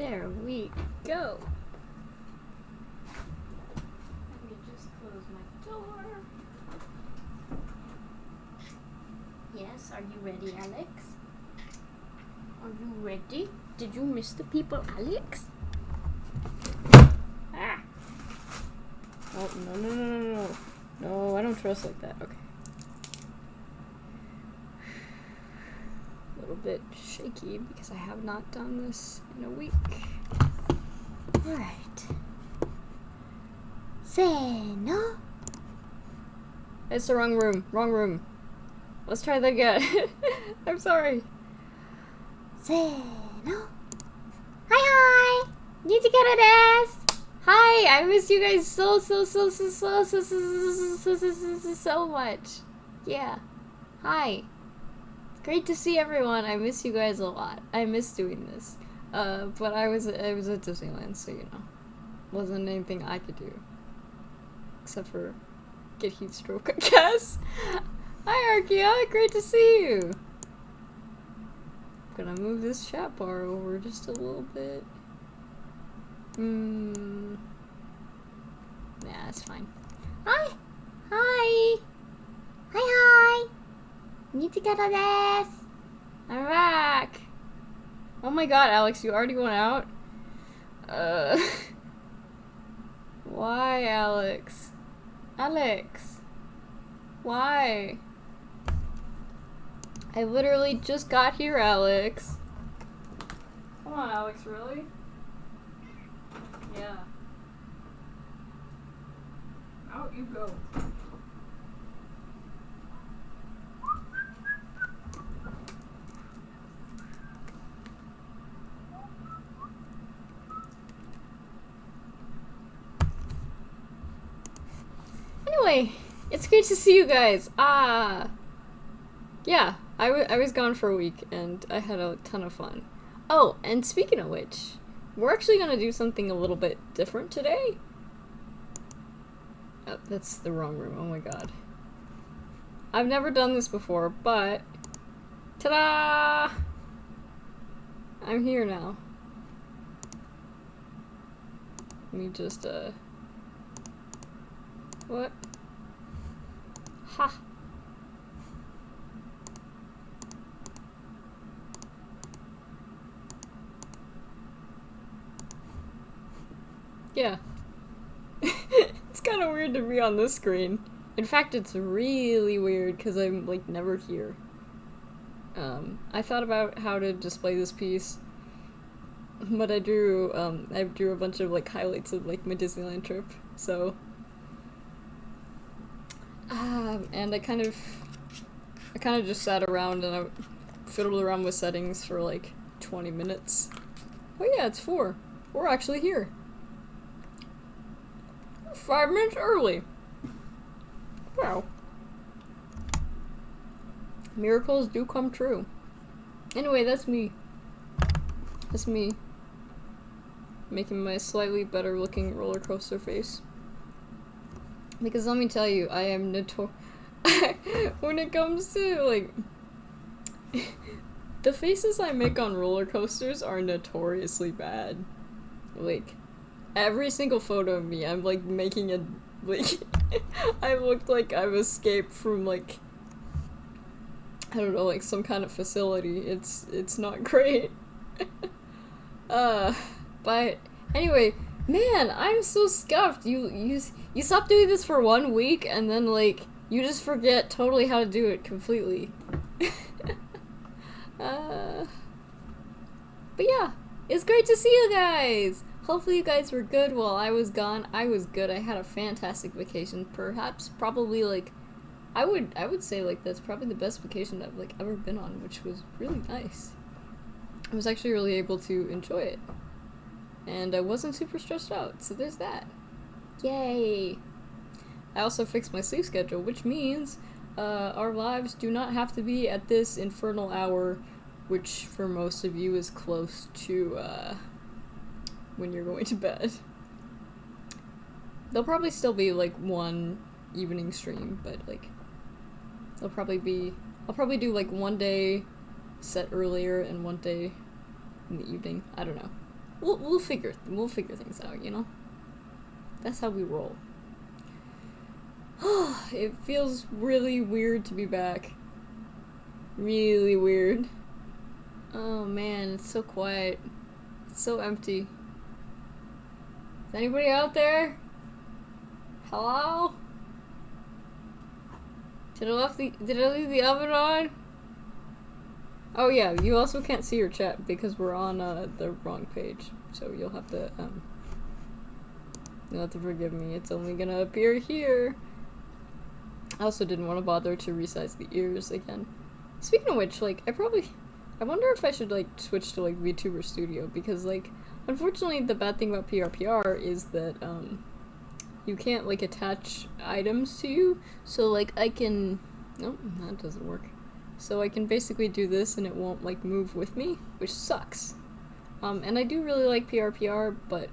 There we go. Let me just close my door. Yes, are you ready, Alex? Are you ready? Did you miss the people, Alex? Ah! Oh, no. No, I don't trust like that. Okay. A little bit shaky because I have not done this in a week. Alright. Seno. It's the wrong room. Wrong room. Let's try that again. I'm sorry. Seno. Hi. Nicchiketto desu. Hi, I miss you guys so much. Yeah. Hi. It's great to see everyone. I miss you guys a lot. I miss doing this. But I was at Disneyland, so you know. Wasn't anything I could do. Except for get heat stroke, I guess. Hi Arkia, great to see you. I'm gonna move this chat bar over just a little bit. Nah, it's fine. Hi! Nicchiketto desu! I'm back! Oh my god, Alex, you already went out? Why, Alex? Alex! Why? I literally just got here, Alex. Come on, Alex, really? Yeah. Out you go. Anyway, it's great to see you guys. Yeah, I was gone for a week and I had a ton of fun. Oh, and speaking of which, we're actually gonna do something a little bit different today. Oh, that's the wrong room. Oh my god. I've never done this before, but ta-da! I'm here now. Let me just, what? Ha! Yeah. It's kind of weird to be on this screen. In fact, it's really weird because I'm, like, never here. I thought about how to display this piece, but I drew a bunch of, like, highlights of, like, my Disneyland trip, so... and I kind of just sat around and I fiddled around with settings for, like, 20 minutes. Oh yeah, it's 4. We're actually here. 5 minutes early. Wow. Miracles do come true. Anyway, that's me. That's me. Making my slightly better looking roller coaster face. Because let me tell you, I am when it comes to, like, the faces I make on roller coasters are notoriously bad. Like, every single photo of me, I'm, like, making a, like, I looked like I've escaped from, like, I don't know, like, some kind of facility. It's not great. But, anyway, man, I'm so scuffed. You stop doing this for 1 week, and then, like, you just forget totally how to do it completely. But yeah, it's great to see you guys! Hopefully you guys were good while I was gone. I was good. I had a fantastic vacation. Probably, like, I would say, like, that's probably the best vacation I've, like, ever been on, which was really nice. I was actually really able to enjoy it. And I wasn't super stressed out, so there's that. Yay! I also fixed my sleep schedule, which means our lives do not have to be at this infernal hour, which for most of you is close to when you're going to bed. There'll probably still be, like, one evening stream, but, like, I'll probably do, like, one day set earlier and one day in the evening. I don't know. we'll figure things out, you know? That's how we roll. It feels really weird to be back. Really weird. Oh man, it's so quiet. It's so empty. Is anybody out there? Hello? Did I leave the oven on? Oh yeah, you also can't see your chat because we're on the wrong page. So you'll have to forgive me. It's only gonna appear here. I also didn't want to bother to resize the ears again. Speaking of which, like, I wonder if I should, like, switch to, like, VTuber Studio, because, like, unfortunately the bad thing about PRPR is that, you can't, like, attach items to you, so, like, I can... Nope, that doesn't work. So I can basically do this and it won't, like, move with me, which sucks. And I do really like PRPR, but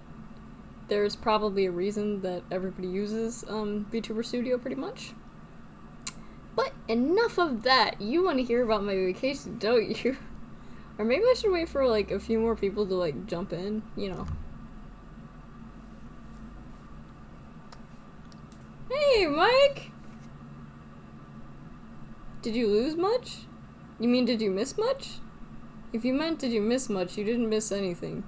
there's probably a reason that everybody uses, VTuber Studio pretty much. But enough of that. You want to hear about my vacation, don't you? Or maybe I should wait for, like, a few more people to, like, jump in, you know. Hey, Mike! Did you lose much? You mean, did you miss much? If you meant did you miss much, you didn't miss anything.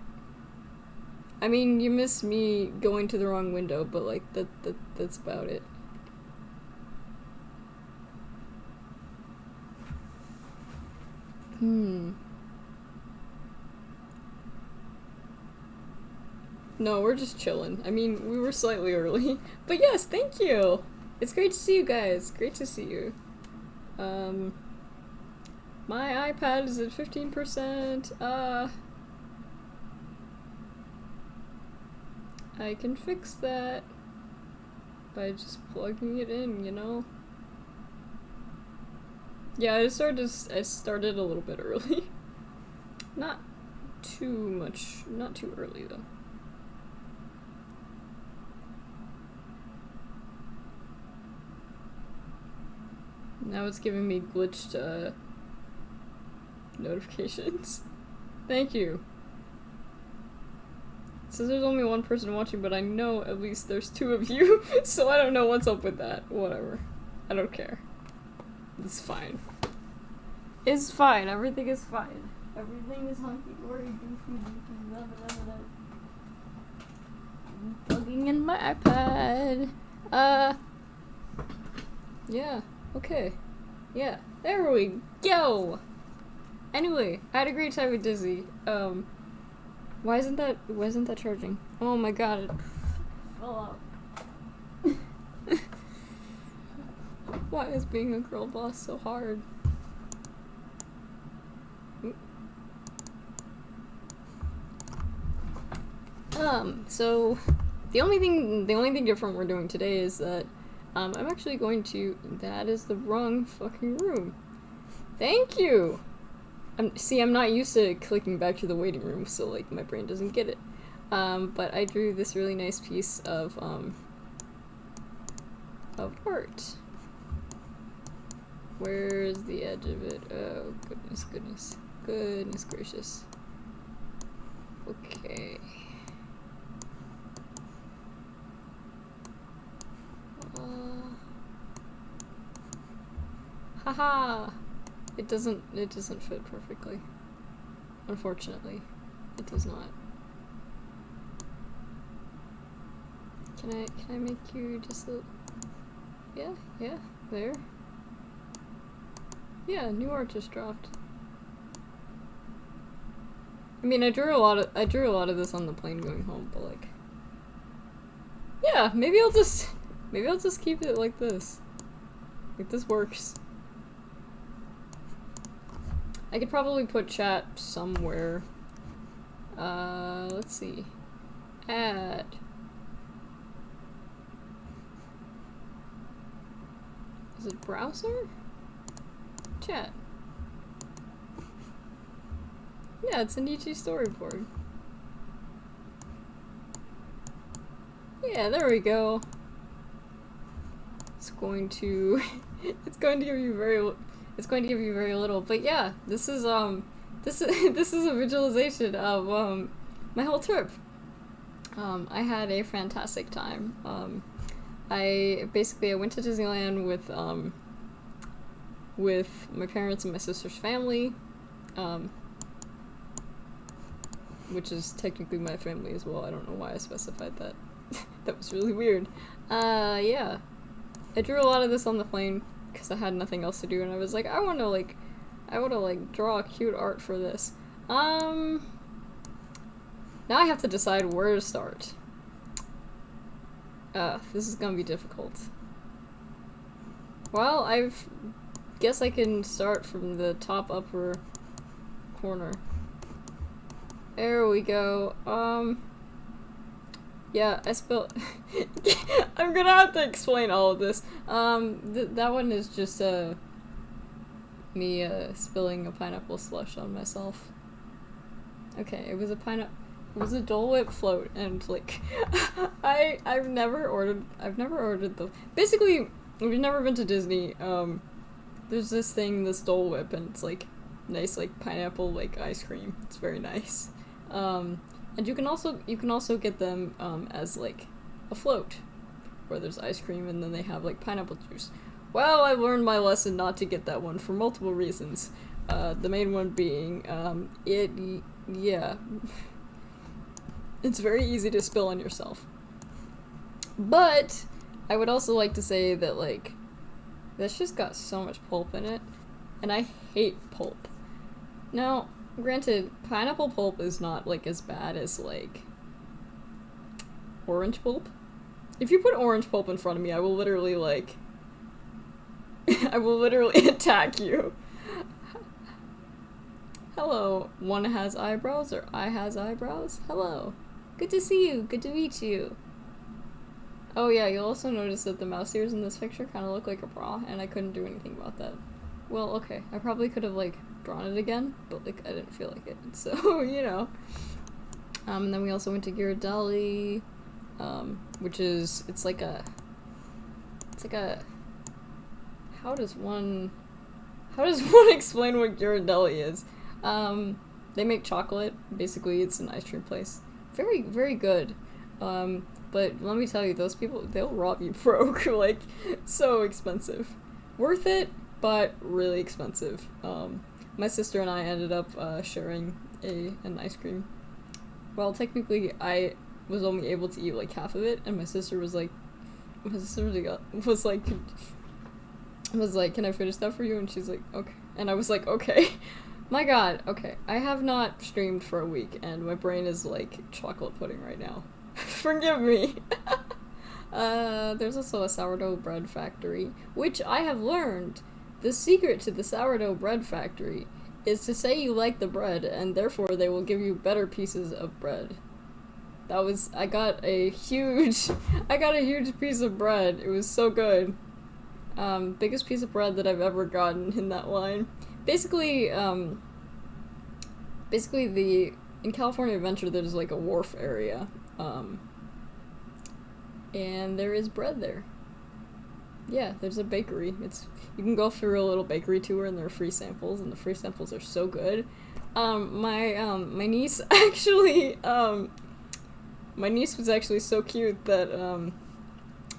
I mean, you missed me going to the wrong window, but, like, that's about it. No, we're just chilling. I mean, we were slightly early. But yes, thank you! It's great to see you guys. Great to see you. My iPad is at 15%. I can fix that by just plugging it in, you know? Yeah, I started a little bit early. Not too early though. Now it's giving me glitched, notifications. Thank you. It says there's only one person watching, but I know at least there's 2 of you, so I don't know what's up with that. Whatever. I don't care. It's fine. It's fine. Everything is fine. Everything is hunky-dory, goofy, blah, blah, blah, blah. I'm plugging in my iPad. Yeah. Okay. Yeah. There we go! Anyway, I had a great time with Disney. Why isn't that charging? Oh my god, it fell out. Why is being a girl boss so hard? So the only thing different we're doing today is that I'm actually going to... That is the wrong fucking room. Thank you! I'm not used to clicking back to the waiting room, so, like, my brain doesn't get it. But I drew this really nice piece of art. Where's the edge of it? Oh, goodness gracious. Okay. Haha! It doesn't fit perfectly. Unfortunately. It does not. Can I make you just a... Yeah, there. Yeah, new art just dropped. I mean, I drew a lot of this on the plane going home, but like... Yeah, maybe I'll just keep it like this. Like, this works. I could probably put chat somewhere. Let's see. Add. Is it browser? Chat. Yeah, it's a Nicchi storyboard. Yeah, there we go. It's going to give you very little, but yeah, this is a visualization of my whole trip. I had a fantastic time. I went to Disneyland with my parents and my sister's family, which is technically my family as well. I don't know why I specified that. That was really weird. Yeah. I drew a lot of this on the plane because I had nothing else to do, and I was like, I want to draw cute art for this. Now I have to decide where to start. This is gonna be difficult. Well, guess I can start from the top upper corner. There we go. Yeah, I spilled. I'm gonna have to explain all of this. That one is just, me, spilling a pineapple slush on myself. Okay, it was a Dole Whip float, and, like, I've never ordered the, basically, if you've never been to Disney, there's this thing, this Dole Whip, and it's, like, nice, like, pineapple, like, ice cream. It's very nice. And you can also get them, as, like, a float, where there's ice cream and then they have, like, pineapple juice. Well, I learned my lesson not to get that one for multiple reasons. The main one being, yeah. It's very easy to spill on yourself. But, I would also like to say that, like, this just got so much pulp in it, and I hate pulp. Now, granted, pineapple pulp is not, like, as bad as, like, orange pulp. If you put orange pulp in front of me, I will literally, like, I will literally attack you. Hello, one has eyebrows, or I has eyebrows? Hello. Good to see you, good to meet you. Oh yeah, you'll also notice that the mouse ears in this picture kind of look like a bra, and I couldn't do anything about that. Well, okay, I probably could have, like, drawn it again, but, like, I didn't feel like it, so, you know. And then we also went to Ghirardelli, which is, it's like a, how does one explain what Ghirardelli is? They make chocolate, basically it's an ice cream place. Very, very good. But let me tell you, those people, they'll rob you broke, like, so expensive. Worth it, but really expensive. My sister and I ended up, sharing an ice cream. Well, technically, I was only able to eat, like, half of it, and my sister was like, can I finish that for you? And she's like, okay. And I was like, okay. My god, okay. I have not streamed for a week, and my brain is, like, chocolate pudding right now. Forgive me. There's also a sourdough bread factory, which I have learned. The secret to the sourdough bread factory is to say you like the bread, and therefore they will give you better pieces of bread. I got a huge piece of bread. It was so good. Biggest piece of bread that I've ever gotten in that line. Basically, in California Adventure, there's, like, a wharf area, and there is bread there. Yeah, there's a bakery. You can go through a little bakery tour, and there are free samples, and the free samples are so good. My niece actually, my niece was actually so cute that,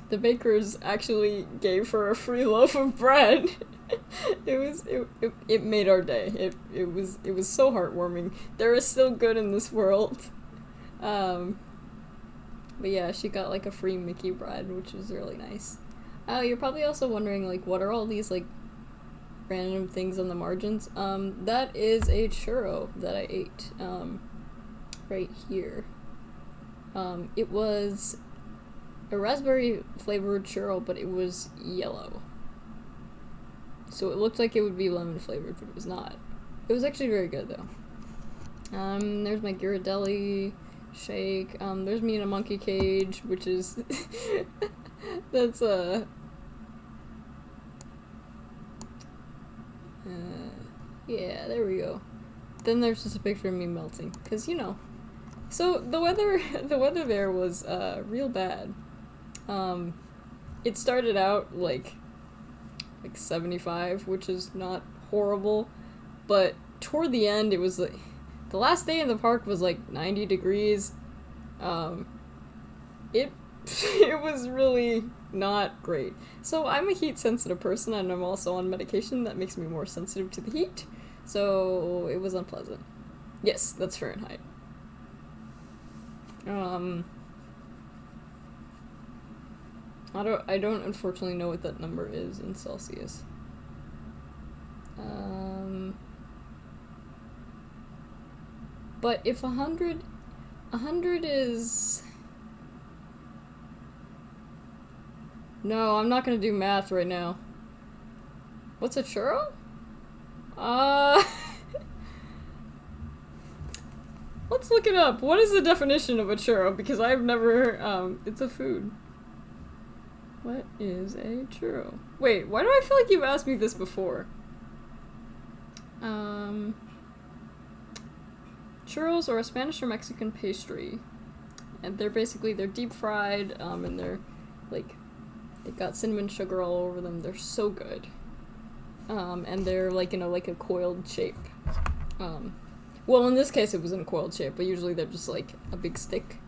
the bakers actually gave her a free loaf of bread. It made our day. It was so heartwarming. There is still good in this world. But yeah, she got, like, a free Mickey bread, which was really nice. You're probably also wondering, like, what are all these, like, random things on the margins? That is a churro that I ate, right here. It was a raspberry flavored churro, but it was yellow. So it looked like it would be lemon flavored, but it was not. It was actually very good, though. There's my Ghirardelli shake. There's me in a monkey cage, which is... that's, yeah, there we go. Then there's just a picture of me melting, because, you know. So, the weather there was, real bad. It started out, like 75, which is not horrible, but toward the end, it was, like, The last day in the park was like 90 degrees. It it was really not great. So I'm a heat sensitive person, and I'm also on medication that makes me more sensitive to the heat. So it was unpleasant. Yes, that's Fahrenheit. I don't unfortunately know what that number is in Celsius. But if 100 is... No, I'm not gonna do math right now. What's a churro? Let's look it up. What is the definition of a churro? Because I've never, it's a food. What is a churro? Wait, why do I feel like you've asked me this before? Churros are a Spanish or Mexican pastry. And they're deep fried, and they're, like, they've got cinnamon sugar all over them. They're so good. And they're, like, in a coiled shape. Well, in this case it was in a coiled shape, but usually they're just, like, a big stick.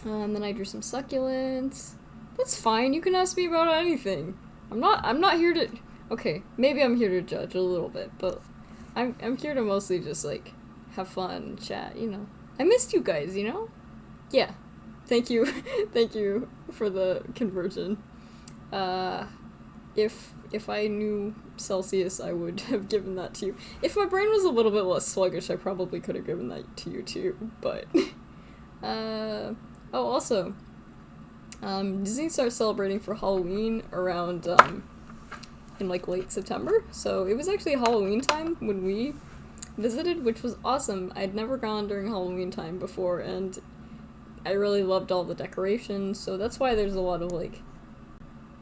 And then I drew some succulents. That's fine, you can ask me about anything. I'm not here to... Okay, maybe I'm here to judge a little bit, but I'm here to mostly just, like, have fun, chat, you know. I missed you guys, you know? Yeah. Thank you. Thank you for the conversion. If I knew Celsius, I would have given that to you. If my brain was a little bit less sluggish, I probably could have given that to you too, but... Oh, also, Disney starts celebrating for Halloween around, in, like, late September, so it was actually Halloween time when we visited, which was awesome. I'd never gone during Halloween time before, and I really loved all the decorations, so that's why there's a lot of, like,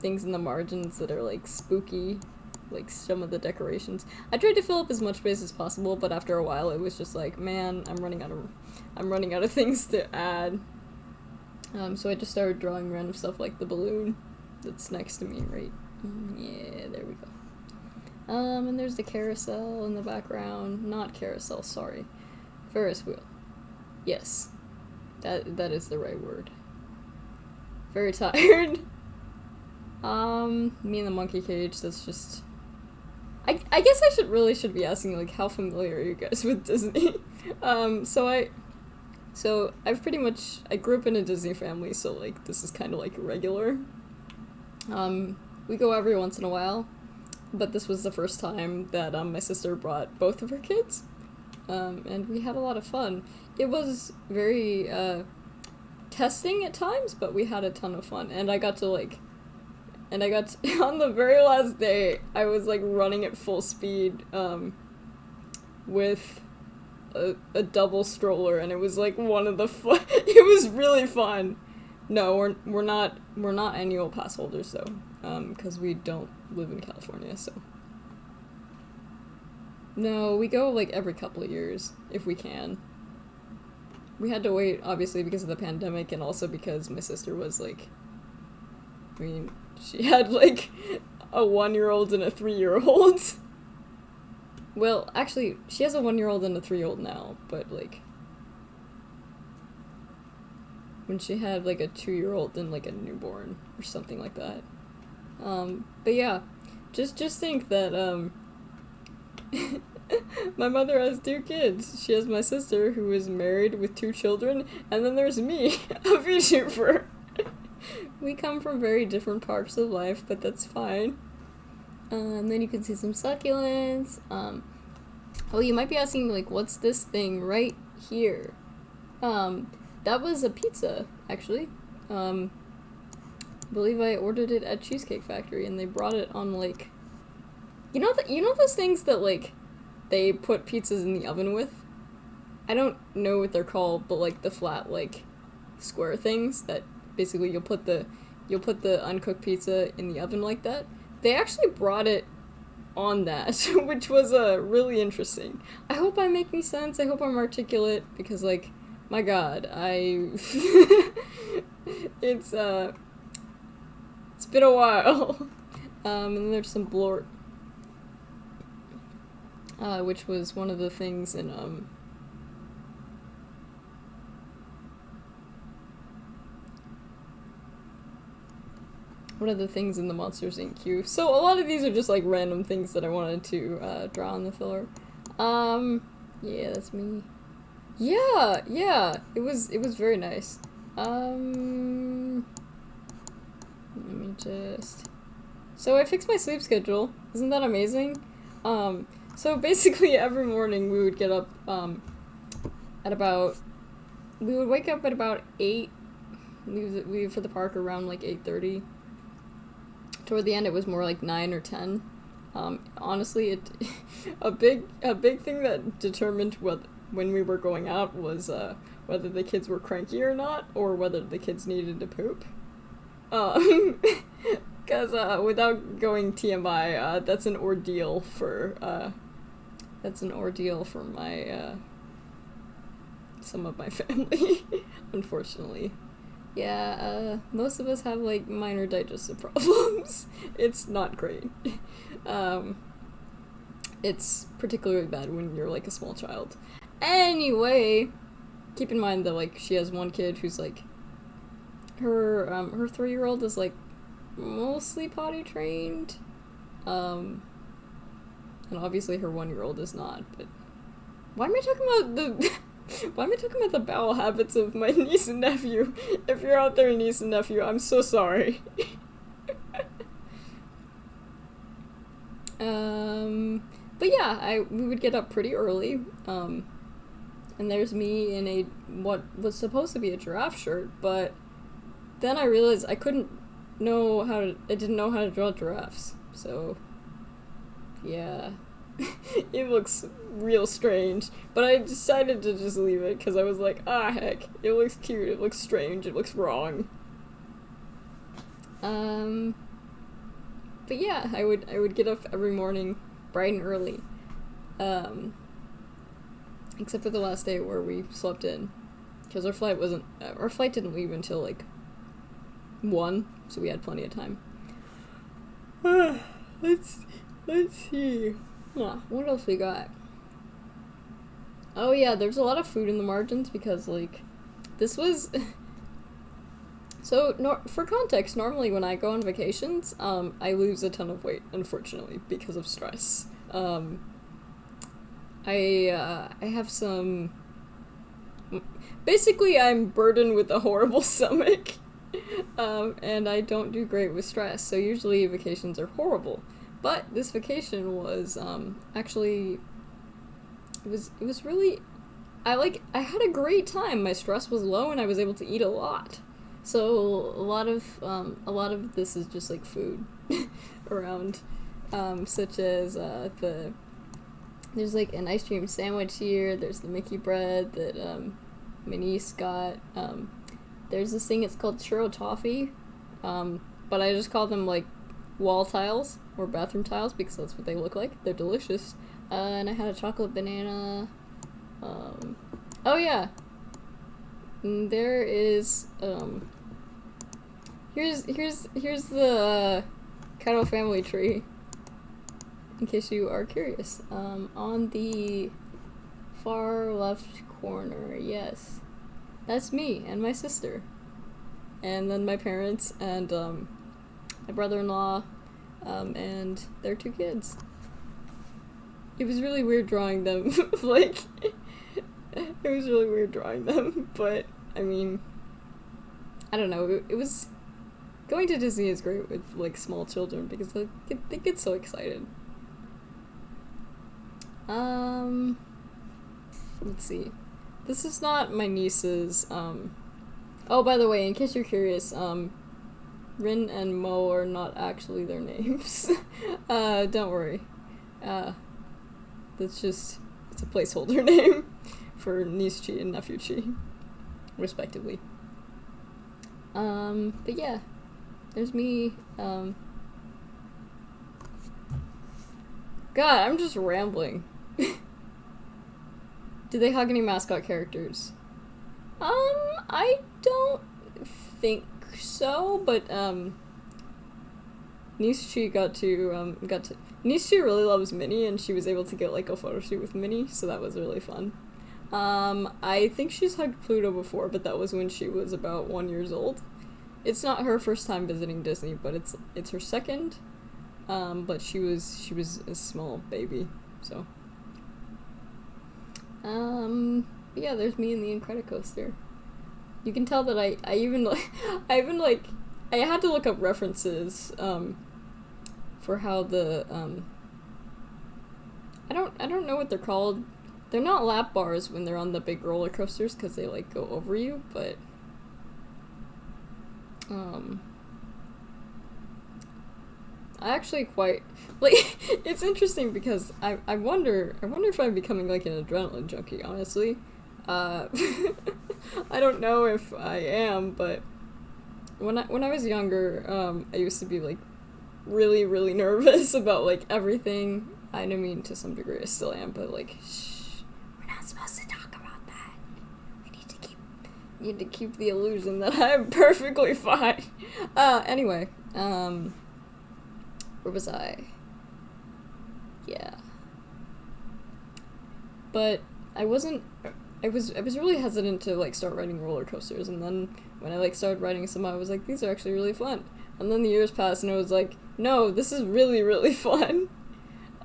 things in the margins that are, like, spooky, like some of the decorations. I tried to fill up as much space as possible, but after a while it was just like, man, I'm running out of things to add. So I just started drawing random stuff like the balloon that's next to me, right? Yeah, there we go. And there's the carousel in the background. Not carousel, sorry. Ferris wheel. Yes. That is the right word. Very tired. Me in the monkey cage, that's just... I guess I should be asking, like, how familiar are you guys with Disney? So I've pretty much, I grew up in a Disney family, so, like, this is kind of, like, regular. We go every once in a while, but this was the first time that, my sister brought both of her kids, and we had a lot of fun. It was very, testing at times, but we had a ton of fun, and I got to, on the very last day, I was, like, running at full speed, with a double stroller, and it was, like, one of the it was really fun. No, we're not annual pass holders, though, because we don't live in California, so. No, we go, like, every couple of years, if we can. We had to wait, obviously, because of the pandemic, and also because my sister was, like, she had, like, a 1-year-old and a 3-year-old. Well, actually, she has a 1-year-old and a 3-year-old now, but, like, when she had, like, a 2-year-old and, like, a newborn, or something like that. But yeah, just think that, my mother has 2 kids. She has my sister, who is married with 2 children, and then there's me, a VTuber. We come from very different parts of life, but that's fine. And then you can see some succulents. Oh, you might be asking, like, what's this thing right here? That was a pizza, actually. I believe I ordered it at Cheesecake Factory, and they brought it on, like... You know those things that, like, they put pizzas in the oven with? I don't know what they're called, but, like, the flat, like, square things that... Basically, you'll put the uncooked pizza in the oven like that. They actually brought it on that, which was really interesting. I hope I'm making sense. I hope I'm articulate, because, like, my God, it's been a while. And then there's some blort. which was one of the things in, the Monsters Inc. queue. So a lot of these are just like random things that I wanted to draw on the filler. Yeah, that's me. Yeah, it was very nice. Let me just... So I fixed my sleep schedule. Isn't that amazing? So basically every morning we would get up, we would wake up at about 8, leave for the park around like 8:30. Toward the end it was more like 9 or 10. Honestly, a big thing that determined when we were going out was, whether the kids were cranky or not, or whether the kids needed to poop. Because, without going TMI, that's an ordeal for my, some of my family, unfortunately. Yeah, most of us have, like, minor digestive problems. It's not great. It's particularly bad when you're, like, a small child. Anyway, keep in mind that, like, she has one kid who's, like, her 3-year-old is, like, mostly potty trained, and obviously her 1-year-old is not, but why am I talking about the bowel habits of my niece and nephew? If you're out there, niece and nephew, I'm so sorry. But yeah, we would get up pretty early, and there's me in what was supposed to be a giraffe shirt, but then I realized I didn't know how to draw giraffes, so yeah. It looks real strange, but I decided to just leave it because I was like, heck, it looks cute, it looks strange, it looks wrong. But yeah, I would get up every morning bright and early, except for the last day where we slept in, because our flight didn't leave until like 1, so we had plenty of time. Let's see. What else we got? Oh yeah, there's a lot of food in the margins because, like, this was... So, for context, normally when I go on vacations, I lose a ton of weight, unfortunately, because of stress. I have some... Basically, I'm burdened with a horrible stomach, and I don't do great with stress, so usually vacations are horrible. But this vacation was, actually, it was really, I had a great time. My stress was low and I was able to eat a lot. So a lot of this is just like food around, such as, there's like an ice cream sandwich here, there's the Mickey bread that, my niece got, there's this thing, it's called churro toffee, but I just call them like wall tiles or bathroom tiles because that's what they look like. They're delicious. And I had a chocolate banana. Oh yeah. There is here's the Ketto family tree. In case you are curious. On the far left corner, yes. That's me and my sister. And then my parents and my brother-in-law, and their 2 kids. It was really weird drawing them, like, it was really weird drawing them, but, I mean, I don't know, it was, going to Disney is great with, like, small children, because they get so excited. Let's see, this is not my niece's, oh, by the way, in case you're curious, Rin and Mo are not actually their names. Don't worry. It's a placeholder name for Nicchi and nephew Chi, respectively. But yeah, there's me, God, I'm just rambling. Do they hug any mascot characters? I don't think so, but, Nicchi Nicchi really loves Minnie, and she was able to get like a photo shoot with Minnie, so that was really fun. I think she's hugged Pluto before, but that was when she was about 1 year old. It's not her first time visiting Disney, but it's her second. But she was a small baby, so. Yeah, there's me in the Incredicoaster. You can tell that I had to look up references, for how the, I don't know what they're called. They're not lap bars when they're on the big roller coasters, because they, like, go over you, but, I actually quite, like, it's interesting because I wonder if I'm becoming, like, an adrenaline junkie, honestly. I don't know if I am, but when I was younger, I used to be, like, really, really nervous about, like, everything. I mean, to some degree I still am, but, like, shh, we're not supposed to talk about that. We need to keep the illusion that I'm perfectly fine. Anyway, where was I? Yeah. But I was really hesitant to, like, start riding roller coasters, and then when I, like, started riding some, I was like, these are actually really fun. And then the years passed, and I was like, no, this is really, really fun.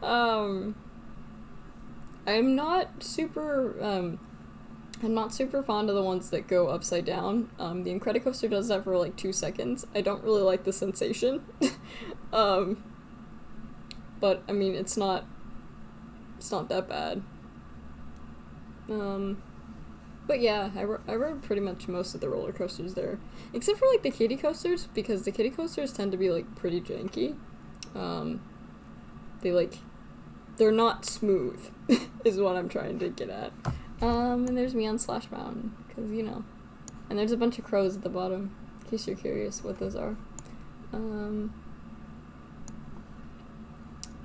I'm not super fond of the ones that go upside down. The Incredicoaster does that for, like, 2 seconds. I don't really like the sensation. But, I mean, it's not that bad. But yeah, I rode pretty much most of the roller coasters there. Except for, like, the kiddie coasters, because the kiddie coasters tend to be, like, pretty janky. They're not smooth, is what I'm trying to get at. And there's me on Slash Mountain, because, you know. And there's a bunch of crows at the bottom, in case you're curious what those are.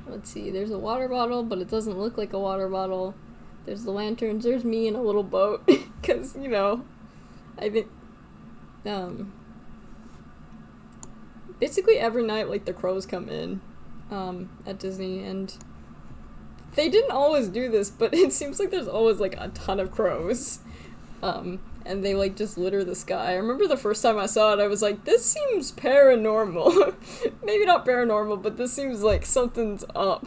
Let's see, there's a water bottle, but it doesn't look like a water bottle. There's the lanterns, there's me in a little boat, because, you know, I think, basically every night, like, the crows come in, at Disney, and they didn't always do this, but it seems like there's always, like, a ton of crows, and they, like, just litter the sky. I remember the first time I saw it, I was like, this seems paranormal. Maybe not paranormal, but this seems like something's up.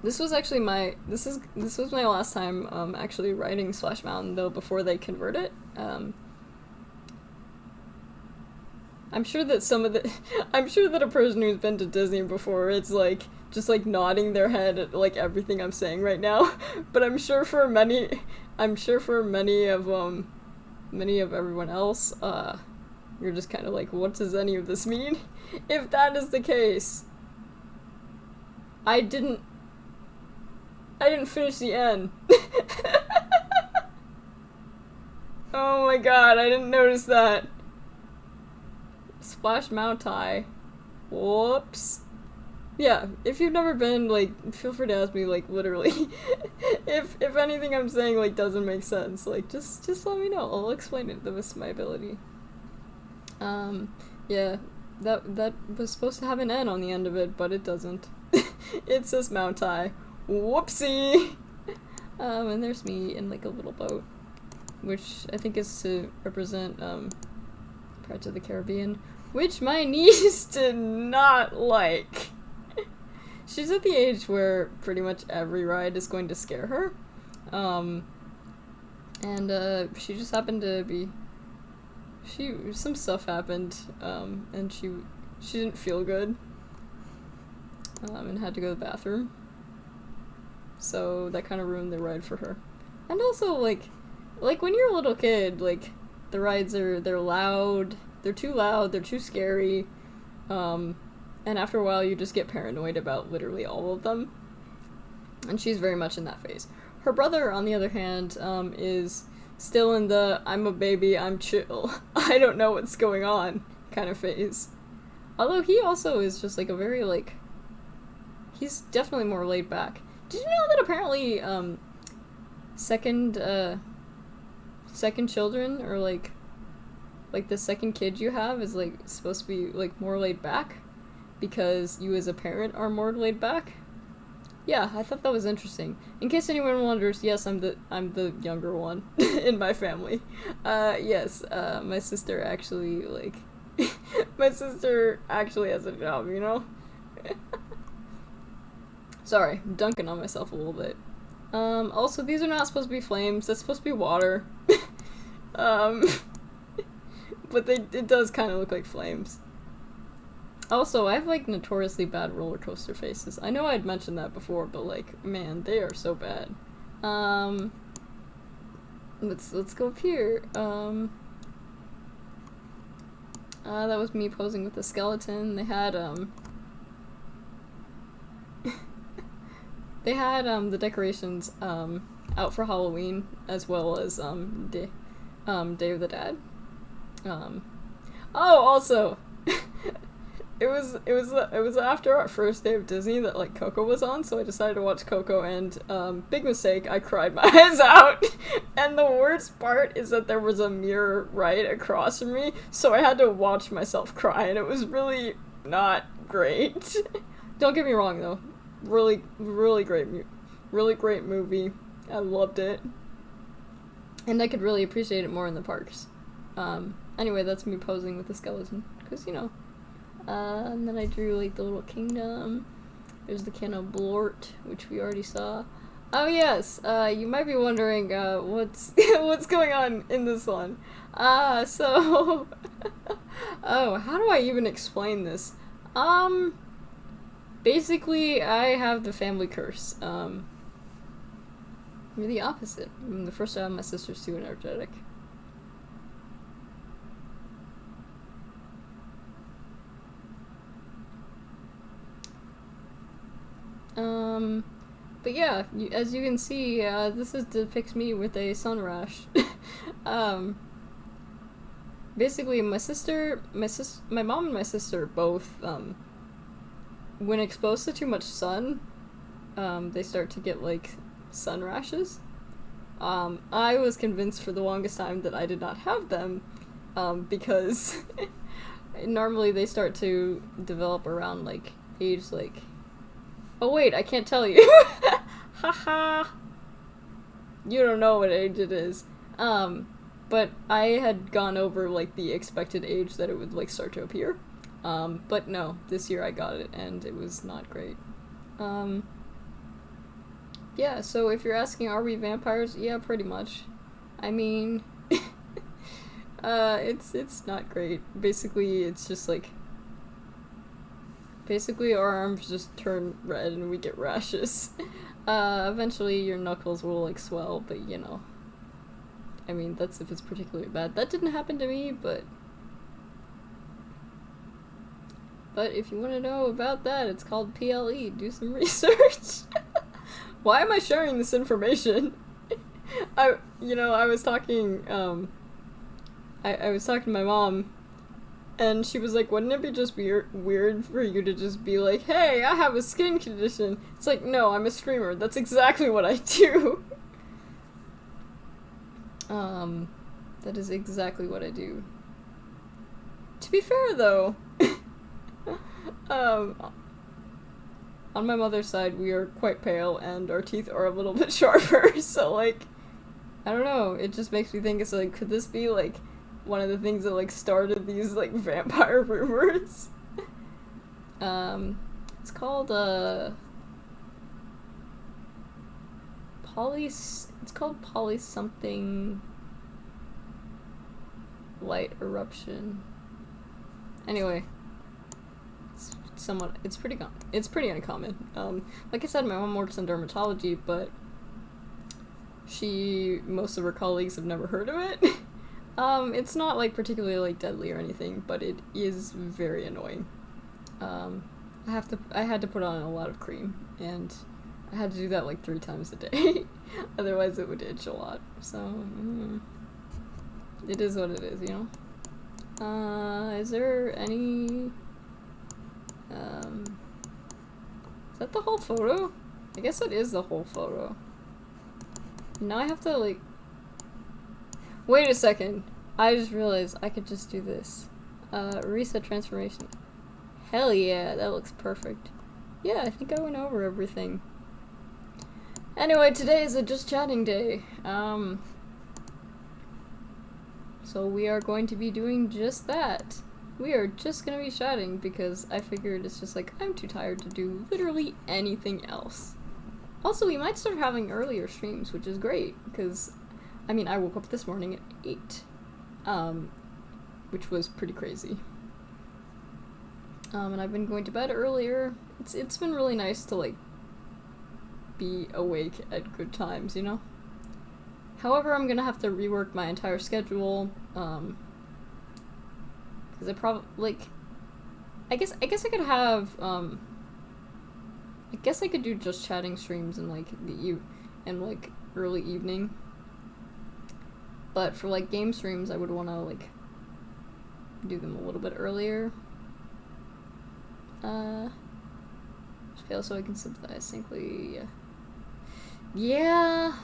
This was actually this was my last time, actually riding Splash Mountain, though, before they convert it. I'm sure that a person who's been to Disney before, it's like, just, like, nodding their head at, like, everything I'm saying right now, but I'm sure for many of everyone else, you're just kind of like, what does any of this mean? If that is the case, I didn't finish the end. Oh my god, I didn't notice that. Splash Mountai. Whoops. Yeah, if you've never been, like, feel free to ask me, like, literally. if anything I'm saying, like, doesn't make sense, like, just let me know. I'll explain it to the best of my ability. Yeah, that was supposed to have an N on the end of it, but it doesn't. It says Mountai. Whoopsie! And there's me in, like, a little boat, which I think is to represent, Pirates of the Caribbean, which my niece did not like. She's at the age where pretty much every ride is going to scare her. She just happened to be... some stuff happened, and she didn't feel good, and had to go to the bathroom. So that kind of ruined the ride for her. And also, like when you're a little kid, like, the rides they're loud, they're too loud, they're too scary, and after a while you just get paranoid about literally all of them. And she's very much in that phase. Her brother, on the other hand, is still in the I'm a baby, I'm chill, I don't know what's going on kind of phase. Although he also is just, like, a very, like, he's definitely more laid back. Did you know that apparently, second children, or, like the second kid you have is, like, supposed to be, like, more laid back? because you as a parent are more laid back. Yeah, I thought that was interesting. In case anyone wonders, yes, I'm the younger one in my family. Yes, my sister actually, like, my sister actually has a job, you know? Sorry, I'm dunking on myself a little bit. Also, these are not supposed to be flames, that's supposed to be water. But it does kind of look like flames. Also, I have, like, notoriously bad roller coaster faces. I know I'd mentioned that before, but, like, man, they are so bad. Let's go up here. That was me posing with the skeleton. They had, they had, the decorations, out for Halloween, as well as, Day of the Dad. Oh, also, it was after our first day of Disney that, like, Coco was on, so I decided to watch Coco, and, big mistake, I cried my eyes out, and the worst part is that there was a mirror right across from me, so I had to watch myself cry, and it was really not great. Don't get me wrong, though, really great movie, I loved it, and I could really appreciate it more in the parks. Anyway, that's me posing with the skeleton, because, you know. And then I drew, like, the little kingdom. There's the can of Blort, which we already saw. Oh, yes, you might be wondering, what's going on in this one. So... oh, how do I even explain this? Basically, I have the family curse. You're the opposite. The first time my sister's too energetic. But yeah, as you can see, this depicts me with a sun rash. Basically, my mom and my sister both, when exposed to too much sun, they start to get, like, sun rashes. I was convinced for the longest time that I did not have them, because normally they start to develop around, like, age, like... Oh wait, I can't tell you. Haha. You don't know what age it is. But I had gone over, like, the expected age that it would, like, start to appear. But no, this year I got it, and it was not great. Yeah, so if you're asking, are we vampires? Yeah, pretty much. I mean, it's not great. Basically, it's just, like, basically, our arms just turn red and we get rashes. Eventually your knuckles will, like, swell, but, you know. I mean, that's if it's particularly bad. That didn't happen to me, but if you want to know about that, it's called PLE. Do some research. Why am I sharing this information? I was talking, I was talking to my mom, and she was like, wouldn't it be just weird for you to just be like, hey, I have a skin condition? It's like, no, I'm a streamer. That's exactly what I do. That is exactly what I do. To be fair, though, on my mother's side, we are quite pale, and our teeth are a little bit sharper, so, like, I don't know, it just makes me think, it's like, could this be, like, one of the things that, like, started these, like, vampire rumors? It's called, it's called poly something light eruption. Anyway, it's pretty uncommon. Like I said, my mom works in dermatology, but most of her colleagues have never heard of it. It's not, like, particularly, like, deadly or anything, but it is very annoying. I had to put on a lot of cream, and I had to do that, like, 3 times a day. Otherwise it would itch a lot. So, it is what it is, you know? Is there any... is that the whole photo? I guess that is the whole photo. Now I have to, like... Wait a second. I just realized I could just do this. Reset transformation. Hell yeah, that looks perfect. Yeah, I think I went over everything. Anyway, today is a just chatting day. So we are going to be doing just that. We are just gonna be chatting because I figured it's just like, I'm too tired to do literally anything else. Also, we might start having earlier streams, which is great, because, I mean, I woke up this morning at 8, which was pretty crazy. And I've been going to bed earlier. It's been really nice to, like, be awake at good times, you know? However, I'm gonna have to rework my entire schedule, because I probably, like, I guess I could have, I guess I could do just chatting streams in, like, like, early evening. But for, like, game streams, I would want to, like, do them a little bit earlier. Fail so I can sympathize, simply, yeah.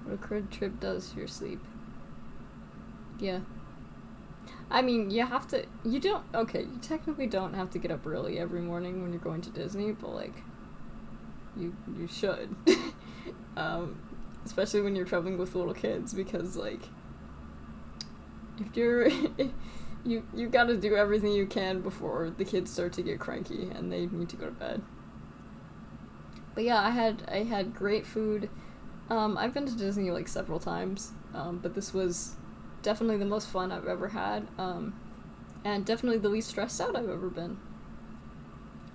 What a crud trip does to your sleep. Yeah. I mean, you technically don't have to get up early every morning when you're going to Disney, but, like, you should. Especially when you're traveling with little kids, because, like, if you're, you gotta do everything you can before the kids start to get cranky and they need to go to bed. But yeah, I had great food. I've been to Disney, like, several times, but this was definitely the most fun I've ever had, and definitely the least stressed out I've ever been,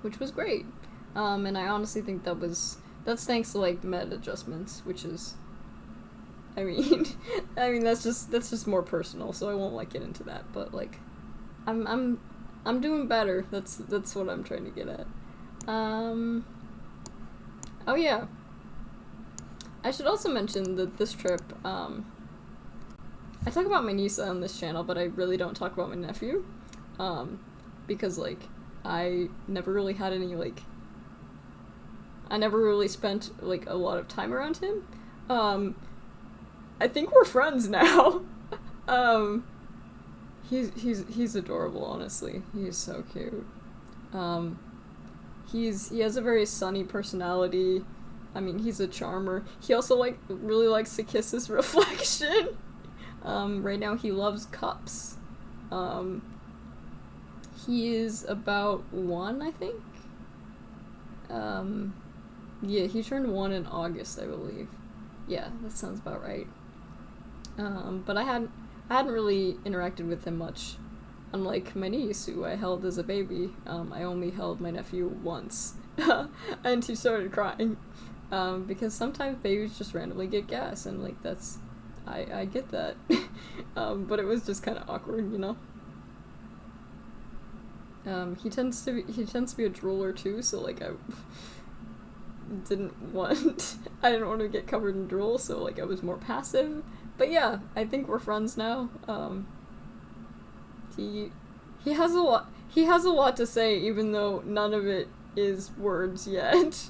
which was great. And I honestly think that's thanks to, like, med adjustments, which is, I mean, that's just more personal, so I won't, like, get into that, but, like, I'm doing better. That's what I'm trying to get at. Oh yeah. I should also mention that this trip, I talk about my niece on this channel, but I really don't talk about my nephew, because, like, I never really had any, like, I never really spent, like, a lot of time around him. I think we're friends now. He's adorable, honestly. He's so cute. He has a very sunny personality. I mean, he's a charmer. He also, like, really likes to kiss his reflection. Right now he loves cups. He is about 1, I think. Yeah, he turned 1 in August, I believe. Yeah, that sounds about right. But I hadn't really interacted with him much. Unlike my niece, who I held as a baby, I only held my nephew once. And he started crying. Because sometimes babies just randomly get gas, and, like, that's, I get that. But it was just kind of awkward, you know? He tends to be a drooler too, so, like, I didn't want to get covered in drool, so, like, I was more passive. But yeah, I think we're friends now. He has a lot to say, even though none of it is words yet.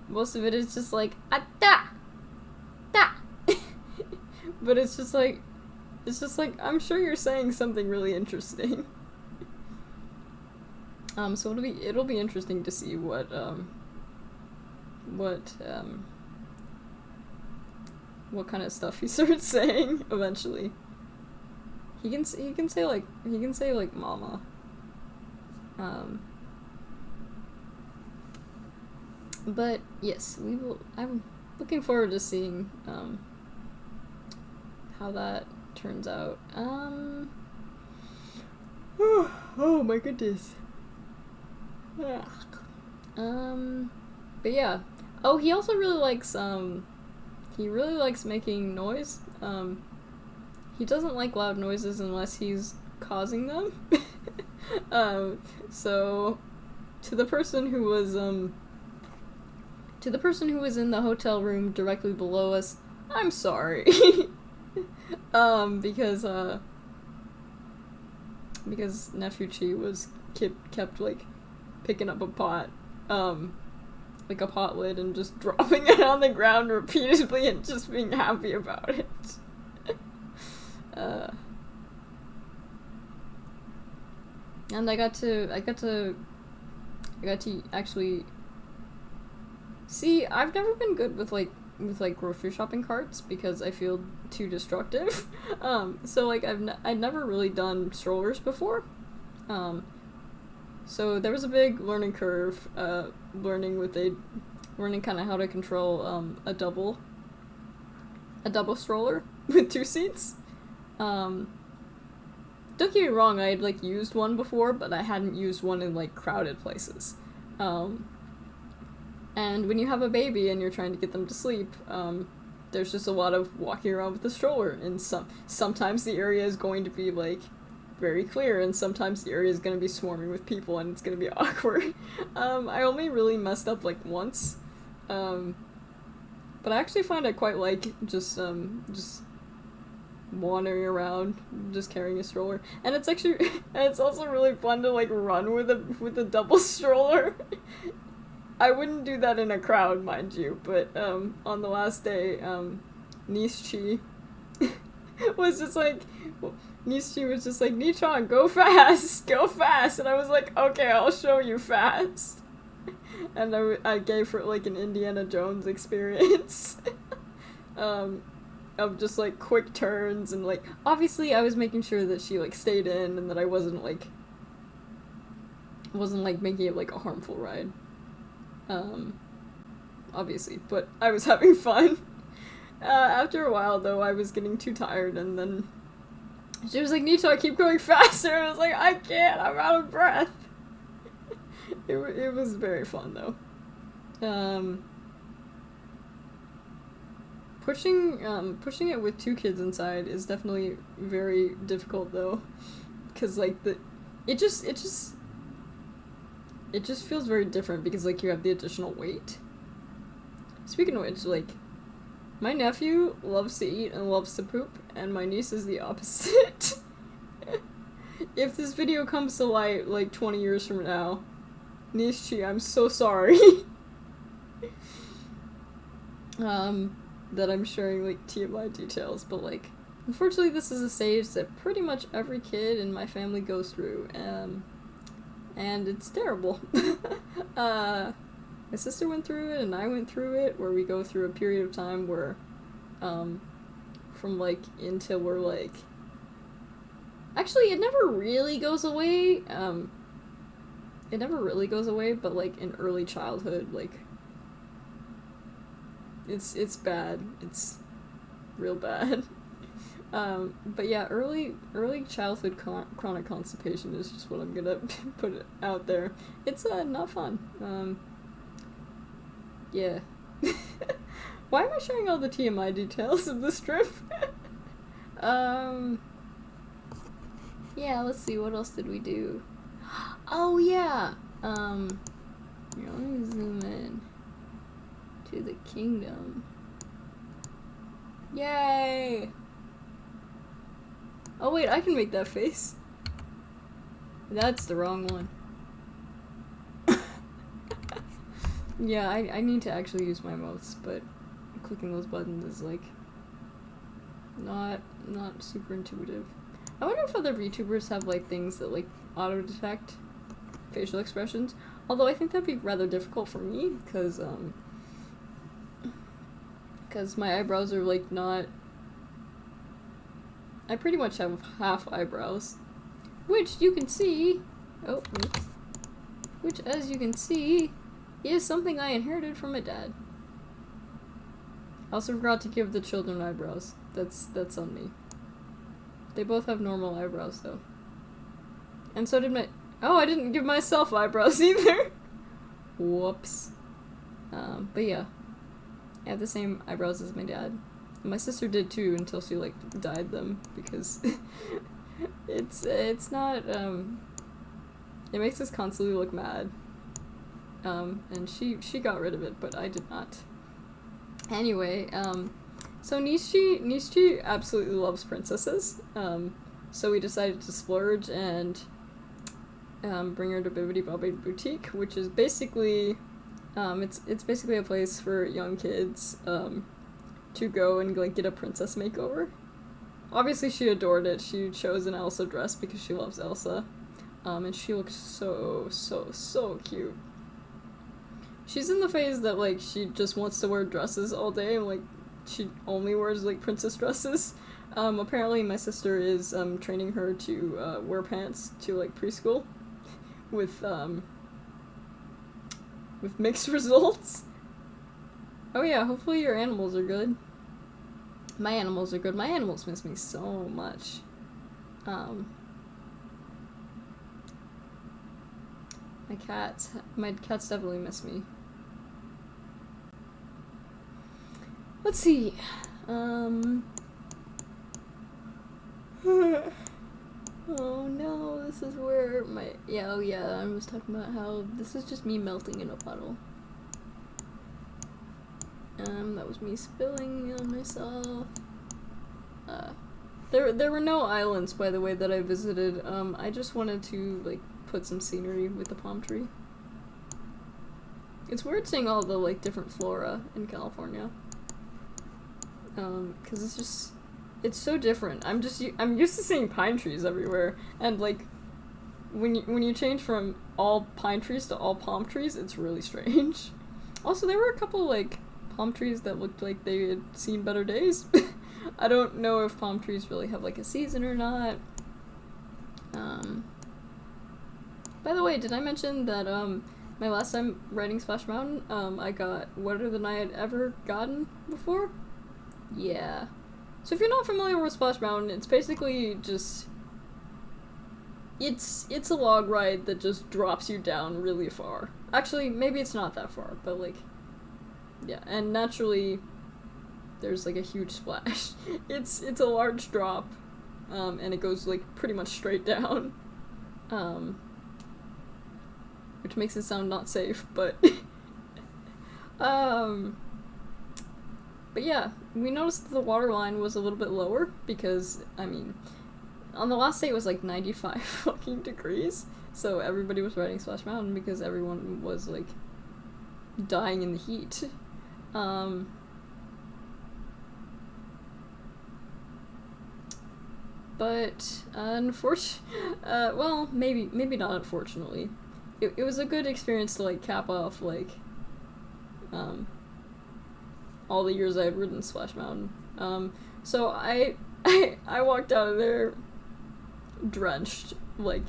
Most of it is just like, da. But it's just like, I'm sure you're saying something really interesting. So it'll be interesting to see what kind of stuff he starts saying eventually. He can say like mama. But yes, I'm looking forward to seeing how that turns out. Oh my goodness. But yeah. Oh, he also really likes making noise. He doesn't like loud noises unless he's causing them. So to the person who was in the hotel room directly below us, I'm sorry. Because Nephew Chi was kept like picking up a pot, like a pot lid, and just dropping it on the ground repeatedly and just being happy about it. And I got to actually see. I've never been good with grocery shopping carts because I feel too destructive. So like I'd never really done strollers before. So there was a big learning curve, learning kind of how to control a double stroller with 2 seats. Don't get me wrong, I had like used one before, but I hadn't used one in like crowded places. And when you have a baby and you're trying to get them to sleep, there's just a lot of walking around with the stroller, and sometimes the area is going to be like very clear, and sometimes the area is going to be swarming with people, and it's going to be awkward. I only really messed up like once, but I actually find I quite like just wandering around, just carrying a stroller, and it's actually it's also really fun to like run with a double stroller. I wouldn't do that in a crowd, mind you, but on the last day, Nicchi was just like, Nichan, go fast, and I was like, okay, I'll show you fast. And I gave her like an Indiana Jones experience. Of just like quick turns, and like obviously I was making sure that she like stayed in and that I wasn't making it like a harmful ride. Obviously, but I was having fun. After a while though, I was getting too tired, and then she was like, Nito, keep going faster. I was like, I can't, I'm out of breath. It was very fun though. Pushing it with 2 kids inside is definitely very difficult though, because like it just feels very different because like you have the additional weight. Speaking of which, like my nephew loves to eat and loves to poop, and my niece is the opposite. If this video comes to light like 20 years from now, Nicchi, I'm so sorry. That I'm sharing like TMI details, but like unfortunately this is a stage that pretty much every kid in my family goes through, and it's terrible. My sister went through it and I went through it, where we go through a period of time where from like until we're like, actually it never really goes away, but like in early childhood, like it's bad. It's real bad. But yeah, early childhood chronic constipation is just what I'm gonna put it out there. It's not fun. Yeah. Why am I sharing all the TMI details of this trip? Yeah, let's see, what else did we do? Oh yeah! Here, let me zoom in to the kingdom. Yay! Oh wait, I can make that face. That's the wrong one. Yeah, I need to actually use my mouse, but clicking those buttons is like not super intuitive. I wonder if other VTubers have like things that like auto-detect facial expressions. Although I think that'd be rather difficult for me, because my eyebrows are like not. I pretty much have half eyebrows, which you can see. Oh, oops. Which, as you can see, is something I inherited from my dad. I also forgot to give the children eyebrows. That's on me. They both have normal eyebrows though. And so did my. Oh, I didn't give myself eyebrows either. Whoops. But yeah. I have the same eyebrows as my dad. And my sister did too, until she like dyed them, because it's not it makes us constantly look mad. And she got rid of it, but I did not. Anyway, so Nicchi absolutely loves princesses. So we decided to splurge and bring her to Bibbidi Bobbidi Boutique, which is basically it's basically a place for young kids to go and like get a princess makeover. Obviously she adored it. She chose an Elsa dress because she loves Elsa. and she looks so cute. She's in the phase that, like, she just wants to wear dresses all day, and, like, she only wears, like, princess dresses. Apparently my sister is, training her to, wear pants to, like, preschool with mixed results. Oh yeah, hopefully your animals are good. My animals are good. My animals miss me so much. My cats definitely miss me. Let's see. Oh no, this is where oh yeah, I was talking about how this is just me melting in a puddle. That was me spilling on myself. There were no islands, by the way, that I visited. I just wanted to, like, put some scenery with the palm tree. It's weird seeing all the, like, different flora in California. 'Cause it's just, it's so different. I'm used to seeing pine trees everywhere, and, like, when you change from all pine trees to all palm trees, it's really strange. Also, there were a couple, like, palm trees that looked like they had seen better days. I don't know if palm trees really have, like, a season or not. By the way, did I mention that, my last time riding Splash Mountain, I got wetter than I had ever gotten before? Yeah. So if you're not familiar with Splash Mountain, it's basically just, it's a log ride that just drops you down really far. Actually, maybe it's not that far, but, like, yeah, and naturally, there's, like, a huge splash. It's a large drop, and it goes, like, pretty much straight down, which makes it sound not safe, but, but yeah, we noticed that the water line was a little bit lower, because, I mean, on the last day it was, like, 95 fucking degrees, so everybody was riding Splash Mountain because everyone was, like, dying in the heat. But well, maybe not unfortunately. It was a good experience to, like, cap off, like, all the years I had ridden Splash Mountain. So I walked out of there drenched, like,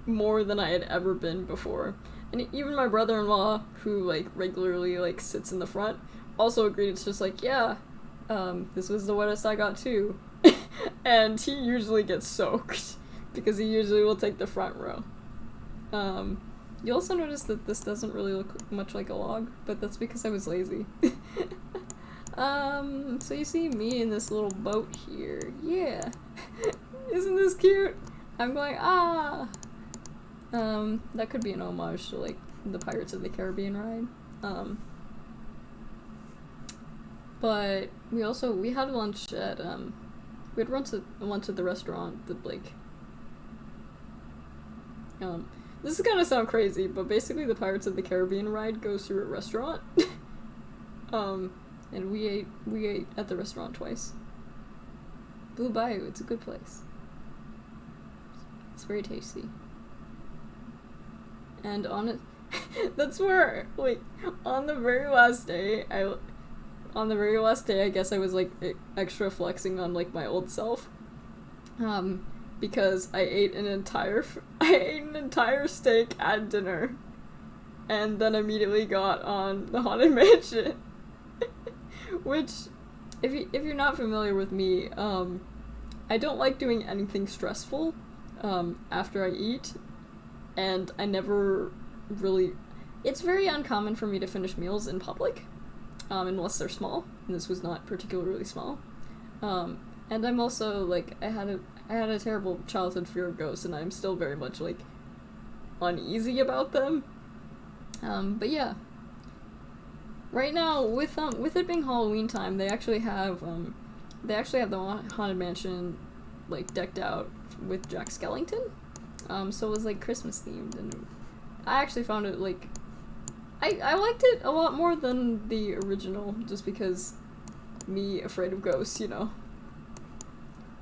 more than I had ever been before. And even my brother-in-law, who, like, regularly, like, sits in the front, also agreed. It's just like, yeah, this was the wettest I got too. And he usually gets soaked, because he usually will take the front row. You also notice that this doesn't really look much like a log, but that's because I was lazy. So you see me in this little boat here. Yeah. Isn't this cute? I'm going, ah! That could be an homage to, like, the Pirates of the Caribbean ride. But we had lunch at, we had lunch at the restaurant that, like, this is gonna sound crazy, but basically the Pirates of the Caribbean ride goes through a restaurant. And we ate at the restaurant twice. Blue Bayou, it's a good place. It's very tasty. And on it, that's where, like, on the very last day, I guess I was, like, extra flexing on, like, my old self. Because I ate an entire steak at dinner, and then immediately got on the Haunted Mansion. Which, if you're not familiar with me, I don't like doing anything stressful, after I eat, and I never really, it's very uncommon for me to finish meals in public, unless they're small, and this was not particularly small. And I'm also, like, I had a terrible childhood fear of ghosts, and I'm still very much, like, uneasy about them. But yeah. Right now, with it being Halloween time, they actually have the Haunted Mansion, like, decked out with Jack Skellington. So it was, like, Christmas themed, and I actually found it, like, I liked it a lot more than the original, just because me afraid of ghosts, you know.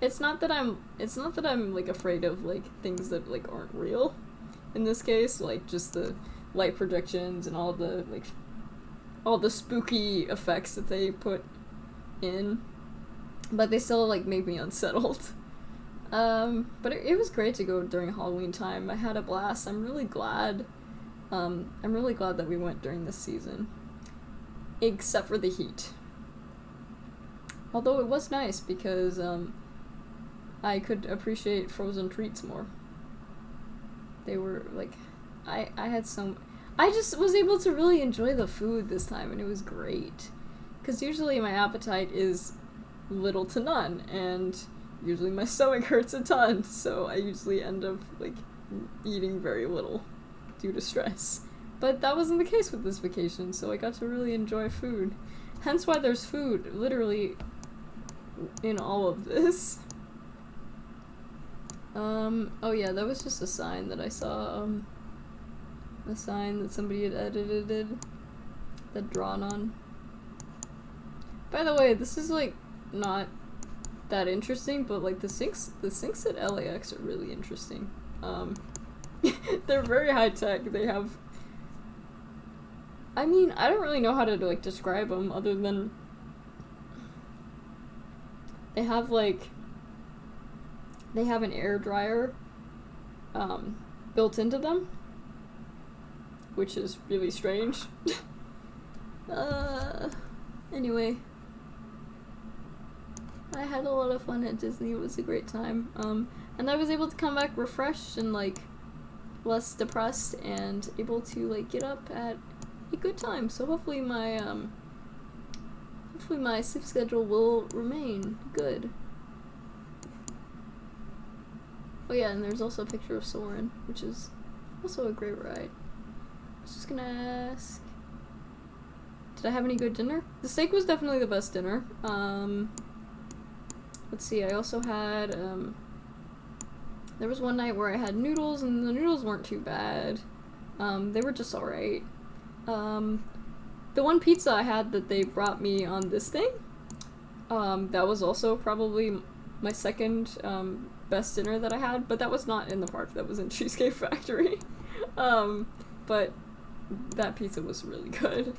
It's not that I'm like, afraid of, like, things that, like, aren't real. in this case, like just the light projections and all the spooky effects that they put in, but they still like made me unsettled. But it was great to go during Halloween time. I had a blast. I'm really glad that we went during this season, except for the heat. Although it was nice because I could appreciate frozen treats more. They were like, I just was able to really enjoy the food this time, and it was great. Because usually my appetite is little to none, and usually my stomach hurts a ton, so I usually end up like eating very little due to stress. But that wasn't the case with this vacation, so I got to really enjoy food. Hence why there's food literally in all of this. Oh yeah, that was just a sign that I saw, a sign that somebody had edited, that drawn on. By the way, this is like not that interesting, but like the sinks at LAX are really interesting. They're very high tech. They have, I mean, I don't really know how to like describe them other than they have an air dryer built into them, which is really strange. Anyway, I had a lot of fun at Disney. It was a great time. And I was able to come back refreshed and like less depressed and able to like get up at a good time. So hopefully my sleep schedule will remain good. Oh yeah, and there's also a picture of Soren, which is also a great ride. I was just gonna ask, did I have any good dinner? The steak was definitely the best dinner. Let's see, I also had, there was one night where I had noodles, and the noodles weren't too bad. They were just alright. The one pizza I had that they brought me on this thing, that was also probably my second, best dinner that I had, but that was not in the park, that was in Cheesecake Factory. But that pizza was really good.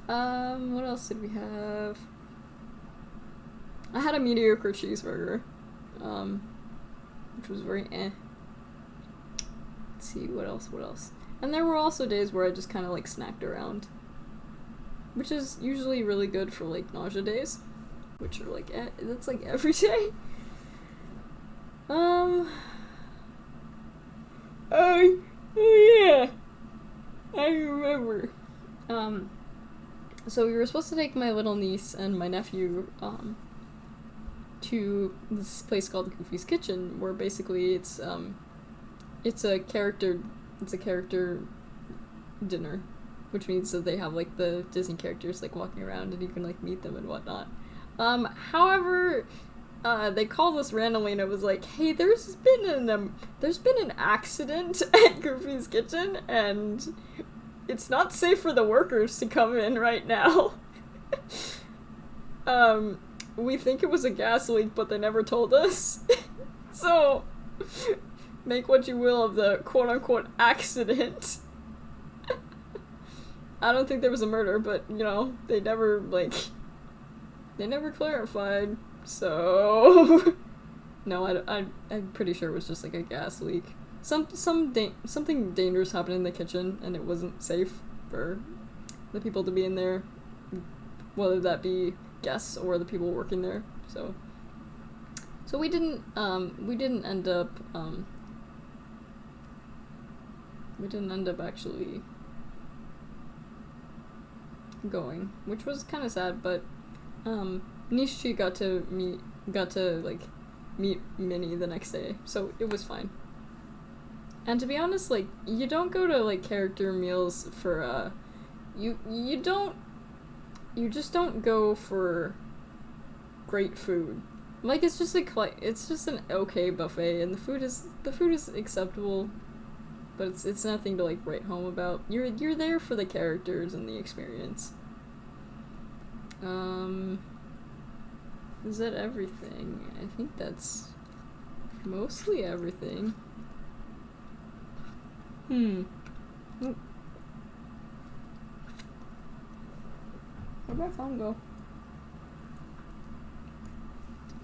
What else did we have? I had a mediocre cheeseburger, which was very eh. Let's see, what else? And there were also days where I just kind of like snacked around, which is usually really good for like nausea days, which are like, that's like every day. Oh yeah, I remember. So we were supposed to take my little niece and my nephew, to this place called Goofy's Kitchen, where basically it's a character dinner, which means that they have like the Disney characters like walking around and you can like meet them and whatnot. However, they called us randomly and it was like, hey, there's been an accident at Goofy's Kitchen and it's not safe for the workers to come in right now. We think it was a gas leak, but they never told us. So, make what you will of the quote-unquote accident. I don't think there was a murder, but, you know, they never clarified, so... No, I'm pretty sure it was just, like, a gas leak. Something dangerous happened in the kitchen, and it wasn't safe for the people to be in there, whether that be guests or the people working there. So we didn't end up actually going, which was kind of sad. But Nicchi got to meet Minnie the next day, so it was fine. And to be honest, like, you don't go to like character meals for you just don't go for great food. Like, it's just an okay buffet, and the food is acceptable, but it's nothing to like write home about. You're there for the characters and the experience. Is that everything? I think that's mostly everything. Where'd my phone go?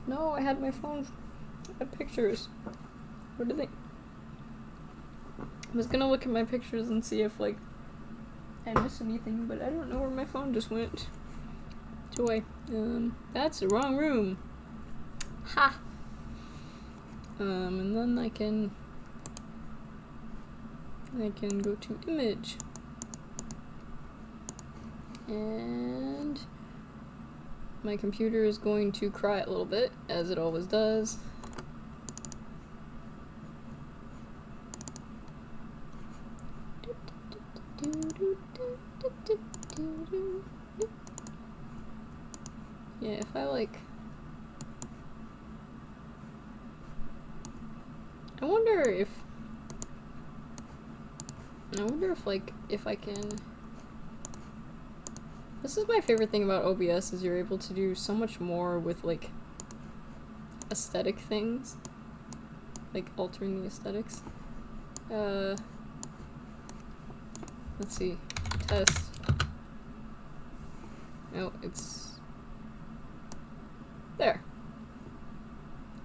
No, I had my phone. I had pictures. Where did they? I was gonna look at my pictures and see if, like, I missed anything, but I don't know where my phone just went. Joy. That's the wrong room. Ha! And then I can go to image. And my computer is going to cry a little bit, as it always does. Yeah, if I like... I wonder if like, if I can... This is my favorite thing about OBS, is you're able to do so much more with, like, aesthetic things. Like, altering the aesthetics. Let's see. Test. No, it's... There.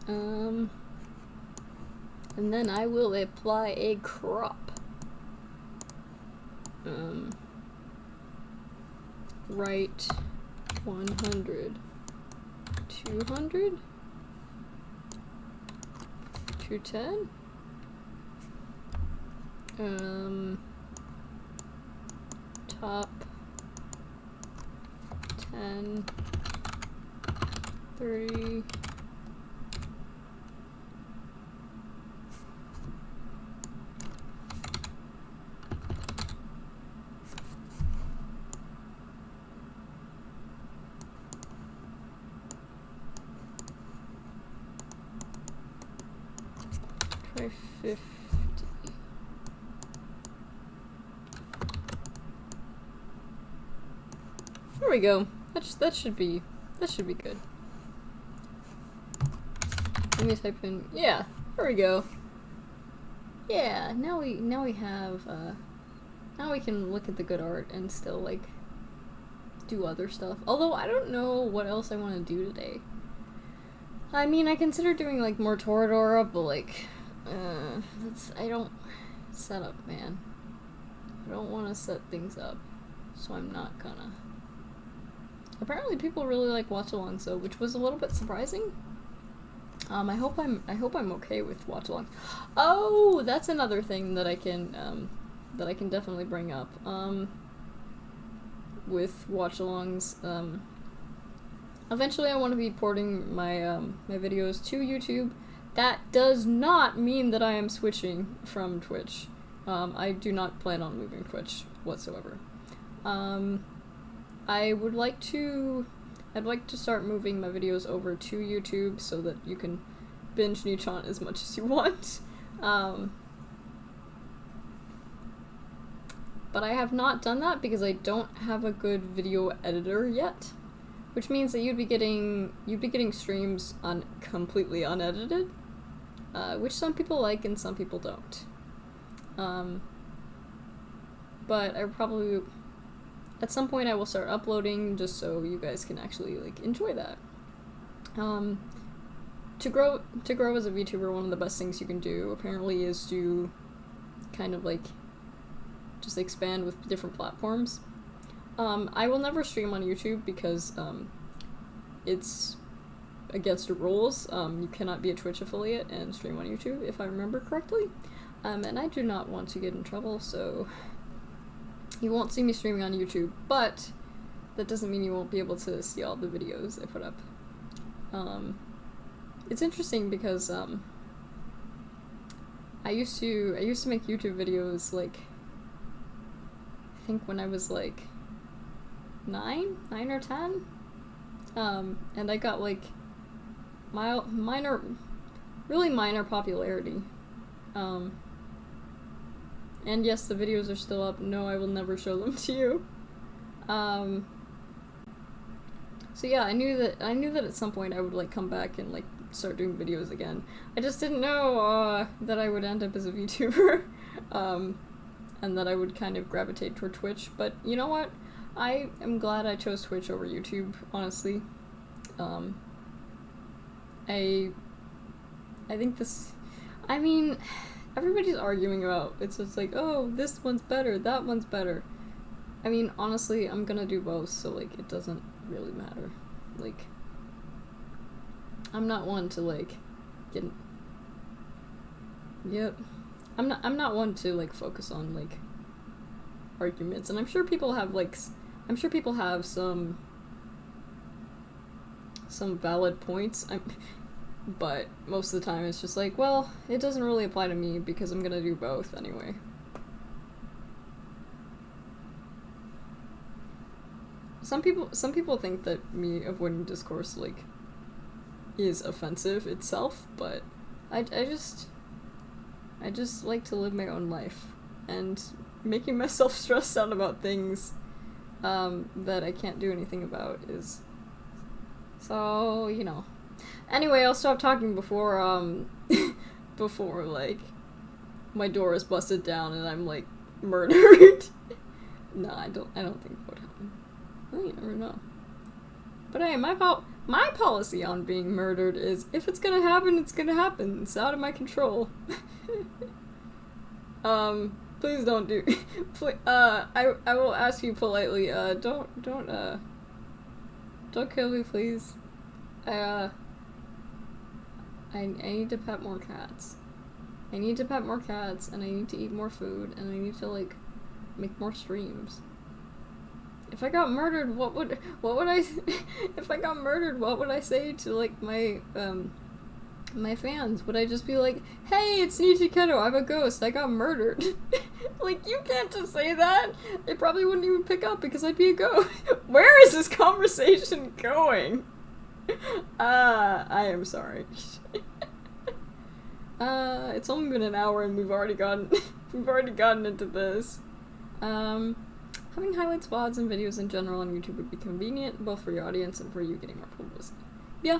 And then I will apply a crop. Right 100, 200, 210, top 10, 30, try 50. There we go. That should be good. Let me type in, yeah, there we go. Yeah, now we have now we can look at the good art and still, like, do other stuff. Although I don't know what else I want to do today. I mean, I consider doing, like, more Toradora, but, like, I don't set up, man. I don't want to set things up, so I'm not gonna. Apparently people really like watch-alongs though, which was a little bit surprising. I hope I'm okay with watch-alongs. Oh, that's another thing that I can definitely bring up. With watch-alongs, eventually I want to be porting my my videos to YouTube. That does not mean that I am switching from Twitch. I do not plan on moving Twitch whatsoever. I'd like to start moving my videos over to YouTube so that you can binge Nicchi as much as you want. But I have not done that because I don't have a good video editor yet, which means that you'd be getting streams completely unedited, which some people like and some people don't. But I probably, at some point I will start uploading just so you guys can actually, like, enjoy that. To grow as a VTuber, one of the best things you can do apparently is to kind of, like, just expand with different platforms. I will never stream on YouTube because it's against the rules. You cannot be a Twitch affiliate and stream on YouTube, if I remember correctly. And I do not want to get in trouble, so you won't see me streaming on YouTube, but that doesn't mean you won't be able to see all the videos I put up. It's interesting because I used to make YouTube videos, like, I think when I was like 9 or 10, and I got, like, really minor popularity. And yes, the videos are still up. No, I will never show them to you. So yeah, I knew that at some point I would, like, come back and, like, start doing videos again. I just didn't know that I would end up as a VTuber. and that I would kind of gravitate toward Twitch, but you know what? I am glad I chose Twitch over YouTube, honestly. I think this, I mean, everybody's arguing about, it's just like, oh, this one's better, that one's better. I mean, honestly, I'm gonna do both, so, like, it doesn't really matter. Like, I'm not one to, like, get, yep. I'm not one to, like, focus on, like, arguments, and I'm sure people have, like, some valid points, but most of the time it's just like, well, it doesn't really apply to me because I'm gonna do both anyway. Some people think that me avoiding discourse, like, is offensive itself, but I just like to live my own life, and making myself stressed out about things that I can't do anything about is, so, you know. Anyway, I'll stop talking before before, like, my door is busted down and I'm, like, murdered. No, I don't think that would happen. Well, you never know. But hey, my policy on being murdered is, if it's gonna happen, it's gonna happen. It's out of my control. Please don't do. I will ask you politely. Don't kill me, please. I need to pet more cats. I need to pet more cats, and I need to eat more food, and I need to, like, make more streams. If I got murdered, what would I if I got murdered, what would I say to, like, my my fans? Would I just be like, hey, it's Nicchiketto, I'm a ghost, I got murdered? Like, you can't just say that. They probably wouldn't even pick up because I'd be a ghost. Where is this conversation going? I am sorry. It's only been an hour and we've already gotten into this. Having highlights, VODs, and videos in general on YouTube would be convenient, both for your audience and for you getting more publicity. Yeah.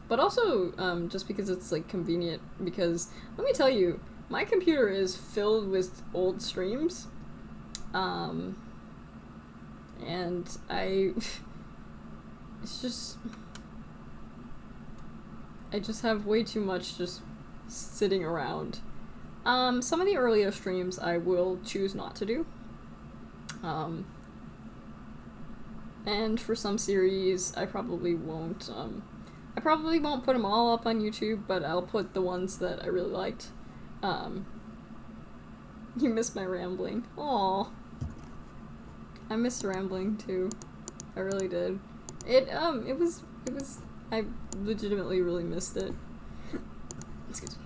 But also, just because it's, like, convenient, because, let me tell you, my computer is filled with old streams, and it's just, I just have way too much just sitting around. Some of the earlier streams I will choose not to do. And for some series, I probably won't put them all up on YouTube, but I'll put the ones that I really liked. You missed my rambling. Aww. I missed rambling too. I really did. It was, I legitimately really missed it. Excuse me.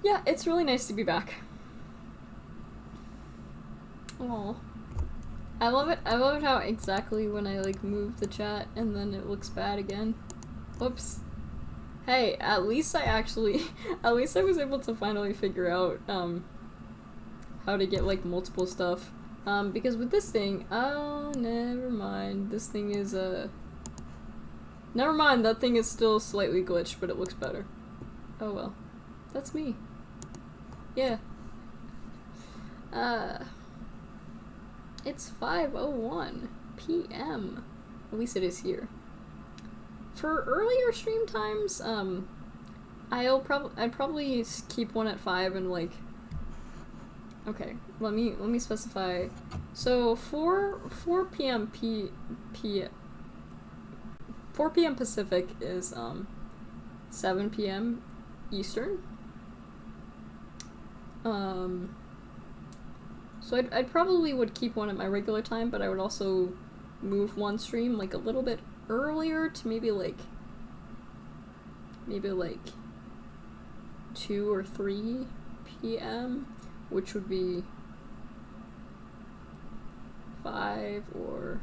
Yeah, it's really nice to be back. Aww. I love it how exactly when I, like, move the chat and then it looks bad again. Whoops. Hey, at least I was able to finally figure out, how to get, like, multiple stuff. Because with this thing, oh, never mind. This thing is, never mind, that thing is still slightly glitched, but it looks better. Oh well. That's me. Yeah. It's 5:01 p.m. At least it is here. For earlier stream times, I'd probably keep one at 5 and, like, okay, let me specify. So 4 p.m. 4 p.m. Pacific is 7 p.m. Eastern. So I'd probably would keep one at my regular time, but I would also move one stream, like, a little bit earlier to maybe like 2 or 3 p.m., which would be 5 or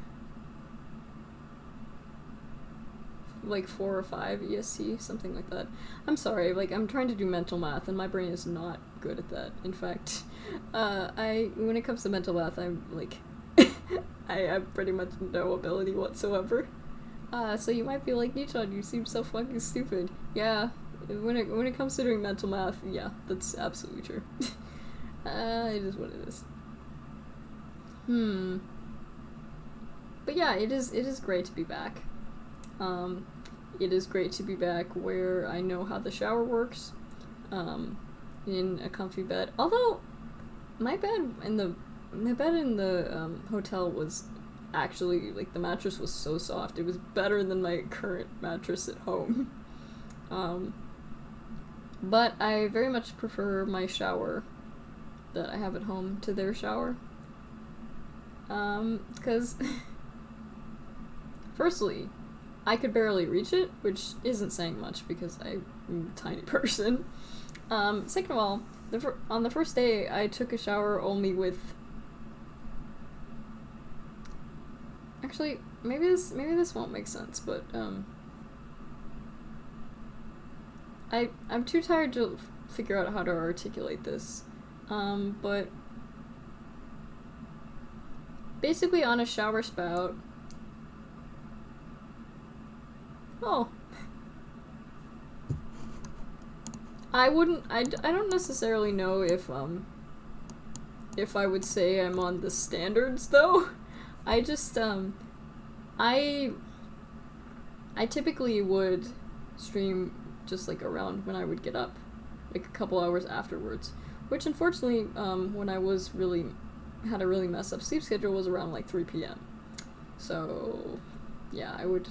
like 4 or 5 EST, something like that. I'm sorry, like, I'm trying to do mental math and my brain is not good at that. In fact, when it comes to mental math, I'm like, I have pretty much no ability whatsoever. So you might be like, Nicchon, you seem so fucking stupid. Yeah, when it comes to doing mental math, yeah, that's absolutely true. It is what it is. But yeah, it is great to be back. It is great to be back where I know how the shower works, in a comfy bed. Although my bed in the hotel was actually, like, the mattress was so soft. It was better than my current mattress at home. But I very much prefer my shower that I have at home to their shower. Because firstly, I could barely reach it, which isn't saying much because I'm a tiny person. Second of all, on the first day, I took a shower only with... Actually, maybe this won't make sense, but, I'm too tired to figure out how to articulate this. But basically on a shower spout... Oh. I don't necessarily know if I would say I'm on the standards, though. I just, I typically would stream just, like, around when I would get up, like, a couple hours afterwards, which unfortunately, when I had a really messed up sleep schedule, was around, like, 3 p.m. So, yeah, I would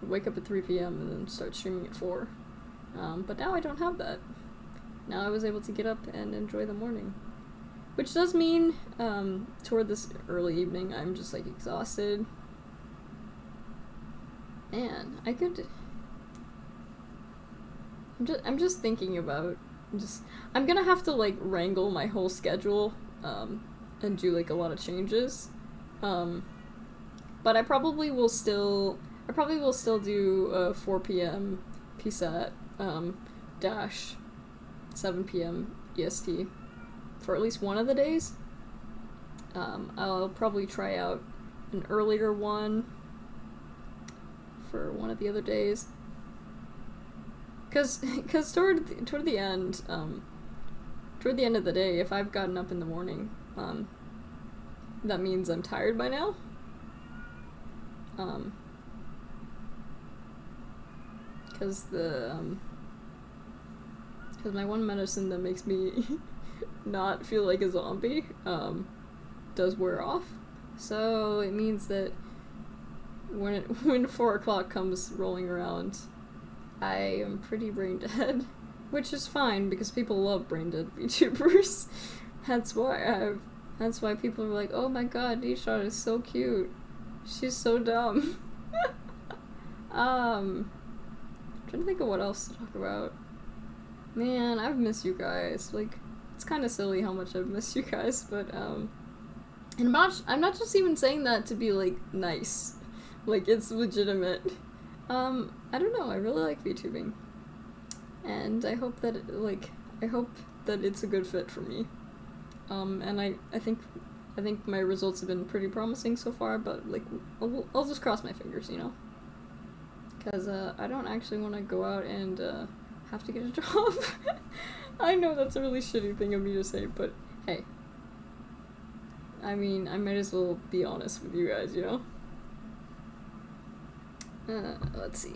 wake up at 3 p.m. and then start streaming at 4. But now I don't have that. Now I was able to get up and enjoy the morning. Which does mean, toward this early evening, I'm just, like, exhausted. Man, I'm just thinking about, I'm gonna have to, like, wrangle my whole schedule, and do, like, a lot of changes. But I probably will still do 4 p.m. PSAT, dash 7 p.m. EST for at least one of the days. I'll probably try out an earlier one for one of the other days. Cause toward the end of the day, if I've gotten up in the morning, that means I'm tired by now. Cause my one medicine that makes me not feel like a zombie, does wear off. So it means that when 4 o'clock comes rolling around, I am pretty brain dead, which is fine because people love brain dead VTubers. That's why people are like, oh my god, Nishon is so cute. She's so dumb. Trying to think of what else to talk about. Man, I've missed you guys. Like, it's kind of silly how much I've missed you guys, but, and I'm not just even saying that to be, like, nice. Like, it's legitimate. I don't know, I really like VTubing. And I hope that, it's a good fit for me. And I think my results have been pretty promising so far, but, like, I'll just cross my fingers, you know? Because, I don't actually want to go out and, have to get a job. I know that's a really shitty thing of me to say, but hey. I mean, I might as well be honest with you guys, you know? Let's see.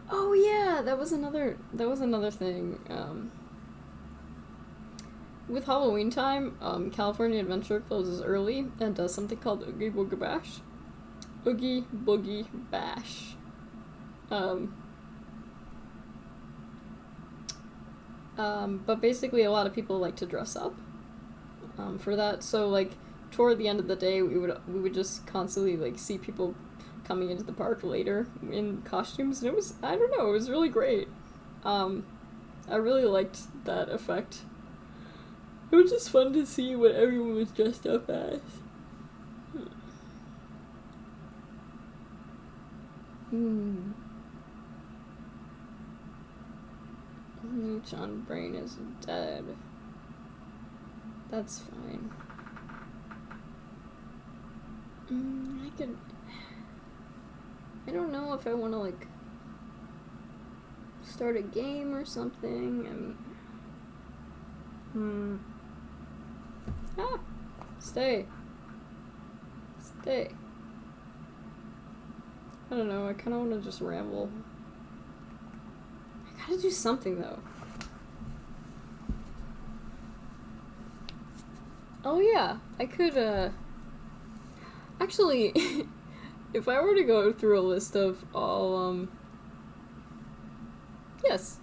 Oh yeah, that was another thing. With Halloween time, California Adventure closes early and does something called Oogie Boogie Bash. Oogie Boogie Bash. But basically a lot of people like to dress up, for that, so, like, toward the end of the day, we would just constantly, like, see people coming into the park later in costumes, and it was really great. I really liked that effect. It was just fun to see what everyone was dressed up as. Nicchon brain is dead. That's fine. I don't know if I want to, like, Start a game or something. I mean, ah, stay. Stay. I don't know. I kind of want to just ramble. I gotta do something though. Oh yeah, I could. Actually, if I were to go through a list of all, yes.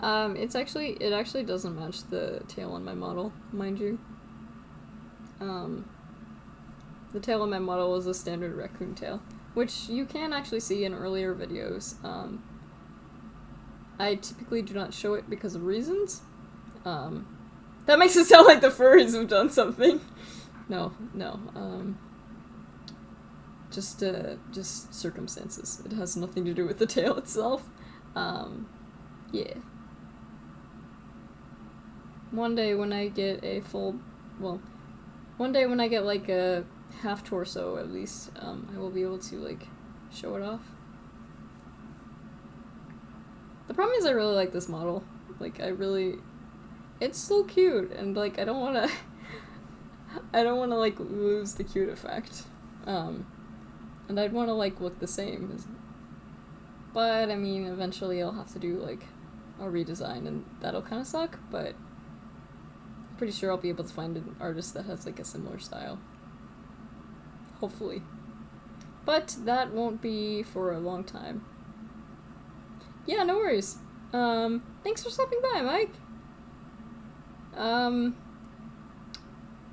It actually doesn't match the tail on my model, mind you. The tail on my model is a standard raccoon tail, which you can actually see in earlier videos. I typically do not show it because of reasons. That makes it sound like the furries have done something. No. Just circumstances. It has nothing to do with the tail itself. Yeah. One day when I get like a half torso at least, I will be able to like show it off. The problem is I really like this model. Like it's so cute, and like I don't wanna like lose the cute effect. And I'd wanna like look the same. But I mean, eventually I'll have to do like a redesign, and that'll kind of suck, but I'm pretty sure I'll be able to find an artist that has like a similar style. Hopefully. But that won't be for a long time. Yeah, no worries. Thanks for stopping by, Mike.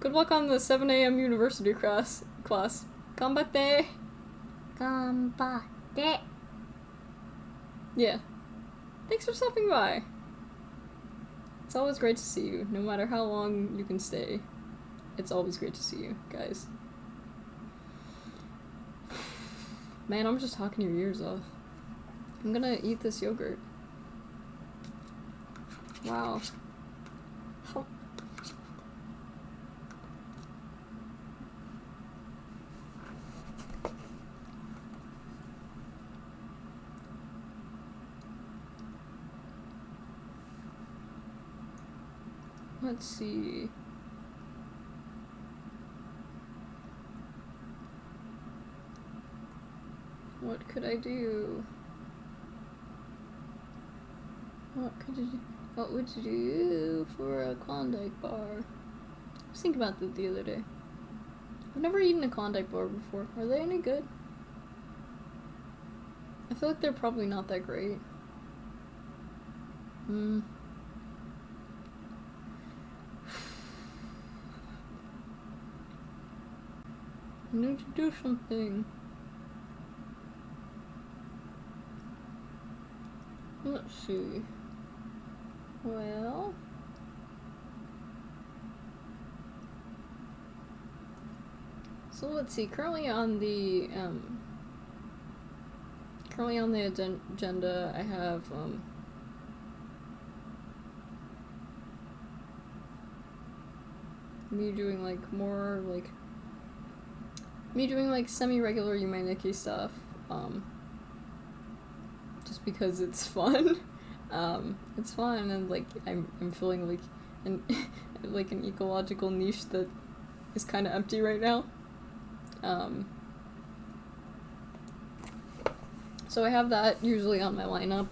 Good luck on the 7 a.m. university class. Ganbatte. Ganbatte. Yeah. Thanks for stopping by. It's always great to see you, no matter how long you can stay. It's always great to see you, guys. Man, I'm just talking your ears off. I'm gonna eat this yogurt. Wow. Let's see. What could I do? What would you do for a Klondike bar? I was thinking about that the other day. I've never eaten a Klondike bar before. Are they any good? I feel like they're probably not that great. I need to do something. Let's see. Well, so let's see. Currently on the agenda, I have me doing like semi-regular Nicchi stuff. Just because it's fun. It's fun, and like I'm feeling like an like an ecological niche that is kind of empty right now. So I have that usually on my lineup.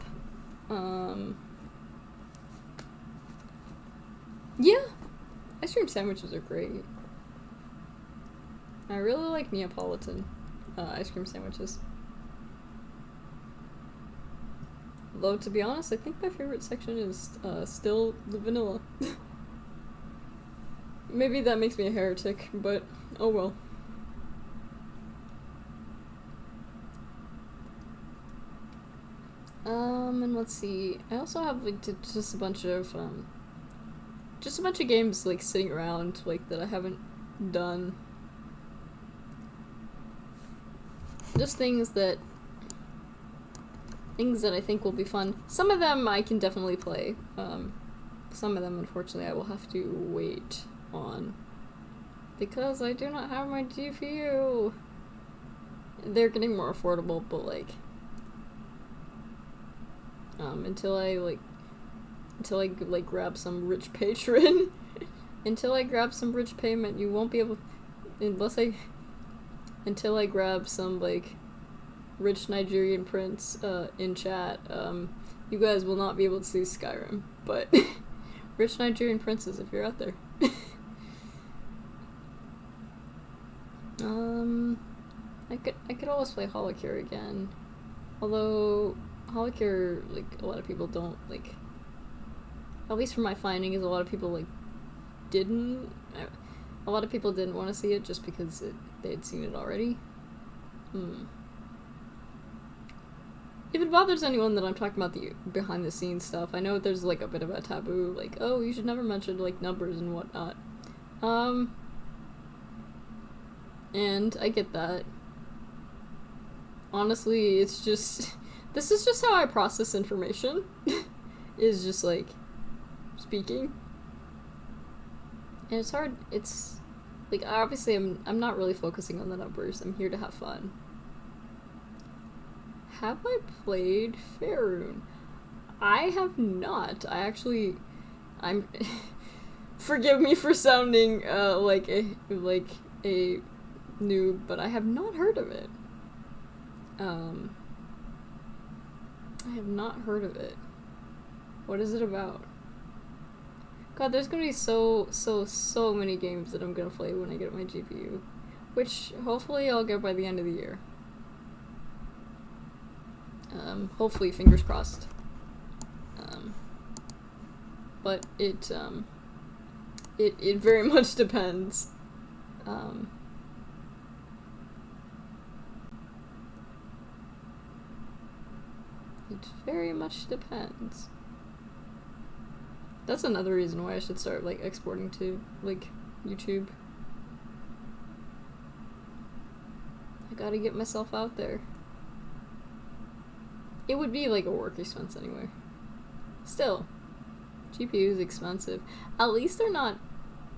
Yeah, ice cream sandwiches are great. I really like Neapolitan ice cream sandwiches. Though, to be honest, I think my favorite section is still the vanilla. Maybe that makes me a heretic, but oh well. And let's see. I also have like just a bunch of games like sitting around like that I haven't done. Just things that I think will be fun. Some of them I can definitely play. Some of them, unfortunately, I will have to wait on because I do not have my GPU. They're getting more affordable, but like Until I grab some rich patron. Until I grab some rich payment, you won't be able, until I grab some, like, rich Nigerian prince, in chat, you guys will not be able to see Skyrim, but rich Nigerian princes, if you're out there. I could always play Holocure again, although Holocure, like, a lot of people don't, like, at least from my finding, is a lot of people, like, a lot of people didn't want to see it just because they had seen it already. If it bothers anyone that I'm talking about the behind the scenes stuff, I know there's, like, a bit of a taboo, like, oh, you should never mention, like, numbers and whatnot. And I get that. Honestly, it's just, this is just how I process information, is just, like, speaking. And it's hard, it's, like, obviously I'm not really focusing on the numbers, I'm here to have fun. Have I played Faerun? I have not. I'm forgive me for sounding like a noob, but I have not heard of it. I have not heard of it. What is it about? God, there's gonna be so many games that I'm gonna play when I get my GPU, which hopefully I'll get by the end of the year. Hopefully, fingers crossed. But it very much depends. It very much depends. That's another reason why I should start, like, exporting to, like, YouTube. I gotta get myself out there. It would be, like, a work expense anyway. Still, GPU is expensive. At least they're not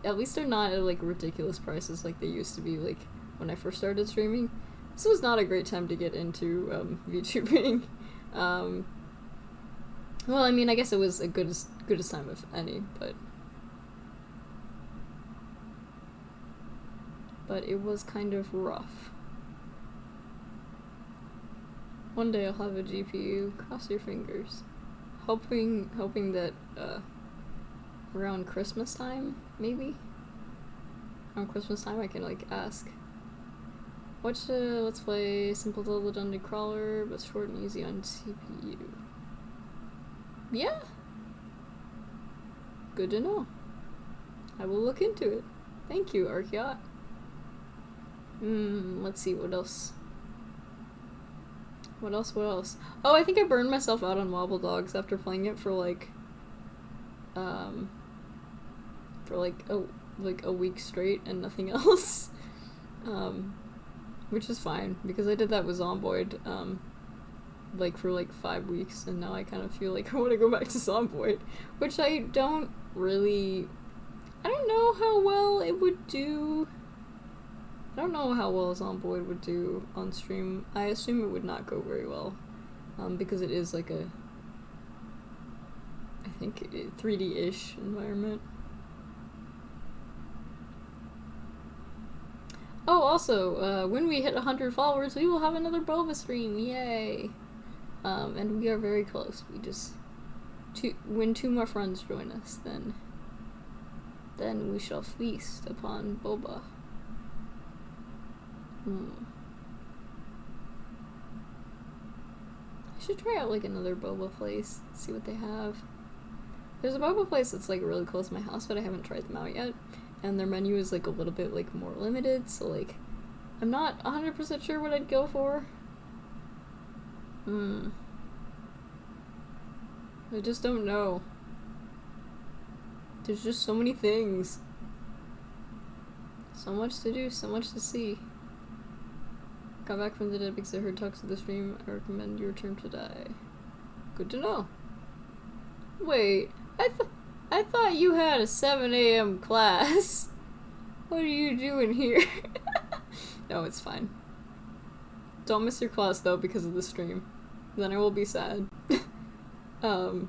at, like, ridiculous prices like they used to be, like, when I first started streaming. This was not a great time to get into, VTubing. Well, I mean, I guess it was a goodest time if any, but it was kind of rough. One day I'll have a GPU, cross your fingers. Hoping that, around Christmas time, maybe? Around Christmas time I can, like, ask. Let's play Simple Double Dungeon Crawler, but short and easy on CPU. Yeah? Good to know. I will look into it. Thank you, Archeot. Let's see, what else? What else? Oh, I think I burned myself out on Wobble Dogs after playing it for a week straight and nothing else. Which is fine, because I did that with Zomboid, for 5 weeks, and now I kind of feel like I want to go back to Zomboid, which I don't know how well it would do. I don't know how well Zomboid would do on stream. I assume it would not go very well, because it is like a, I think, 3D-ish environment. Oh, also, when we hit 100 followers, we will have another Boba stream, yay! And we are very close. We just, when 2 more friends join us, then we shall feast upon Boba. I should try out, like, another boba place, see what they have. There's a boba place that's, like, really close to my house, but I haven't tried them out yet, and their menu is, like, a little bit, like, more limited, so, like, I'm not 100% sure what I'd go for. I just don't know. There's just so many things. So much to do, so much to see. Got back from the dead because I heard talks of the stream. I recommend you return to die. Good to know. Wait, I thought you had a 7 a.m. class. What are you doing here? No, it's fine. Don't miss your class though because of the stream. Then I will be sad. I'm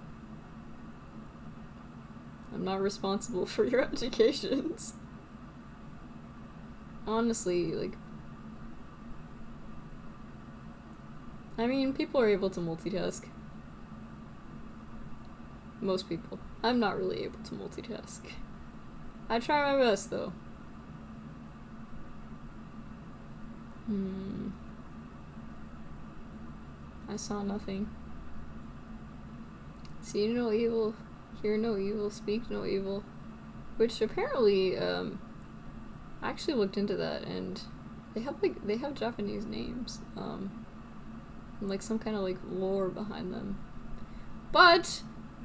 not responsible for your educations. Honestly, like, I mean, people are able to multitask. Most people. I'm not really able to multitask. I try my best, though. I saw nothing. See no evil, hear no evil, speak no evil. Which apparently, I actually looked into that, and they have Japanese names, and like some kind of like lore behind them. But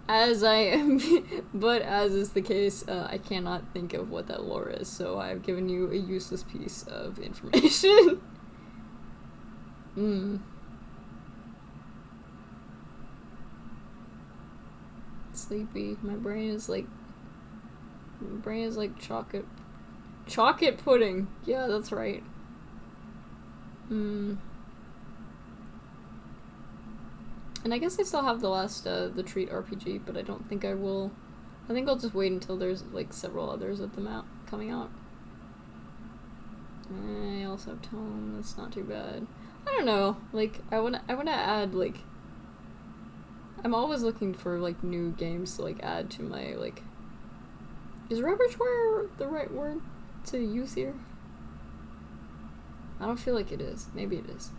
as is the case, I cannot think of what that lore is, so I've given you a useless piece of information. Sleepy. My brain is like chocolate pudding. Yeah, that's right. And I guess I still have the last the Treat RPG, but I don't think I will. I think I'll just wait until there's like several others of them coming out. I also have Tome. That's not too bad. I don't know. Like I wanna add like. I'm always looking for like new games to like add to my like. Is repertoire the right word to use here? I don't feel like it is. Maybe it is.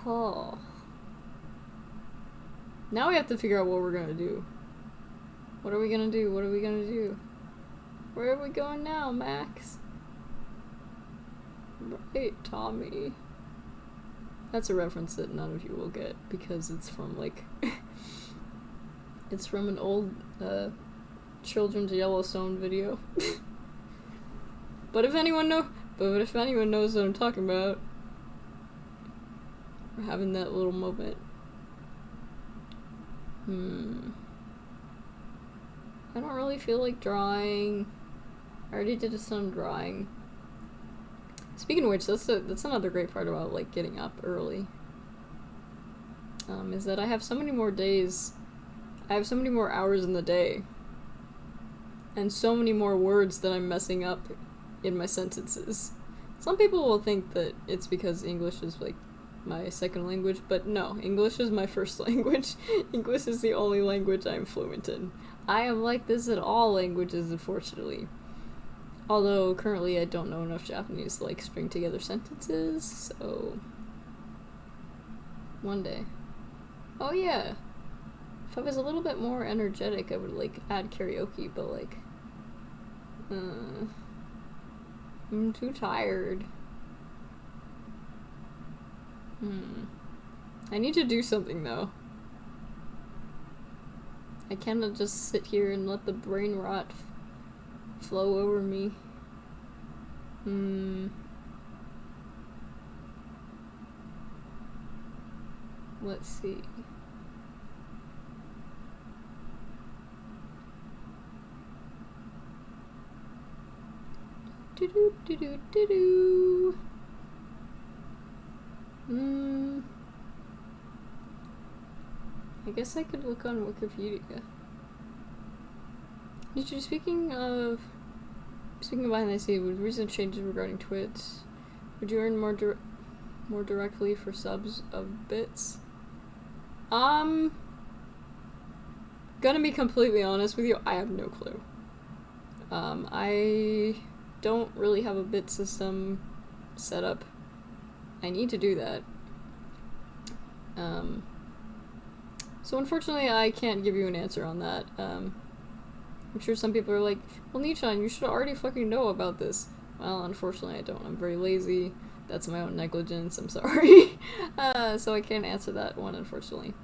Oh. Now we have to figure out what we're gonna do. What are we gonna do? What are we gonna do? Where are we going now, Max? Right, Tommy. That's a reference that none of you will get because it's from like it's from an old children's Yellowstone video. But if anyone knows what I'm talking about, we're having that little moment. I don't really feel like drawing. I already did some drawing. Speaking of which, that's another great part about like getting up early. Is that I have so many more days. I have so many more hours in the day. And so many more words that I'm messing up in my sentences. Some people will think that it's because English is like my second language, but no, English is my first language. English is the only language I'm fluent in. I am like this in all languages, unfortunately. Although, currently I don't know enough Japanese to, like, string together sentences, so... One day. Oh, yeah. If I was a little bit more energetic, I would, like, add karaoke, but, like... I'm too tired. I need to do something, though. I cannot just sit here and let the brain rot flow over me. Let's see. Do-do-do-do-do-do. I guess I could look on Wikipedia. Nicchi, speaking of behind the scenes, with recent changes regarding Twitch, would you earn more directly for subs of bits? Gonna be completely honest with you, I have no clue. I don't really have a bit system set up. I need to do that. So unfortunately I can't give you an answer on that. I'm sure some people are like, well, Nicchi, you should already fucking know about this. Well, unfortunately I don't. I'm very lazy. That's my own negligence. I'm sorry. So I can't answer that one, unfortunately.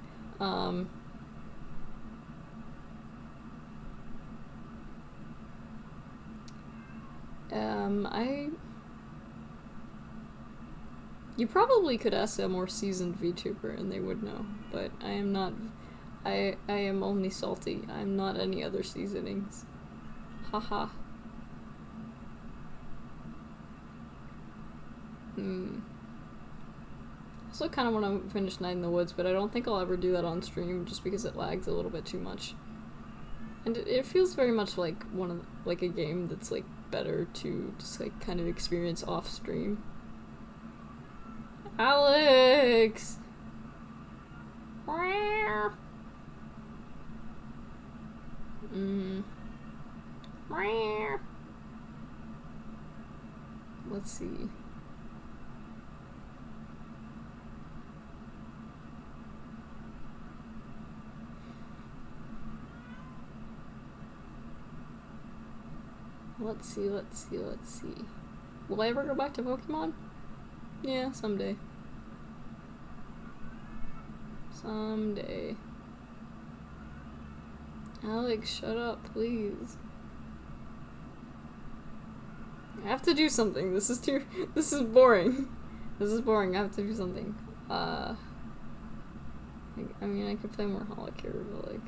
You probably could ask a more seasoned VTuber and they would know, but I am not. I am only salty. I'm not any other seasonings. Haha. Also kind of want to finish Night in the Woods, but I don't think I'll ever do that on stream just because it lags a little bit too much. And it feels very much like like a game that's like better to just like kind of experience off stream. Alex! Let's see. Let's see. Will I ever go back to Pokemon? Yeah, someday. Someday. Alex, shut up, please. I have to do something. This is boring. This is boring. I have to do something. I mean, I could play more Holocure, but like...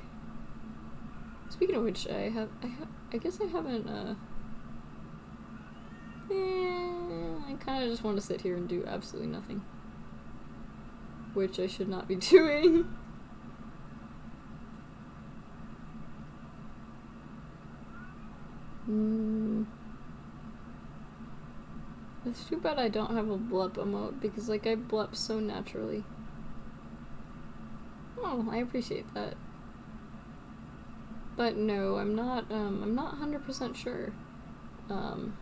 Speaking of which, I guess I haven't, I kind of just want to sit here and do absolutely nothing. Which I should not be doing. It's too bad I don't have a blep emote, because, like, I blep so naturally. Oh, I appreciate that. But no, I'm not 100% sure. I'm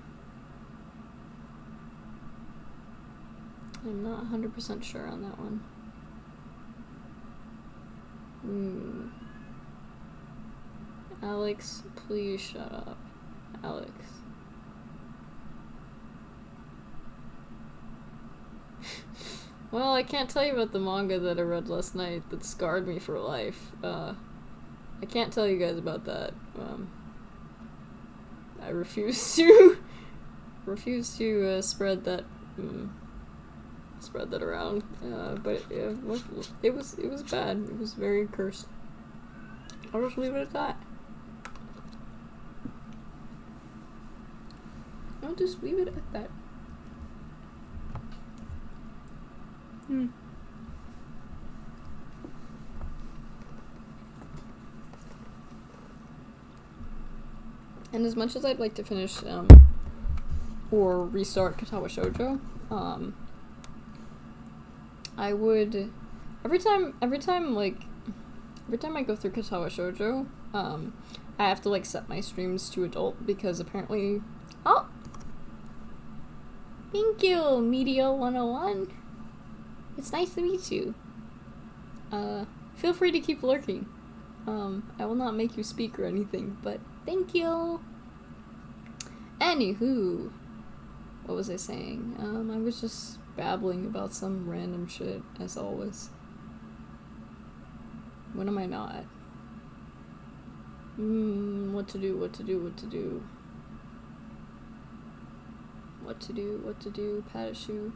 not 100% sure on that one. Alex, please shut up. Alex. Well, I can't tell you about the manga that I read last night that scarred me for life. I can't tell you guys about that. I refuse to spread that around. But it was bad. It was very cursed. I'll just leave it at that. I'll just leave it at that. And as much as I'd like to finish or restart Katawa Shoujo, I would every time I go through Katawa Shoujo, I have to like set my streams to adult because apparently thank you, Medio101. It's nice to meet you. Feel free to keep lurking. I will not make you speak or anything, but thank you. Anywho, what was I saying? I was just babbling about some random shit, as always. When am I not? What to do? Pat a shoe.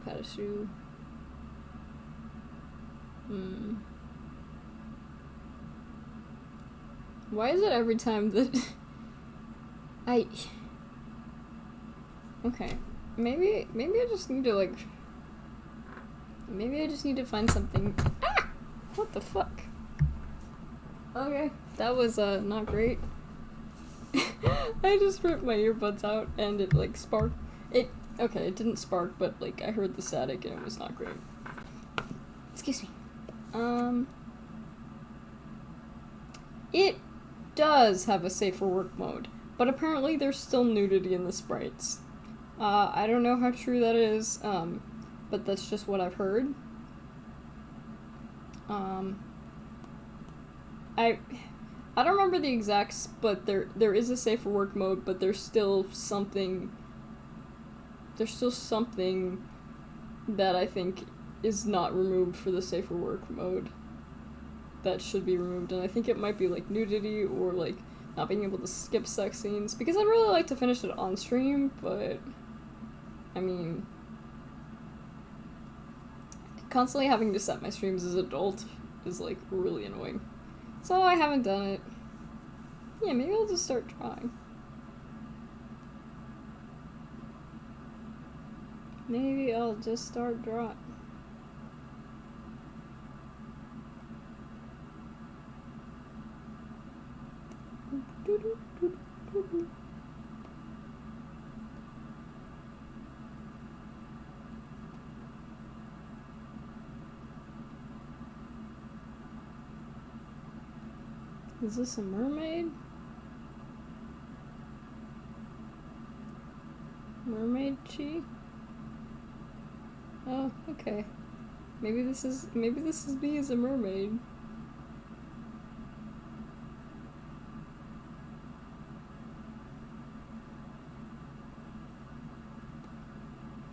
Why is it every time that okay, maybe I just need to like find something. What the fuck? Okay, that was not great. I just ripped my earbuds out and it like sparked. It didn't spark, but like I heard the static and it was not great. Excuse me. It does have a safer work mode, but apparently there's still nudity in the sprites. I don't know how true that is, but that's just what I've heard. I don't remember the exacts, but there is a safer work mode, but there's still something that I think is not removed for the safer work mode that should be removed, and I think it might be like nudity or like not being able to skip sex scenes, because I'd really like to finish it on stream, but I mean, constantly having to set my streams as adult is like really annoying. So I haven't done it. Yeah, maybe I'll just start trying. Is this a mermaid? Mermaid Chi? Oh, okay. Maybe this is me as a mermaid.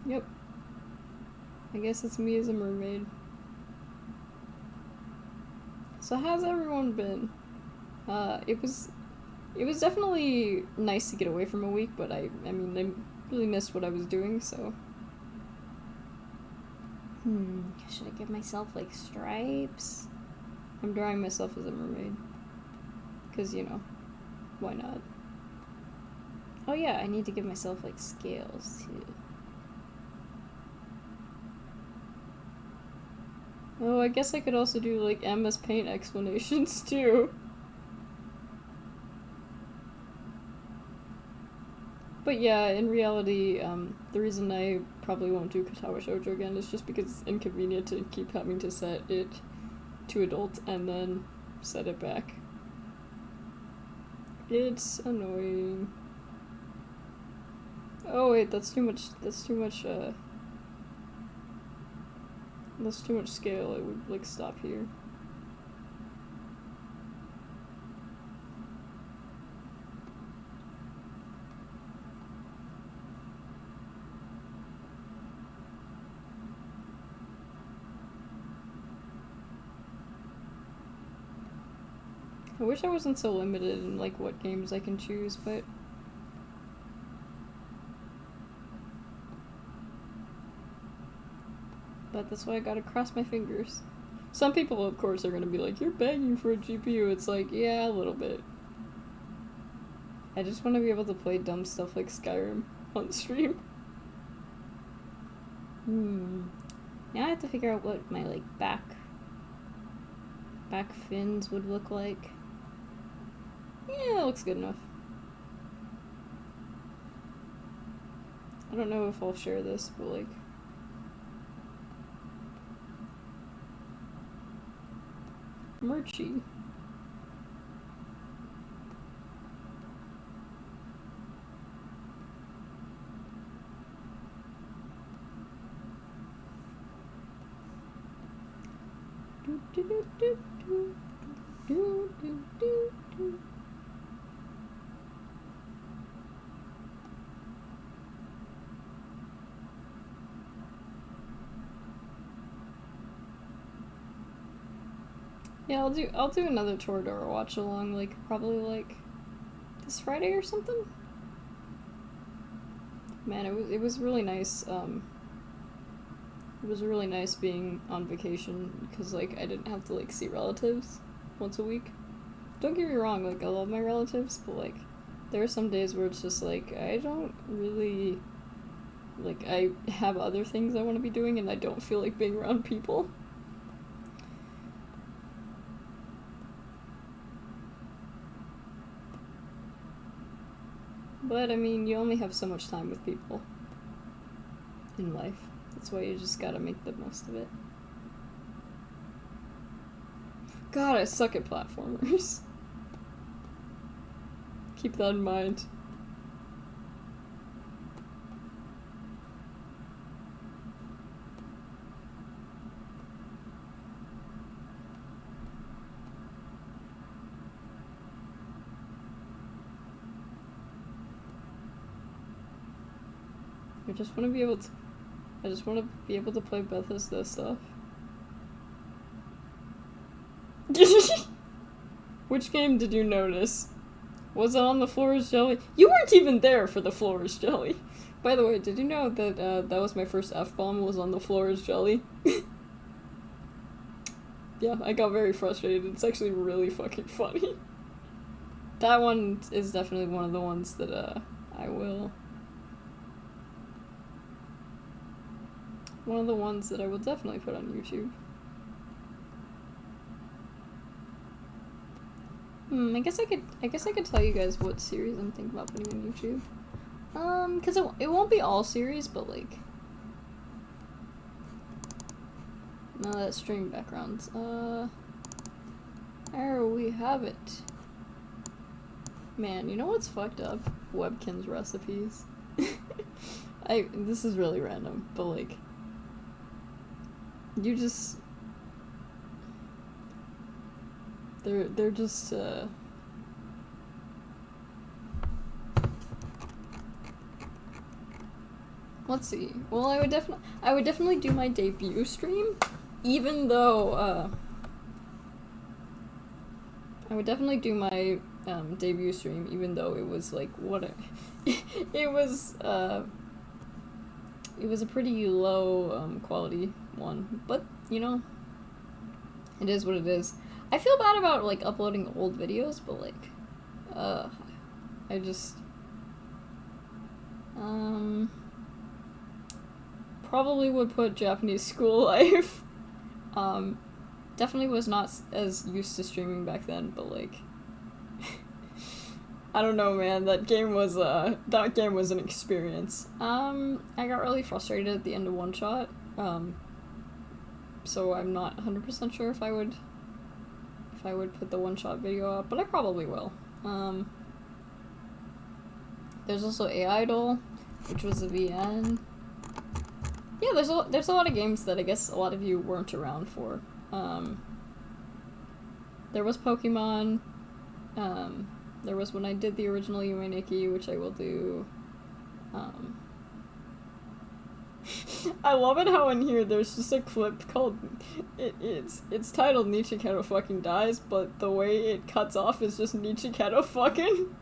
Yep. I guess it's me as a mermaid. So how's everyone been? It was definitely nice to get away from a week, but I mean, I really missed what I was doing, so. Should I give myself, like, stripes? I'm drawing myself as a mermaid. Because, you know, why not? Oh yeah, I need to give myself, like, scales, too. Oh, I guess I could also do, like, MS Paint explanations, too. But yeah, in reality, the reason I probably won't do Katawa Shoujo again is just because it's inconvenient to keep having to set it to adult and then set it back. It's annoying. Oh wait, that's too much scale. It would, like, stop here. I wish I wasn't so limited in, like, what games I can choose, but... But that's why I gotta cross my fingers. Some people, of course, are gonna be like, you're begging for a GPU. It's like, yeah, a little bit. I just want to be able to play dumb stuff like Skyrim on stream. Now I have to figure out what my, like, back fins would look like. Yeah, it looks good enough. I don't know if I'll share this, but, like... Merchy. Yeah, I'll do another Toradora watch along, like, probably, like, this Friday or something. Man, it was really nice. It was really nice being on vacation because, like, I didn't have to, like, see relatives once a week. Don't get me wrong, like, I love my relatives, but, like, there are some days where it's just like I don't really, like, I have other things I want to be doing and I don't feel like being around people. But, I mean, you only have so much time with people in life. That's why you just gotta make the most of it. God, I suck at platformers. Keep that in mind. I just want to be able to play Bethesda stuff. Which game did you notice? Was it on the floor is jelly? You weren't even there for the floor is jelly. By the way, did you know that that was my first F-bomb was on the floor is jelly? Yeah, I got very frustrated. It's actually really fucking funny. That one is definitely one of the ones that I will... One of the ones that I will definitely put on YouTube. I guess I could tell you guys what series I'm thinking about putting on YouTube. Cause it won't be all series, but like, no, that's stream backgrounds. There we have it. Man, you know what's fucked up? Webkinz recipes. This is really random, but like, you just, they're just, let's see. Well, I would definitely do my debut stream, even though, I would definitely do my, debut stream, even though it was like, it was a pretty low, quality one, but, you know, it is what it is. I feel bad about, like, uploading old videos, but, like, I just, probably would put Japanese school life. Definitely was not as used to streaming back then, but, like, I don't know, man, that game was an experience. I got really frustrated at the end of One Shot, so I'm not 100% sure if I would put the One Shot video up, but I probably will. There's also A-Idol, which was a VN. Yeah, there's a lot of games that I guess a lot of you weren't around for. There was Pokemon, there was when I did the original Yume Nikki, which I will do. I love it how in here there's just a clip called, it's titled Nicchiketto fucking dies, but the way it cuts off is just Nicchiketto fucking.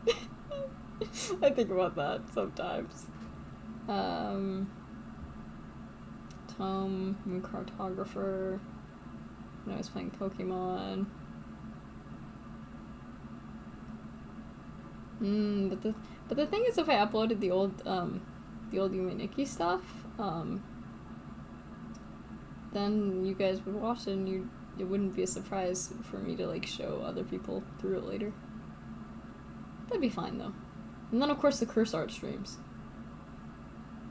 I think about that sometimes. Tome, Moon Cartographer, when I was playing Pokemon. But the thing is, if I uploaded the old Yume Nikki stuff, then you guys would watch it and it wouldn't be a surprise for me to, like, show other people through it later. That'd be fine, though. And then, of course, the Curse Art streams.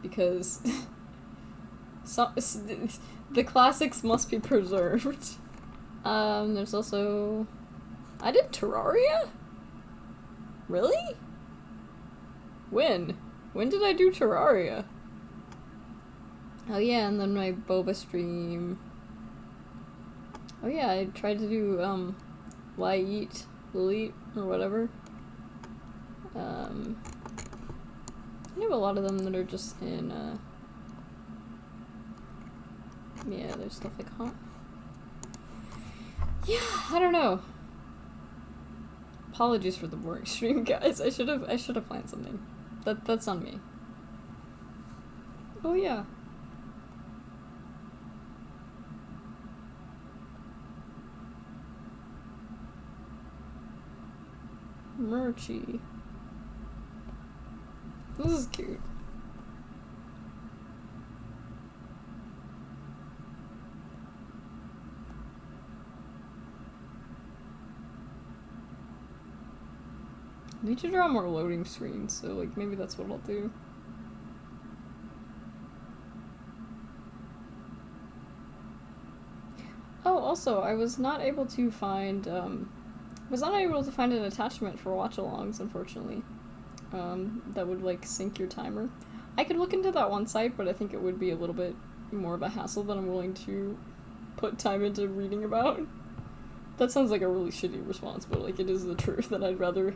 Because the classics must be preserved. There's also, I did Terraria? Really? When did I do Terraria? Oh yeah, and then my boba stream. Oh yeah, I tried to do, Why Eat, Lily, or whatever. I have a lot of them that are just in, yeah, there's stuff like, huh? Yeah, I don't know. Apologies for the boring stream, guys. I should have planned something. That's on me. Oh yeah. Merchy. This is cute. I need to draw more loading screens, so, like, maybe that's what I'll do. Oh, also, I was not able to find, an attachment for watch-alongs, unfortunately. That would, like, sync your timer. I could look into that one site, but I think it would be a little bit more of a hassle than I'm willing to put time into reading about. That sounds like a really shitty response, but, like, it is the truth, and I'd rather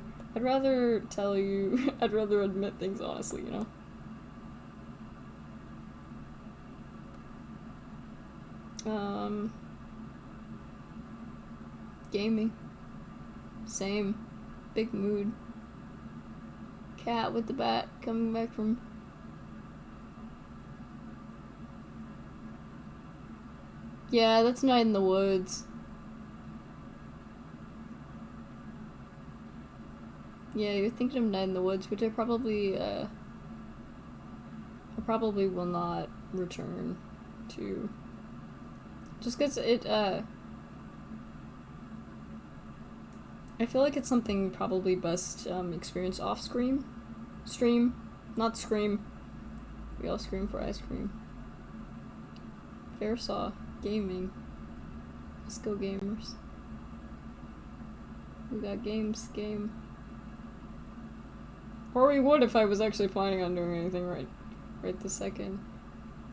tell you, I'd rather admit things honestly, you know? Gaming. Same. Big mood. Cat with the bat coming back from... Yeah, that's Night in the Woods. Yeah, you're thinking of Night in the Woods, which I probably will not return to. Just because it, I I feel like it's something probably best experienced off stream. Stream, not scream. We all scream for ice cream. Fairsaw, gaming. Let's go gamers. We got game. Or we would if I was actually planning on doing anything right this second.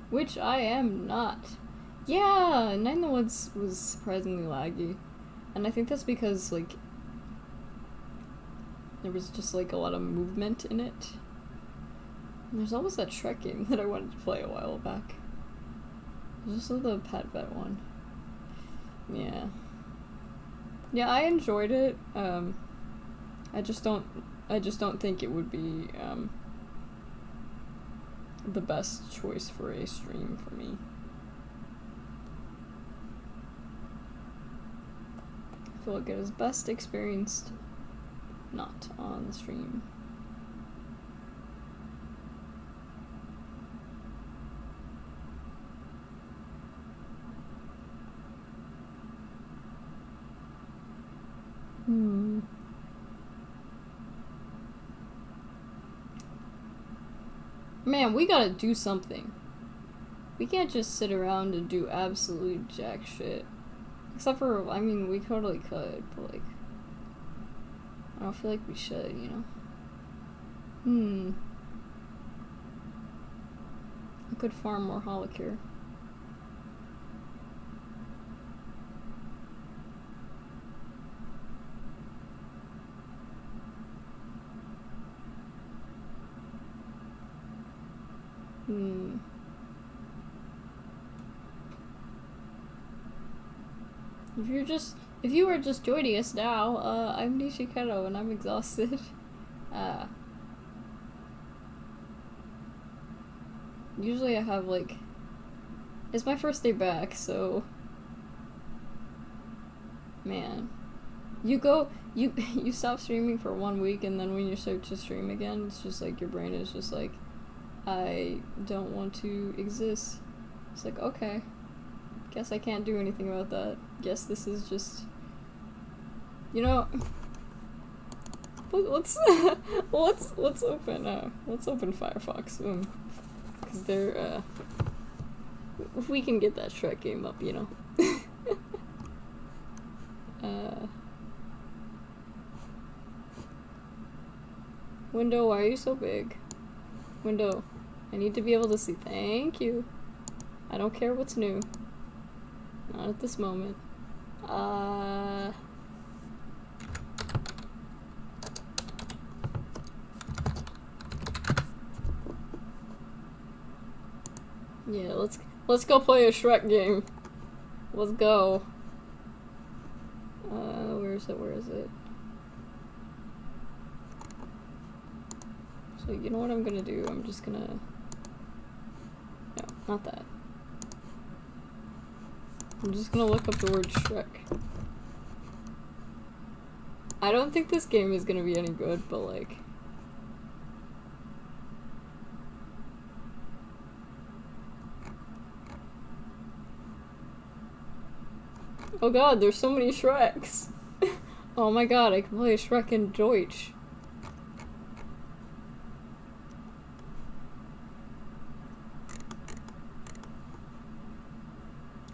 Which I am not. Yeah, Night in the Woods was surprisingly laggy. And I think that's because, like, there was just, like, a lot of movement in it. And there's always that Shrek game that I wanted to play a while back. There's also the Pet Vet one. Yeah. Yeah, I enjoyed it. I just don't think it would be, the best choice for a stream for me. I feel like it was best experienced not on the stream. Man, we gotta do something. We can't just sit around and do absolute jack shit. Except for, I mean, we totally could, but, like, I don't feel like we should, you know? I could farm more Holocure. If you are just joining us now, I'm Nicchiketto and I'm exhausted. Usually I have, like, it's my first day back, so, man, you stop streaming for 1 week, and then when you start to stream again, it's just like your brain is just like, I don't want to exist. It's like, okay, guess I can't do anything about that. Guess this is just, you know, let's open Firefox, because they're, if we can get that Shrek game up, you know. Window, why are you so big? Window, I need to be able to see. Thank you. I don't care what's new. Not at this moment. Yeah, let's go play a Shrek game. Let's go. Where is it? So you know what I'm gonna do? I'm just gonna... No, not that. I'm just gonna look up the word Shrek. I don't think this game is gonna be any good, but like... Oh god, there's so many Shreks! Oh my god, I can play Shrek in Deutsch.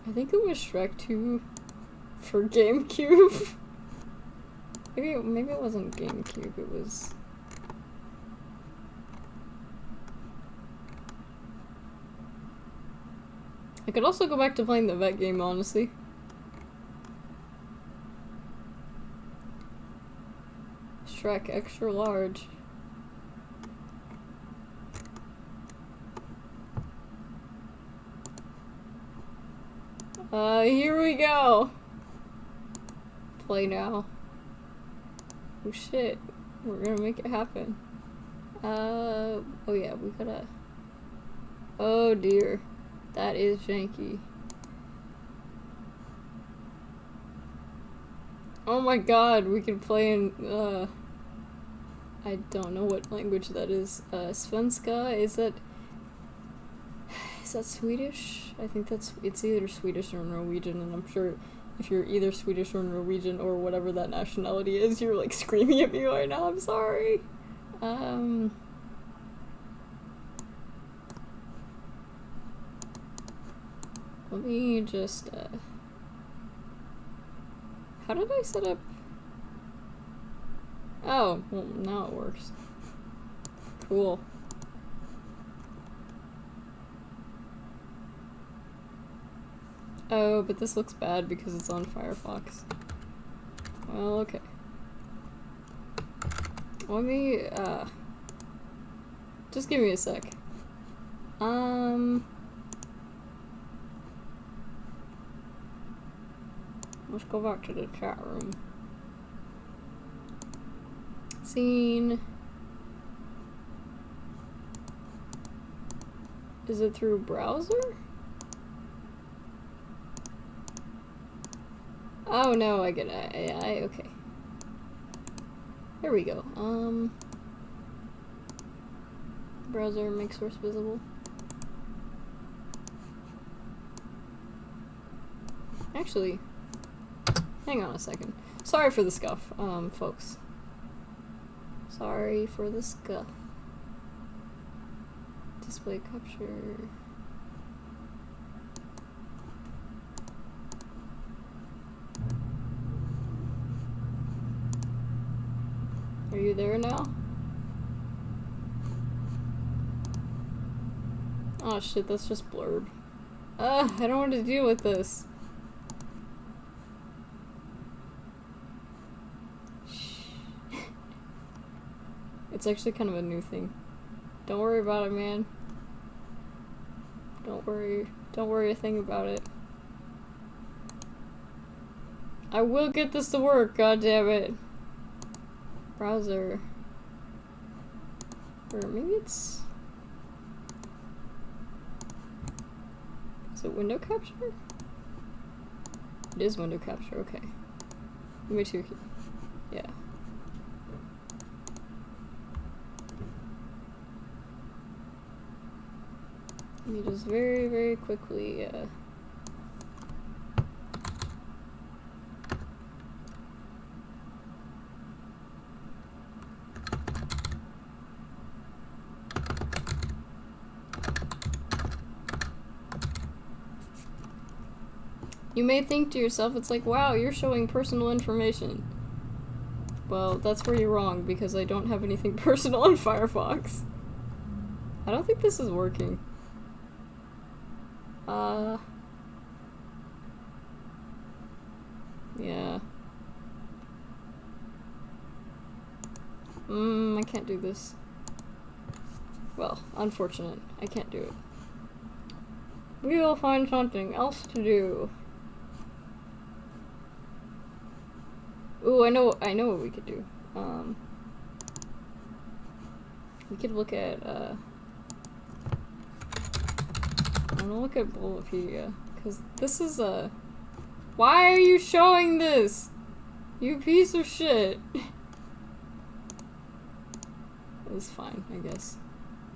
I think it was Shrek 2 for GameCube. maybe it wasn't GameCube, it was... I could also go back to playing the vet game, honestly. Shrek extra large. Here we go! Play now. Oh shit. We're gonna make it happen. Oh yeah, we gotta... Oh dear. That is janky. Oh my god, we can play in, I don't know what language that is. Svenska? Is that Swedish? I think it's either Swedish or Norwegian, and I'm sure if you're either Swedish or Norwegian or whatever that nationality is, you're like screaming at me right now. I'm sorry. Let me just, how did I set up? Oh, well, now it works. Cool. Oh, but this looks bad because it's on Firefox. Well, okay. Let me, just give me a sec. Let's go back to the chat room. Scene. Is it through browser? Oh no, I get it. Okay. There we go. Browser make source visible. Actually, hang on a second. Sorry for the scuff, folks. Sorry for the scuff. Display capture. Are you there now? Oh shit, that's just blurb. I don't want to deal with this. It's actually kind of a new thing. Don't worry about it, man. Don't worry a thing about it. I will get this to work, god damn it. Browser. Or maybe it's... Is it window capture? It is window capture, okay. Give me 2 key. Yeah. Let me just very, very quickly, You may think to yourself, it's like, wow, you're showing personal information. Well, that's where you're wrong, because I don't have anything personal on Firefox. I don't think this is working. Yeah. I can't do this. Well, unfortunate. I can't do it. We will find something else to do. Ooh, I know what we could do. We could look at, I'm gonna look at Bulbapedia, because this is a... Why are you showing this? You piece of shit. It's fine, I guess.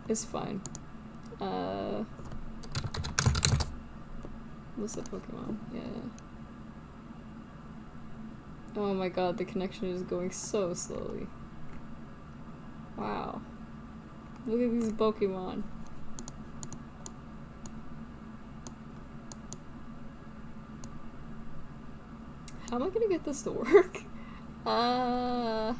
It's fine. What's the Pokemon? Yeah. Oh my god, the connection is going so slowly. Wow. Look at these Pokemon. How am I gonna get this to work? So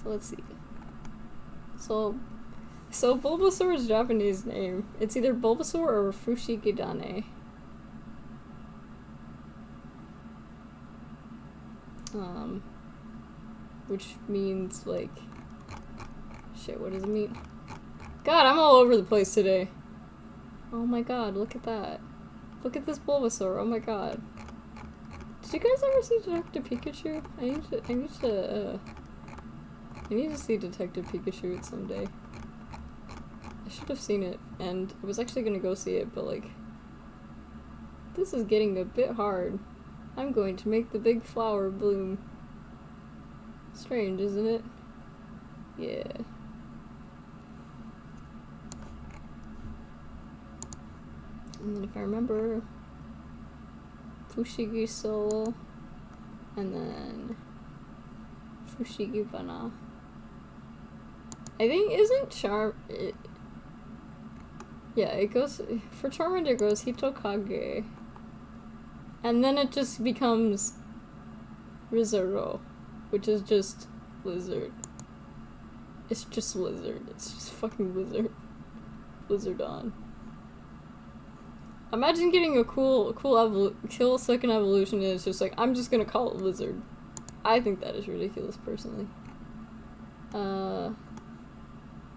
let's see. So Bulbasaur's Japanese name. It's either Bulbasaur or Fushigidane. Which means, like... Shit, what does it mean? God, I'm all over the place today. Oh my god, look at that. Look at this Bulbasaur, oh my god. Did you guys ever see Detective Pikachu? I need to see Detective Pikachu someday. I should have seen it, and I was actually gonna go see it, but like... This is getting a bit hard. I'm going to make the big flower bloom. Strange, isn't it? Yeah. And then if I remember, Fushigi Solo, and then Fushigi Bana. I think isn't yeah, it goes for Charmander it goes Hitokage. And then it just becomes Rizuro, which is just lizard. It's just lizard. It's just fucking lizard. Lizardon. Imagine getting a cool second evolution and it's just like, I'm just gonna call it lizard. I think that is ridiculous, personally.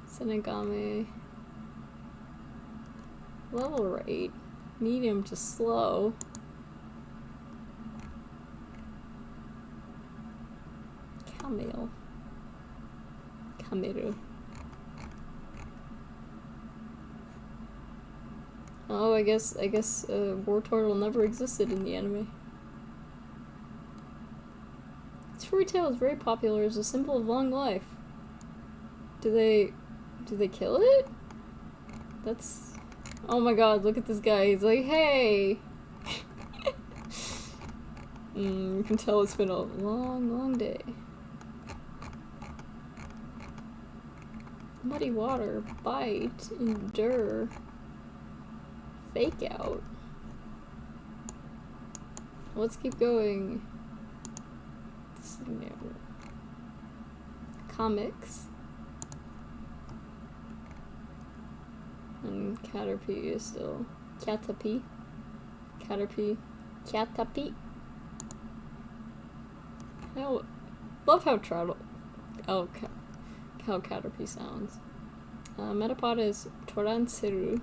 Senegame. Level rate. Medium to slow. Camille. Kameru. Oh, I guess, War Turtle never existed in the anime. Its fairy tale is very popular as a symbol of long life. Do they kill it? That's... Oh my god, look at this guy. He's like, hey! You can tell it's been a long, long day. Muddy water, bite, endure, fake out. Let's keep going. Comics. And Caterpie is still... Caterpie. Caterpie. I love how how Caterpie sounds. Metapod is Toranseru.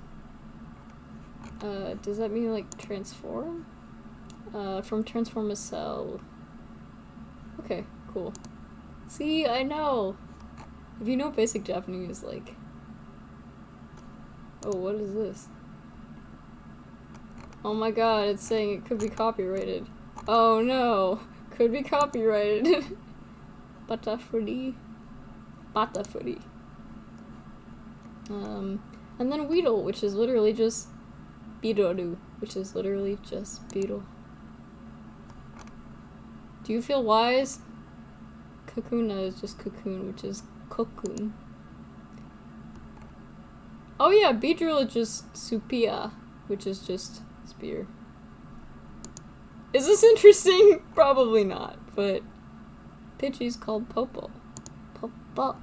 Does that mean like transform? From transform a cell. Okay, cool. See, I know! If you know basic Japanese, like... Oh, what is this? Oh my god, it's saying it could be copyrighted. Oh no! Could be copyrighted. Batafuri. And then Weedle, which is literally just Bidoru, which is literally just beetle. Do you feel wise? Kakuna is just cocoon, which is cocoon. Oh yeah, Beedrill is just Supia, which is just spear. Is this interesting? Probably not, but Pidgey's called Popo. Popo.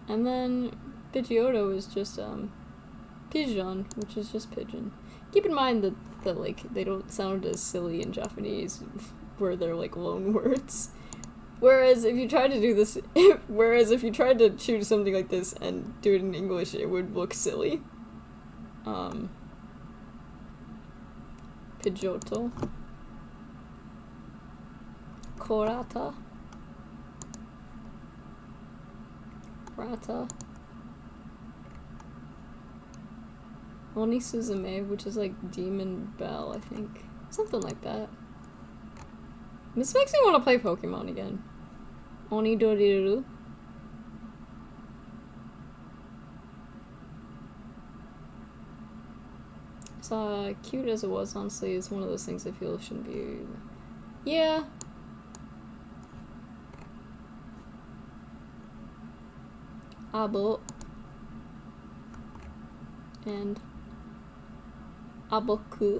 And then Pidgeotto is just Pigeon, which is just pigeon. Keep in mind that like they don't sound as silly in Japanese where they're like loan words. Whereas if you try to do this if you tried to choose something like this and do it in English, it would look silly. Pidgeotto. Korata. Rata. Oni Suzume, which is like Demon Bell, I think. Something like that. This makes me want to play Pokemon again. Oni Doriru. So cute as it was, honestly, is one of those things I feel shouldn't be. Yeah. Abo. And Aboku.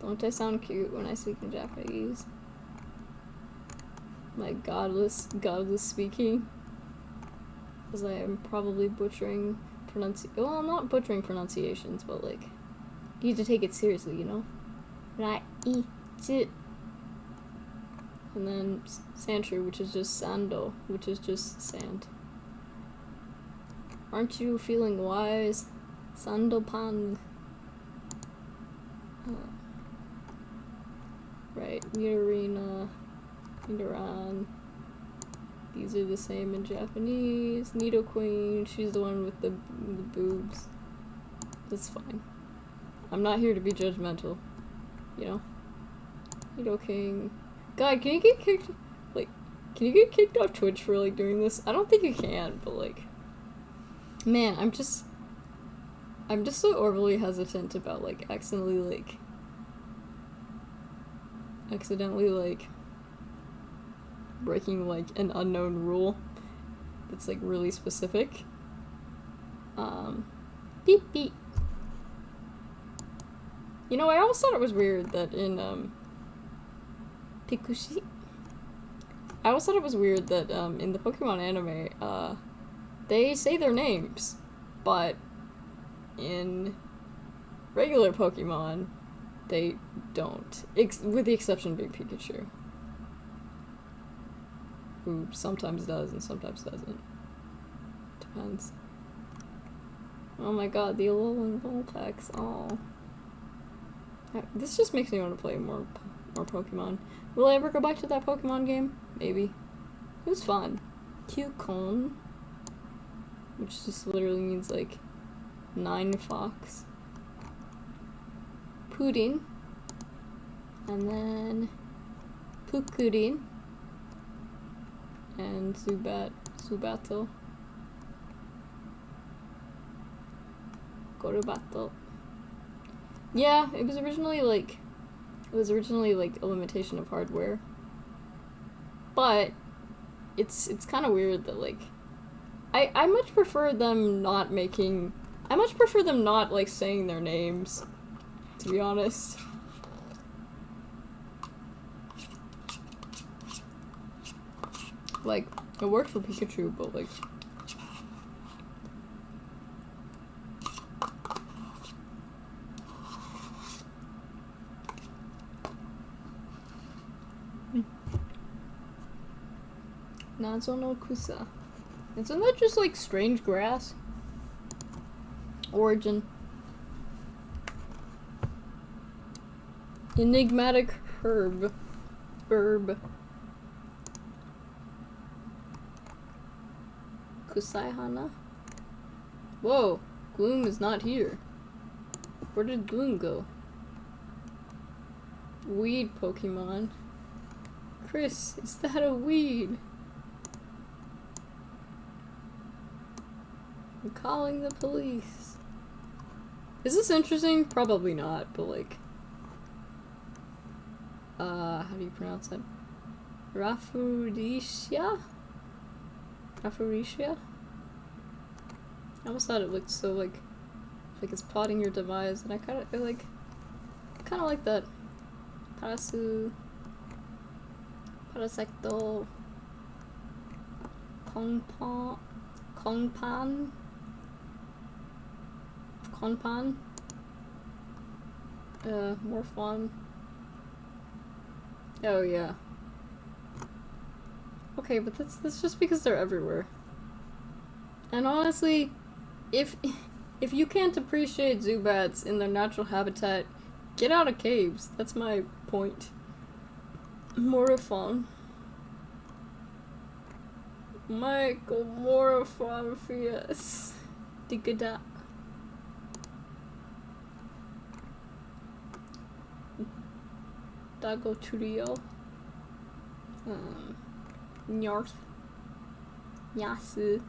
Don't I sound cute when I speak in Japanese? My godless speaking. Because I am probably butchering well, I'm not butchering pronunciations, but like, you need to take it seriously, you know? Right. And then Sandshrew, which is just Sando, which is just sand. Aren't you feeling wise? Sandopan. Right, Murina, Nidoran. These are the same in Japanese. Nidoqueen, she's the one with the boobs. That's fine. I'm not here to be judgmental, you know? Nidoking. God, can you get kicked? Like, can you get kicked off Twitch for like doing this? I don't think you can, but like, man, I'm just. I'm just so overly hesitant about, like, accidentally, breaking, like, an unknown rule that's, like, really specific. Beep beep. You know, I always thought it was weird that in, Pikushi? I always thought it was weird that, in the Pokemon anime, they say their names, but in regular Pokemon, they don't. With the exception being Pikachu, who sometimes does and sometimes doesn't. Depends. Oh my god, the Alolan Vulpix. Oh. This just makes me want to play more Pokemon. Will I ever go back to that Pokemon game? Maybe. It was fun. Cukon, which just literally means, like, 9 fox. Pudding. And then Pukurin. And Zubato. Gorubato. Yeah, it was originally like a limitation of hardware. But it's kind of weird that, like, I much prefer them not like saying their names, to be honest. Like, it worked for Pikachu, but, like, Nazo no Kusa. Isn't that just, like, strange grass? Origin. Enigmatic herb. Kusai Hana? Whoa, Gloom is not here. Where did Gloom go? Weed Pokemon. Chris, is that a weed? I'm calling the police. Is this interesting? Probably not, but, like, how do you pronounce it? Rafurisha? I almost thought it looked so, like it's plotting your demise, and I kind of like that. Parasecto. Konpan. Morphon. Oh yeah. Okay, but that's just because they're everywhere. And honestly, if you can't appreciate Zubats in their natural habitat, get out of caves. That's my point. Morphon. Michael Morphon Fias. Digada. Dago Trio. North. Yasu.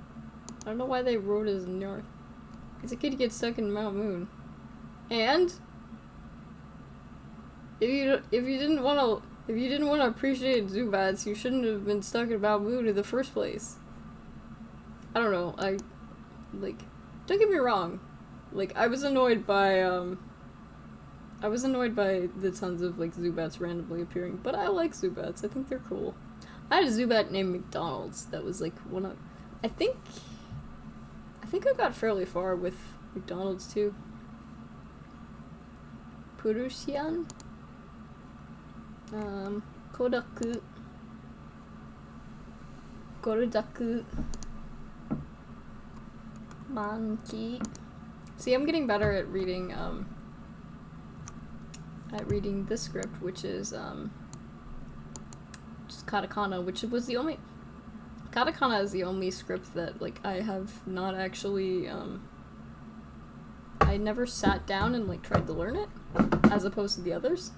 I don't know why they wrote it as North. Because a kid gets stuck in Mount Moon. And if you didn't want to appreciate Zubats, you shouldn't have been stuck in Mount Moon in the first place. I don't know. Don't get me wrong. Like, I was annoyed by the tons of, like, Zubats randomly appearing, but I like Zubats. I think they're cool. I had a Zubat named McDonald's that was, like, one of... I think I got fairly far with McDonald's, too. Purushian? Kodaku. Gorudaku. Manki. See, I'm getting better at reading this script, which is just katakana, which was the only... Katakana is the only script that, like, I have not actually, I never sat down and, like, tried to learn it, as opposed to the others.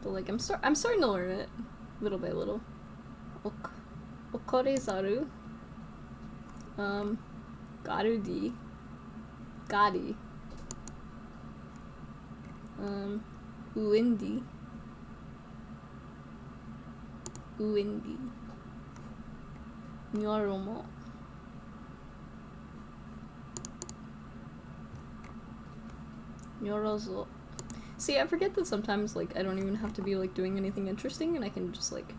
But, like, I'm starting to learn it, little by little. Okorezaru. Garudi. Gotti. Uindi. Uindi. Nyoromo. Nyorozo. See, I forget that sometimes, like, I don't even have to be, like, doing anything interesting, and I can just, like,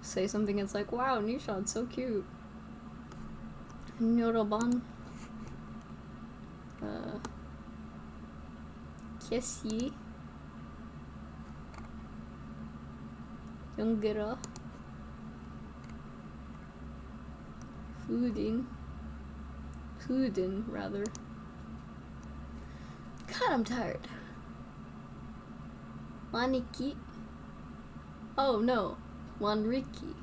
say something that's like, wow, Nishon's so cute. Nyoroban. Kessie. Youngera. Foodin, rather. God, I'm tired. Maniki. Oh no, Wanriki.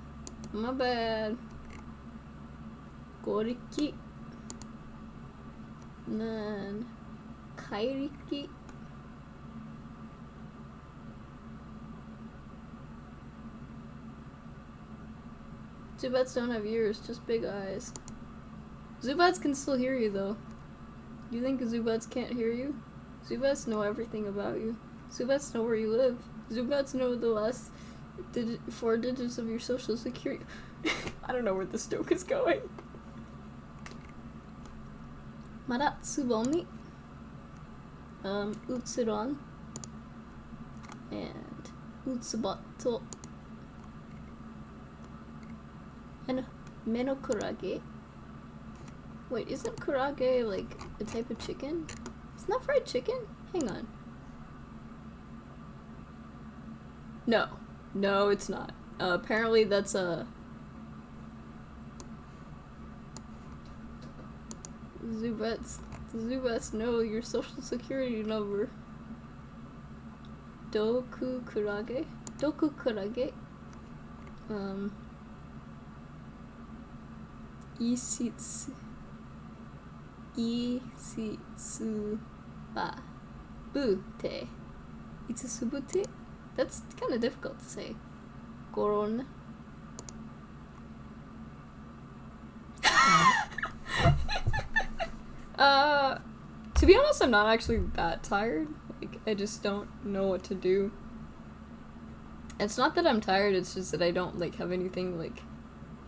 My bad. Goriki. Then Kairiki. Zubats don't have ears, just big eyes. Zubats can still hear you though. You think Zubats can't hear you? Zubats know everything about you. Zubats know where you live. Zubats know the last 4 digits of your social security. I don't know where the stoke is going. Maratsubomi. Utsuron. And Utsubato. And Menokurage. Wait, isn't kurage like a type of chicken? Isn't that fried chicken? Hang on. No. No, it's not. Apparently that's a... Zubats know your social security number. Doku kurage? Isitsuba bute. Itsubute? That's kind of difficult to say. Goron. To be honest, I'm not actually that tired. Like, I just don't know what to do. It's not that I'm tired, it's just that I don't, like, have anything, like,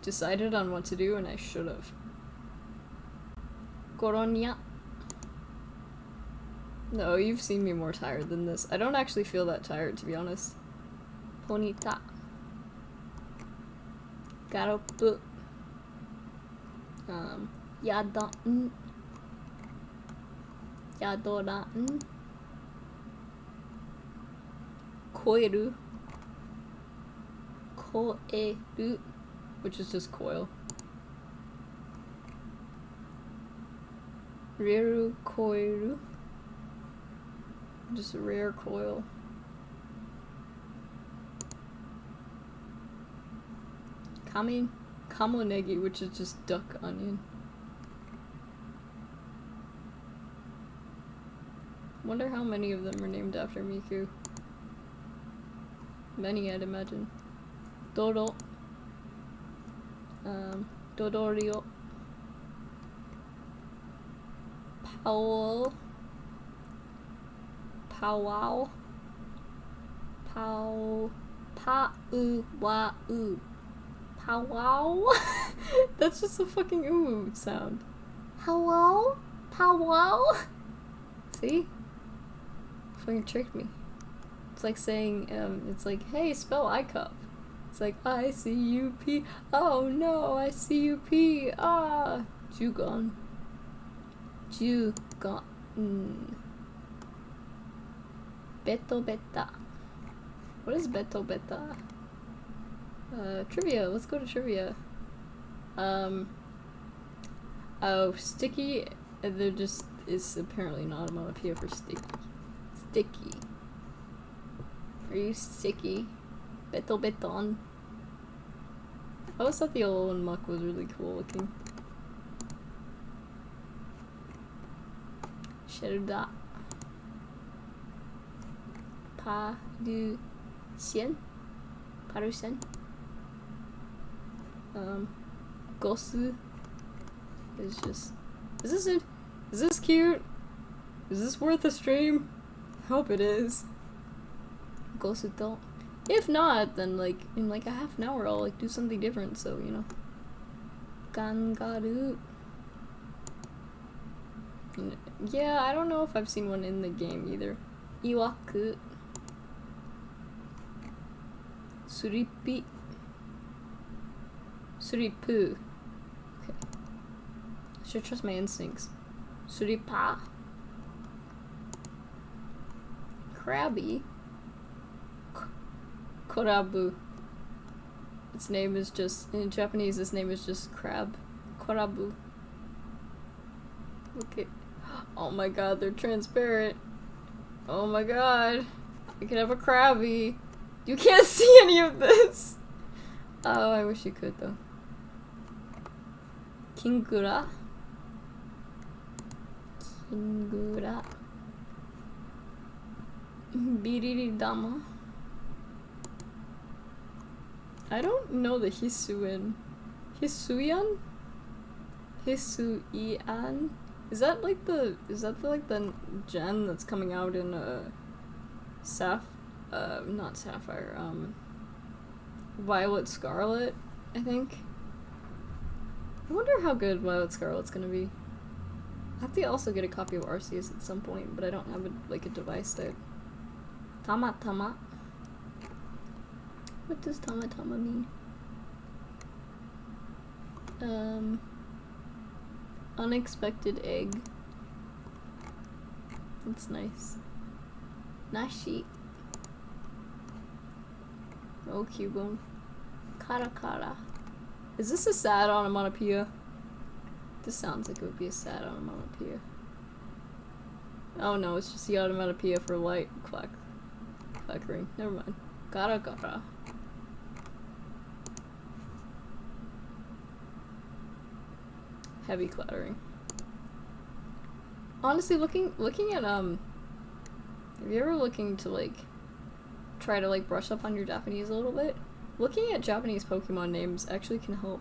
decided on what to do, and I should have. Goronya. No, you've seen me more tired than this. I don't actually feel that tired, to be honest. Ponita. Garopu. Yadan. Yadoran. Koeru. Koeru. Which is just coil. Reru koeru. Just a rare coil. Kamonegi, which is just duck onion. Wonder how many of them are named after Miku. Many, I'd imagine. Dodo. Dodorio. Powell. Powwow. Pau-wa-u. Powwow? That's just a fucking ooh sound. Hello? Powwow? See? Fucking tricked me. It's like saying, it's like, hey, spell iCup. It's like, I-C-U-P. Oh no, I-C-U-P. Ah. Jugon. Jugon. Beto beta. What is beto beta? Trivia. Let's go to trivia. Oh, sticky. There just is apparently not onomatopoeia for sticky. Sticky. Are you sticky? Beto beton. I always thought the Alolan Muck was really cool looking. Sheruda. Parusen. Parusen. Gosu is just. Is this cute? Is this worth a stream? I hope it is. Gosuto. If not, then like in like a half an hour I'll like do something different, so you know. Gangaru. Yeah, I don't know if I've seen one in the game either. Iwaku. Suripi. Suripu. Okay. I should trust my instincts. Suripa. Krabby. Korabu. Its name is just, in Japanese, its name is just crab. Korabu. Okay. Oh my god, they're transparent. Oh my god. I could have a Krabby. You can't see any of this! Oh, I wish you could though. Kingura. Kingura. Biriridama. I don't know the Hisuin. Hisuyan? Hisuian? Is that like the gen that's coming out in not Sapphire, Violet Scarlet, I think. I wonder how good Violet Scarlet's gonna be. I have to also get a copy of Arceus at some point, but I don't have a device there. Tama Tama. What does Tama Tama mean? Unexpected egg. That's nice. Nashi. Oh, Cubone. Kara Kara. Is this a sad onomatopoeia? This sounds like it would be a sad onomatopoeia. Oh no, it's just the onomatopoeia for light clackering. Never mind. Kara Kara. Heavy clattering. Honestly, looking at if you're ever looking to like try to like brush up on your Japanese a little bit, looking at Japanese Pokemon names actually can help.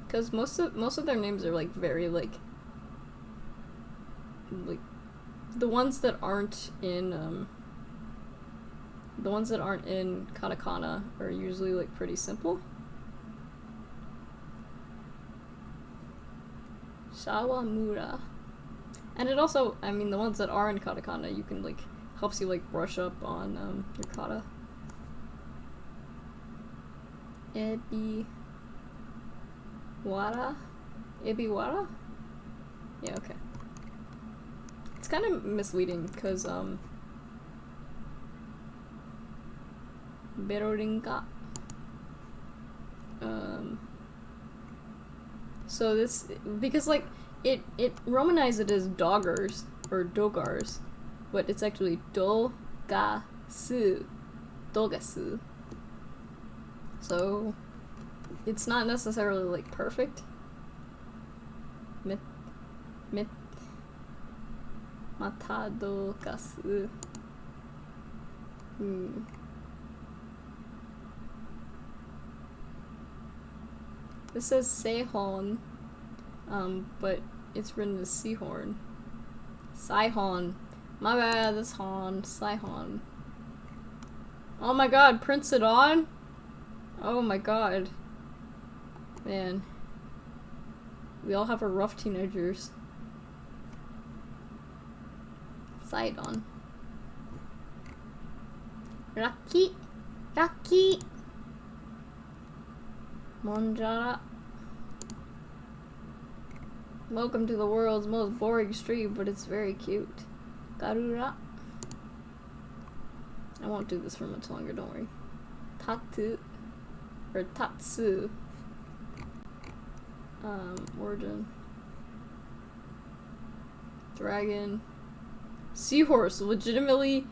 Because most of their names are like very like the ones that aren't in katakana are usually like pretty simple. Shawamura. And it also, I mean, the ones that are in katakana, you can like helps you like brush up on your kata. Ebiwara? Ebiwara? Yeah, okay. It's kind of misleading because Berorinka. So this, because like it romanized it as doggers or dogars, but it's actually dogasu. Dogasu. So it's not necessarily like perfect. Matadogasu. This says Seihon, but it's written as Seahorn. Saihon. My bad, that's Hon. Saihon. Oh my god, Prince it on? Oh my god. Man. We all have our rough teenagers. Sidon. Lucky. Lucky. Monjara. Welcome to the world's most boring stream, but it's very cute. Garura. I won't do this for much longer, don't worry. Tatu. Or Tatsu. Origin. Dragon. Seahorse. Legitimately,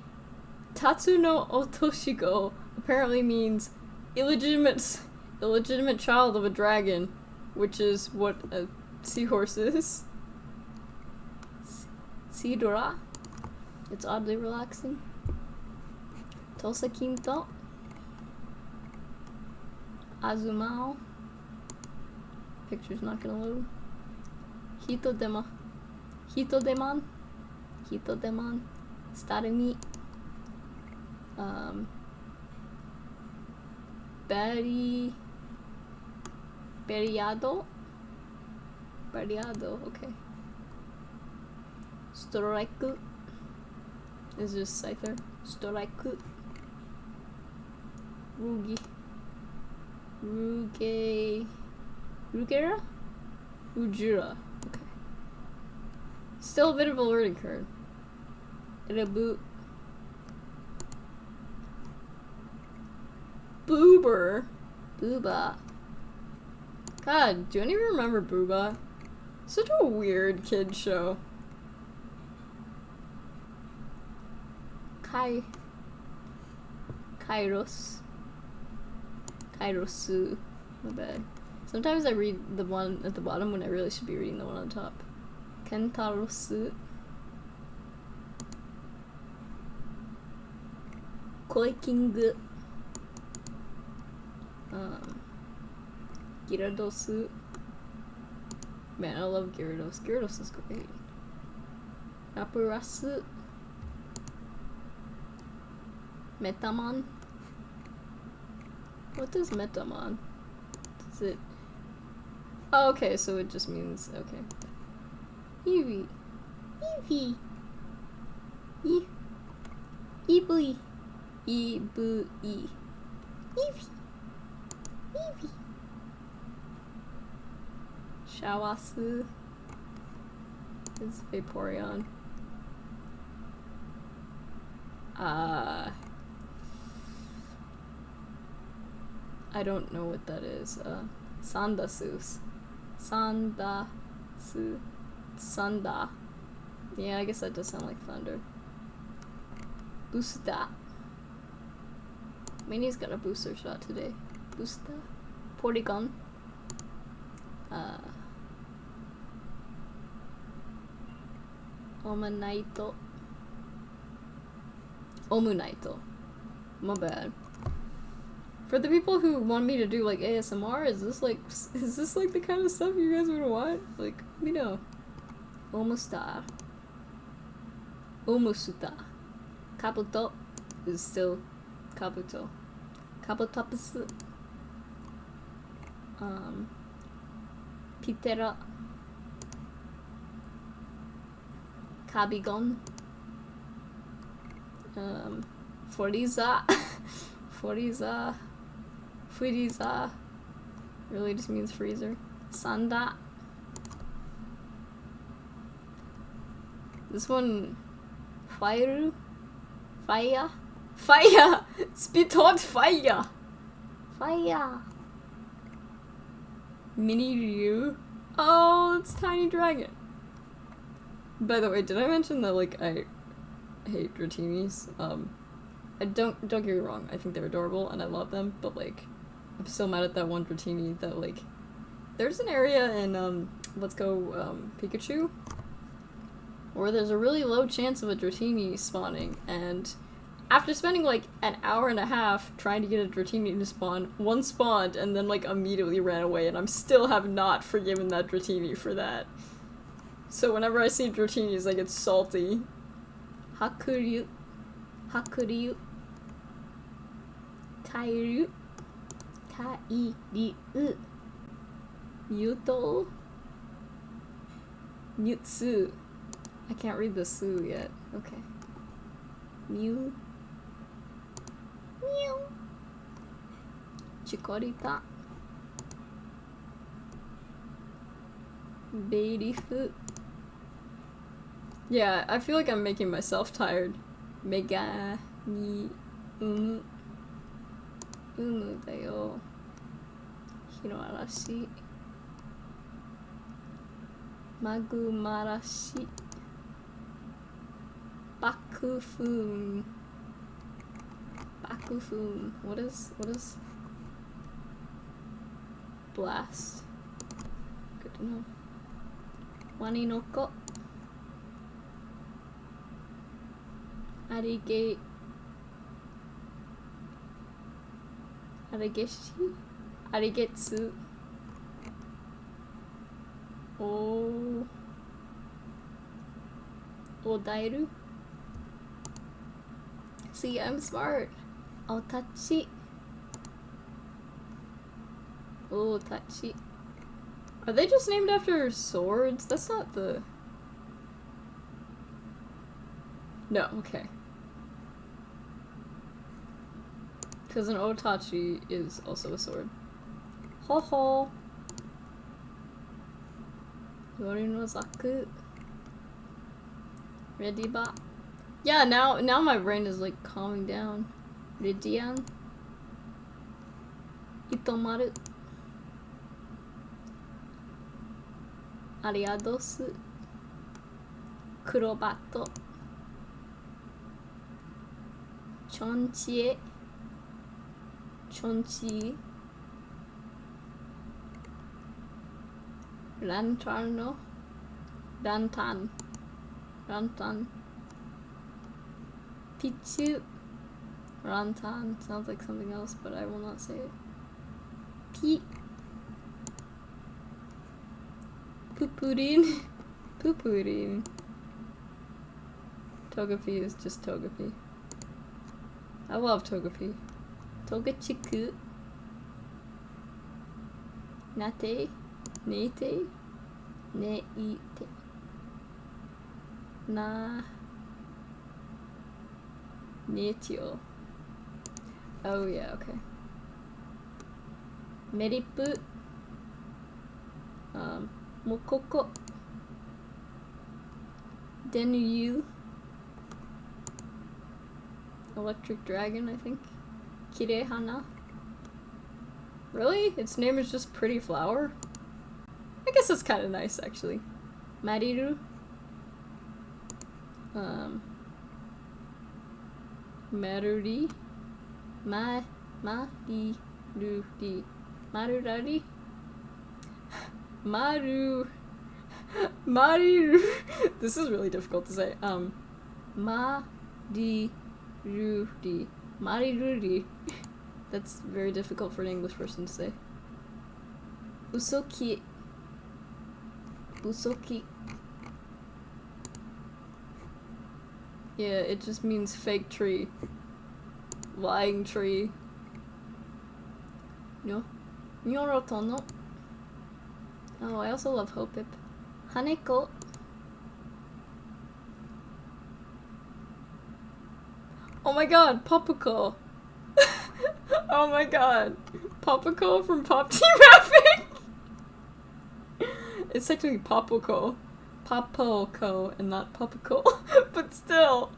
Tatsu no Otoshigo apparently means illegitimate child of a dragon, which is what a seahorse is. Sidora. It's oddly relaxing. Tosakinto. Azumao. Picture's not gonna load. Hitodema. Hitodeman. Starumi. Beriado, okay. Strike is just Scyther. Strike. Rugera? Ujura. Okay. Still a bit of a learning curve. Rebu. Booba. God, do any of you remember Booba? Such a weird kid show. Kairosu. My bad. Sometimes I read the one at the bottom when I really should be reading the one on top. Kentarosu. Koiking. Gyarados. Man, I love Gyarados. Gyarados is great. Apurasu. Metamon. What does Metamon? Does it? Oh, okay, so it just means okay. Eevee. Eevee. Eevee. Shawasu is Vaporeon. I don't know what that is. Sandasus. Sanda. Yeah, I guess that does sound like thunder. Boosta. Minnie's got a booster shot today. Boosta. Porygon. Omunaito. My bad. For the people who want me to do like ASMR, is this like the kind of stuff you guys would want? Like, let me know. Omusuta. Kabuto is still Kabuto. Kabutops. Pitera. Kabigon. Frieza really just means freezer. Sanda. This one, Fire. Spit hot fire. Mini Ryu. Oh, it's Tiny Dragon. By the way, did I mention that like I hate Dratinis? I don't get me wrong, I think they're adorable and I love them, but like I'm so mad at that one Dratini that like there's an area in Let's Go Pikachu where there's a really low chance of a Dratini spawning, and after spending like an hour and a half trying to get a Dratini to spawn, one spawned and then like immediately ran away, and I'm still have not forgiven that Dratini for that. So whenever I see Dratinis I get salty. Hakuryu. Tairu. Muto. Mutsu. I can't read the Su yet. Okay. Mew. Chikorita. Babyfoot. Yeah, I feel like I'm making myself tired. Mega ni umu da yo. Hiroarashi. Magumarashi. Bakufun. What is blast? Good to know. Waninoko. Odaeru. See, I'm smart. Otachi. Otachi. Are they just named after swords? That's not the... No, okay. Because an otachi is also a sword. Ho ho! Yori no zaku. Ready ba? Yeah, now my brain is like calming down. Ridian. Itomaru. Ariados. Kurobato. Chonchie. Chonchi. Lantarno. Rantan. Rantan. Pichu. Rantan. Sounds like something else, but I will not say it. Pi. Pupurin. Pupurin. Togepi is just Togepi. I love Togepi. Togechiku. Nate. Nete. Neite. Na. Netio. Oh yeah, okay. Meripu. Mokoko. Denryu. Electric Dragon, I think. Kirehana. Really? Its name is just Pretty Flower? I guess that's kind of nice, actually. Mariru. Maruri. Marurari. Marurari. Maru. Mariru. This is really difficult to say. Marirudi. Marirudi. That's very difficult for an English person to say. Usoki. Usoki. Yeah, it just means fake tree. Lying tree. No. Nyorotono. Oh, I also love Hopip. Haneko. Oh my god, Popuko. Oh my god. Popuko from Pop Team Epic. It's technically Popuko. Popoko and not Popuko. But still.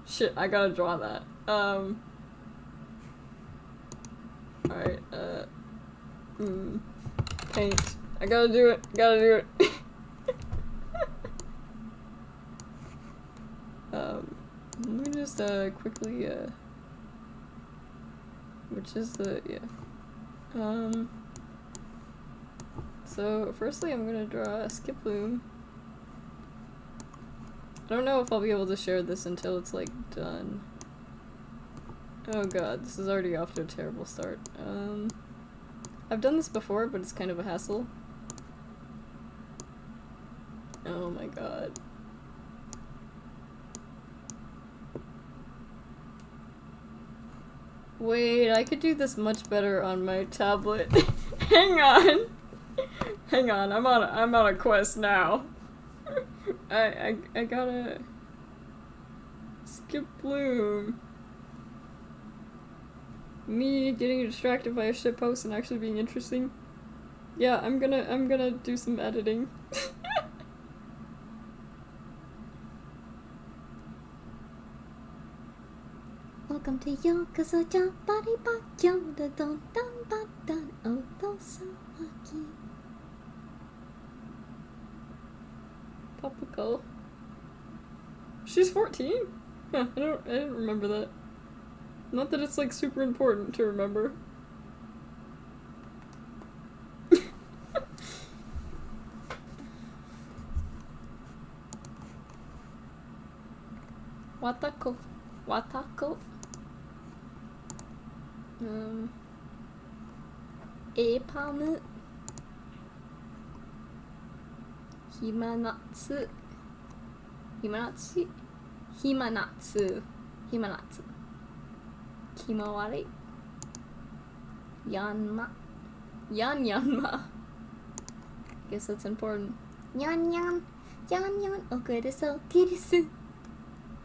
Shit, I gotta draw that. Alright, paint. I gotta do it. Gotta do it. Let me just, quickly, which is the, yeah. So, firstly I'm gonna draw a Skiploom. I don't know if I'll be able to share this until it's, like, done. Oh god, this is already off to a terrible start. I've done this before, but it's kind of a hassle. Oh my god. Wait, I could do this much better on my tablet. Hang on! Hang on, I'm on a quest now. I gotta... Skiploom. Me getting distracted by a shit post and actually being interesting. Yeah, I'm gonna do some editing. Welcome to Yokoso Japari Bakyo da don dan dan dan oto samaki. Popuko. She's 14? Huh, I didn't remember that. Not that it's like super important to remember. Watako. Watako. Epamu. Himanatsu. Himanatsu. Himanatsu. Himanatsu. Kimawari. Yanma. Yanma. Guess that's important. Yan. Okay, desu. Kirisu.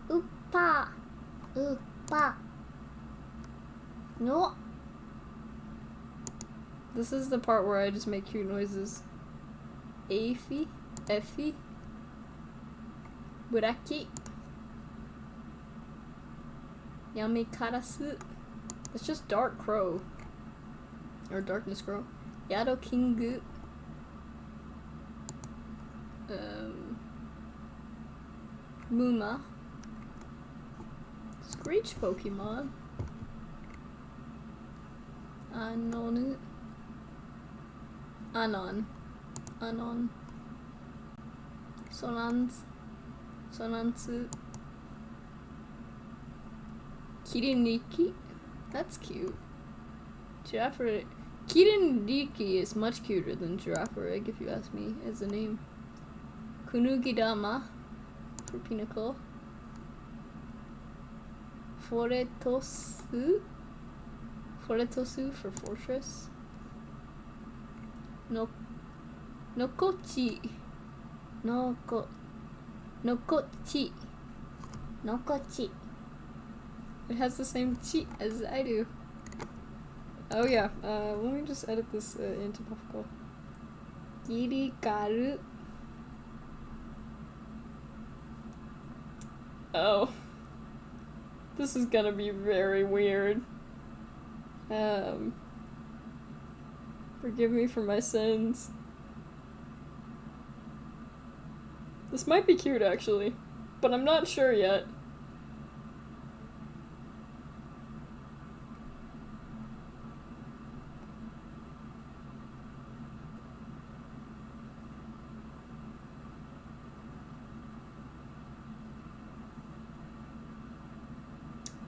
Uppa. No. This is the part where I just make cute noises. Effie. Buraki. Yamekarasu. It's just Dark Crow. Or Darkness Crow. Yado Kingu. Muma. Screech Pokemon. Anon. Sonansu. Nicchi. That's cute. Giraffe. Nicchi is much cuter than Giraffe Egg, if you ask me, as a name. Kunugidama for Pinnacle. Foretosu for Fortress. Nokochi. It has the same chi as I do. Oh yeah, let me just edit this into Popuko. Girikaru. Oh. This is gonna be very weird. Forgive me for my sins. This might be cute, actually, but I'm not sure yet.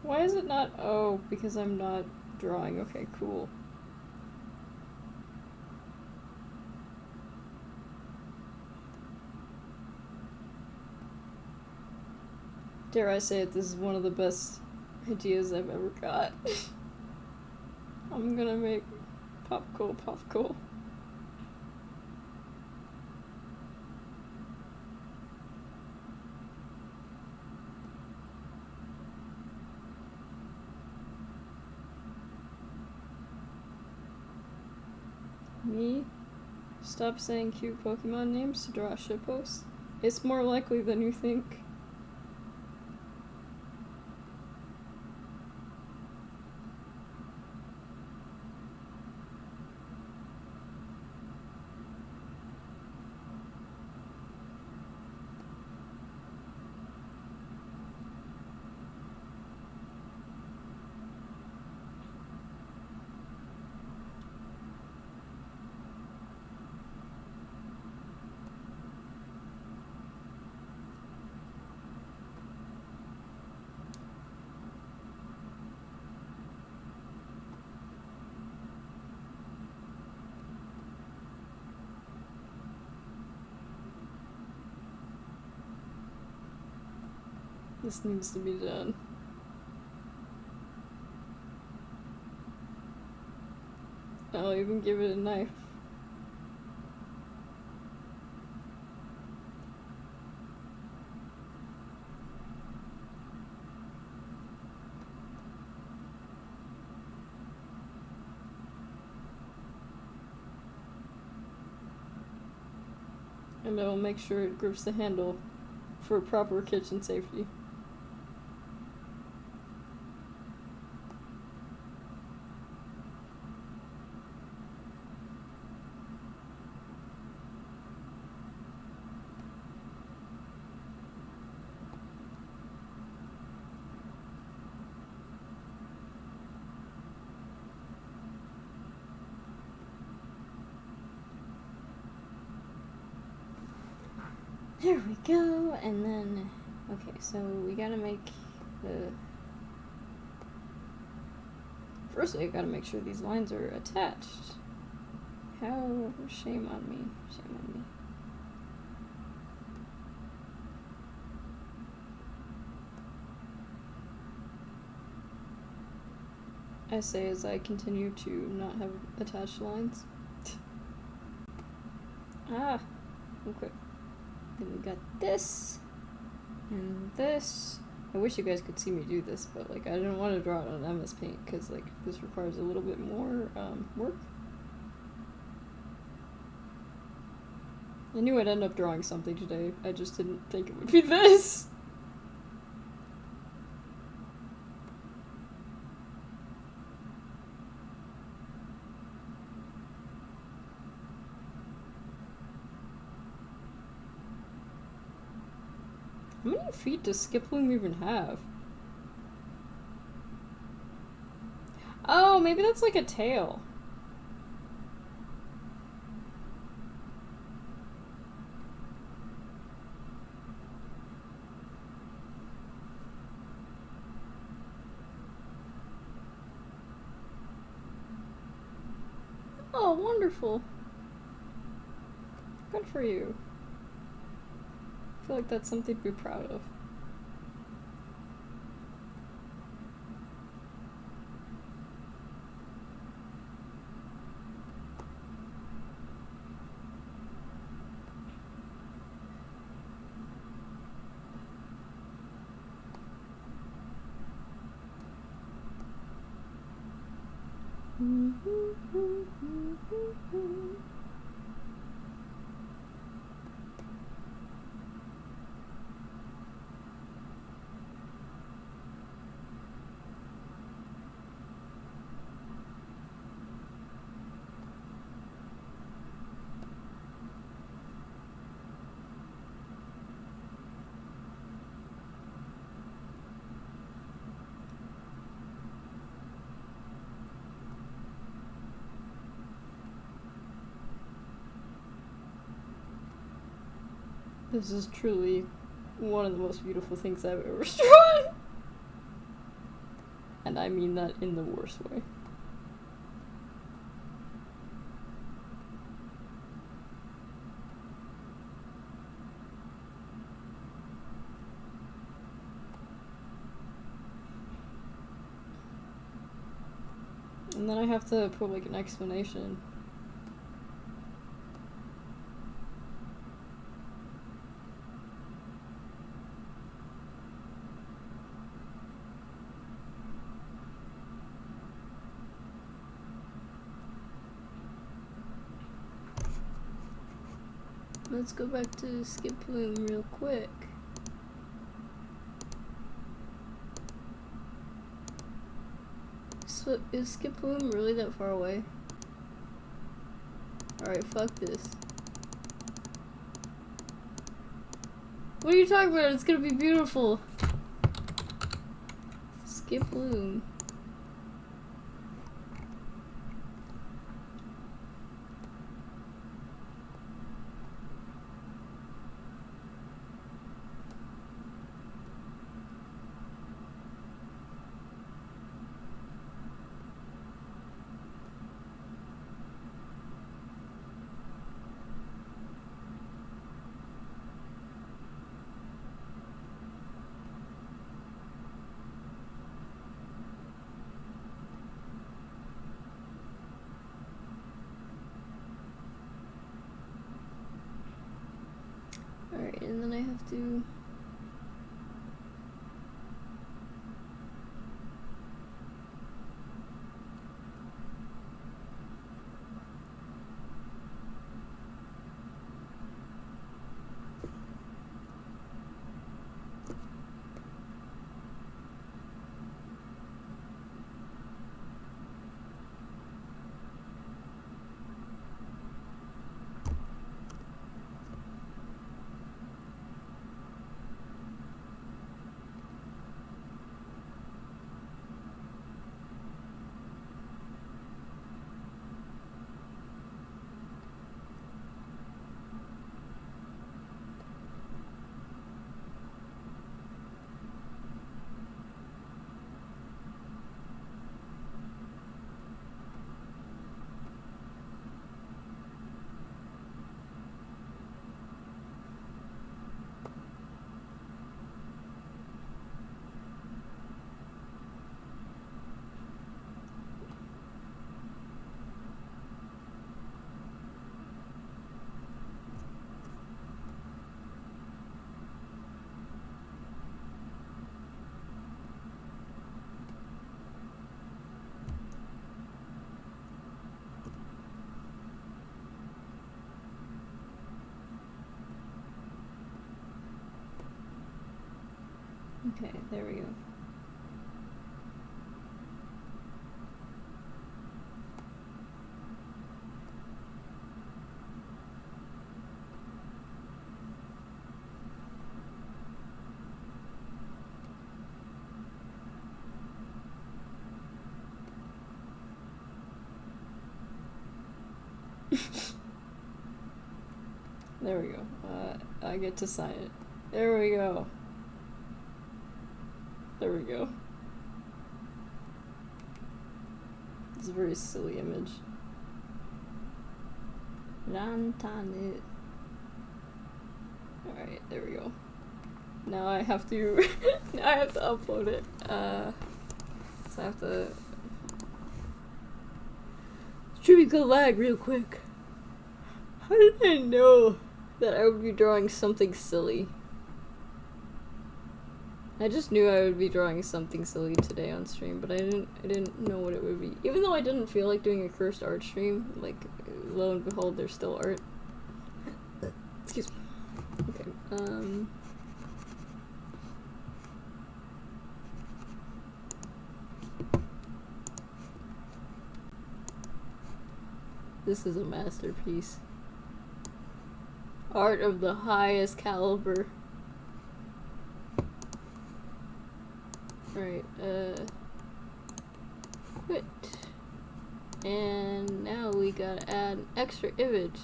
Why is it not? Oh, because I'm not drawing. Okay, cool. Dare I say it, this is one of the best ideas I've ever got. I'm gonna make Popuko. Me? Stop saying cute Pokemon names to draw shitposts. It's more likely than you think. This needs to be done. I'll even give it a knife. And I will make sure it grips the handle for proper kitchen safety. There we go, and then, okay, so we gotta make the, first I gotta make sure these lines are attached. How, shame on me, essay as I continue to not have attached lines. Ah, okay. Then we got this, and this. I wish you guys could see me do this, but like I didn't want to draw it on MS Paint because like this requires a little bit more work. I knew I'd end up drawing something today, I just didn't think it would be this. How many feet does Skiploom even have? Oh, maybe that's like a tail. Oh, wonderful. Good for you. I feel like that's something to be proud of. This is truly one of the most beautiful things I've ever drawn. And I mean that in the worst way. And then I have to put like an explanation. Let's go back to Skiploom real quick. So, is Skiploom really that far away? Alright, fuck this. What are you talking about? It's gonna be beautiful. Skiploom. Alright, and then I have to... Okay, there we go. There we go. I get to sign it. There we go. There we go. It's a very silly image. Rantanit. Alright, there we go. Now I have to now I have to upload it. So I have to streaming could lag real quick. How did I know that I would be drawing something silly? I just knew I would be drawing something silly today on stream, but I didn't know what it would be. Even though I didn't feel like doing a cursed art stream, like, lo and behold, there's still art. Excuse me. Okay, this is a masterpiece. Art of the highest caliber. Alright, quit. And now we gotta add an extra image.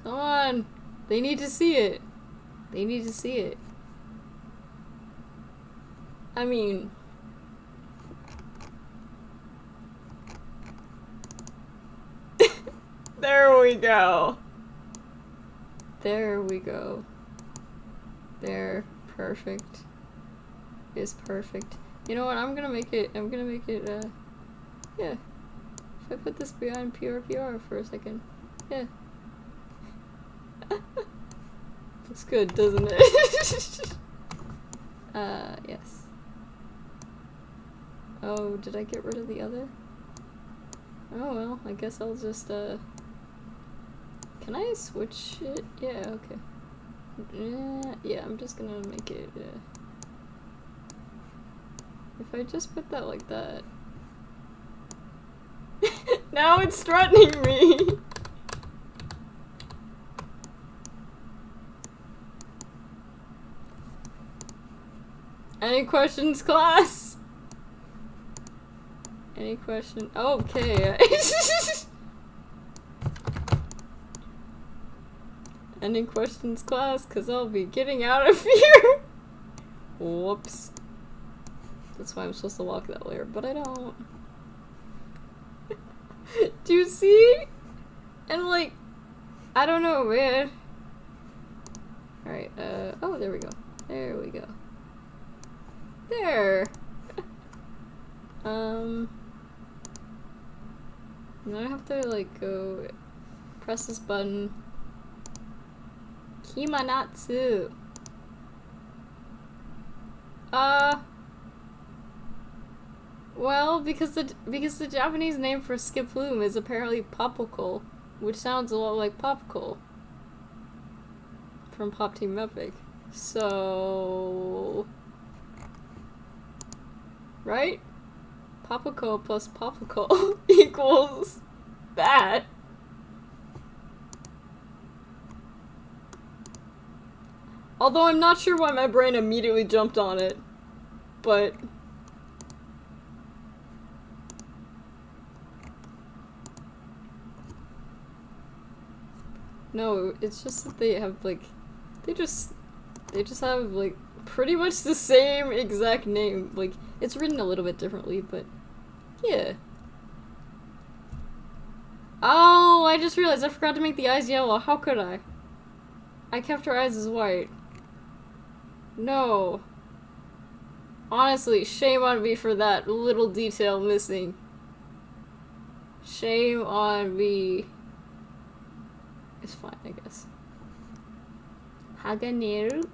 Come on! They need to see it. They need to see it. I mean... There we go. There we go. There. Perfect. Is perfect. You know what? I'm gonna make it, yeah. If I put this behind PRPR for a second. Yeah. Looks good, doesn't it? Yes. Oh, did I get rid of the other? Oh well, I guess I'll just, can I switch it? Yeah, okay. Yeah, I'm just gonna make it, if I just put that like that. Now it's threatening me! Any questions, class? Any question? Okay. Any questions, class? Cause I'll be getting out of here. Whoops. That's why I'm supposed to walk that way, but I don't. Do you see? And like, I don't know, man. Alright, oh, there we go. There we go. There. Now I have to like go press this button. Kimanatsu. Well, because the Japanese name for Skiploom is apparently Popuko, which sounds a lot like Popuko from Pop Team Epic. So, right? Popuko plus Popuko equals that. Although I'm not sure why my brain immediately jumped on it, but... No, it's just that they have, like, they just have, like, pretty much the same exact name. Like, it's written a little bit differently, but, yeah. Oh, I just realized I forgot to make the eyes yellow. How could I? I kept her eyes as white. No. Honestly, shame on me for that little detail missing. Shame on me. It's fine, I guess. Haganeru.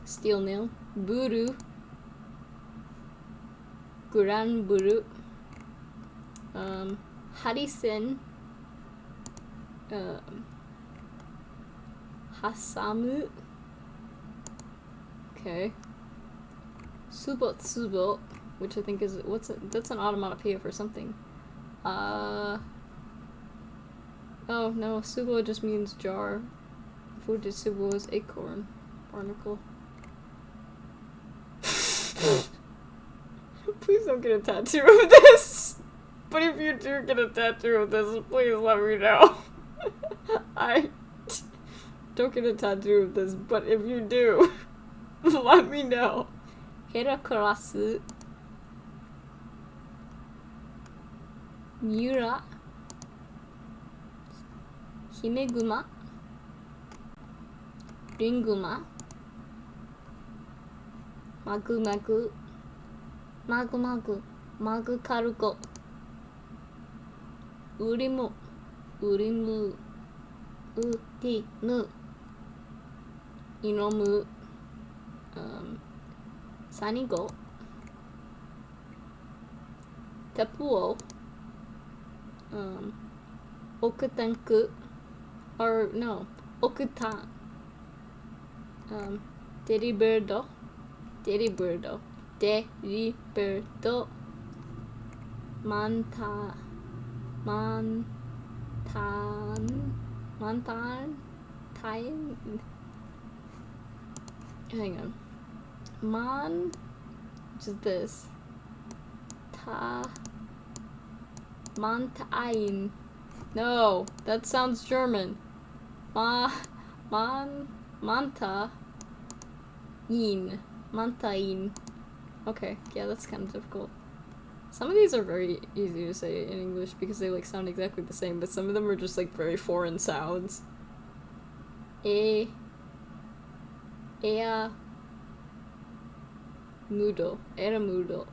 Steel nail. Buru. Guran buru. Harisen. Hasamu. Okay. Subotsubo, which I think is that's an onomatopoeia for something. Oh no, subo just means jar. Fujitsubo is acorn. Barnacle. Please don't get a tattoo of this. But if you do get a tattoo of this, please let me know. I don't get a tattoo of this, but if you do, let me know. Heracross. Miura. Himeguma. Ringuma. Magu. Magu Karuko. Urimu. Utinu. Inomu. Sanigo. Tepuo. Okutanku. Or no, Okutan. Deribirdo. Mantan. Hang on. Which is this. Mantain. No, that sounds German. Mantain. Okay, yeah, that's kind of difficult. Some of these are very easy to say in English because they like sound exactly the same, but some of them are just like very foreign sounds. Ea mudo. Era mudo.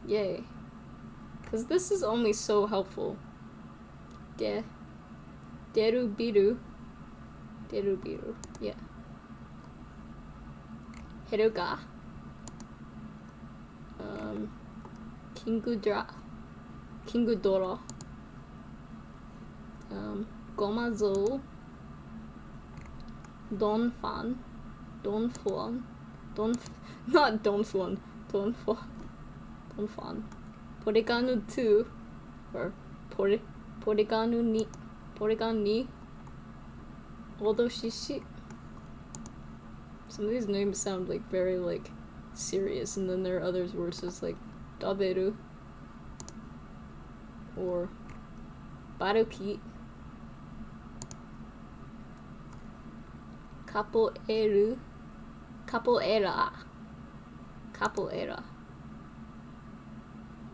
Yay. Because this is only so helpful. Derubiru. Yeah. Heruga. Kingudora. Gomazo. Donfan. Not Donfan. Donfan. Poreganu 2. Or Poreganu ni. Poregan ni. Odoshishi. Some of these names sound like very like serious, and then there are others where it's just like Daberu or Baruki. Capoeira.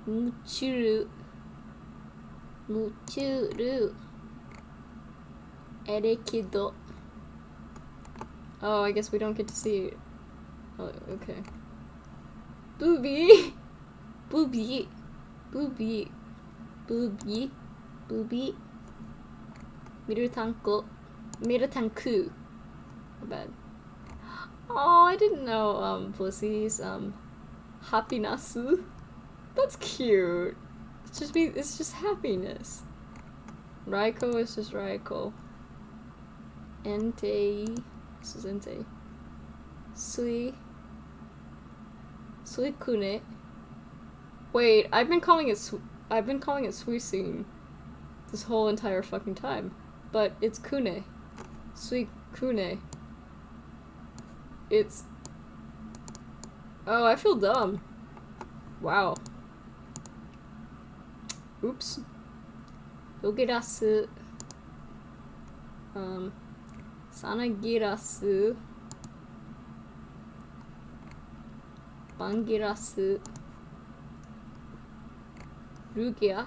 Muchuru. Erekido. Oh, I guess we don't get to see it. Oh, okay. Booby. Miratanku. Bad. Oh, I didn't know, Pussy's, happinasu. That's cute. It's just happiness. Raiko is just Raiko. Entei. This is Entei. Suikune. Wait, I've been calling it Suisune this whole entire fucking time. But it's Kune. Suikune. It's... Oh, I feel dumb. Wow. Oops. Yogirasu. Sanagirasu. Bangirasu. Rugia.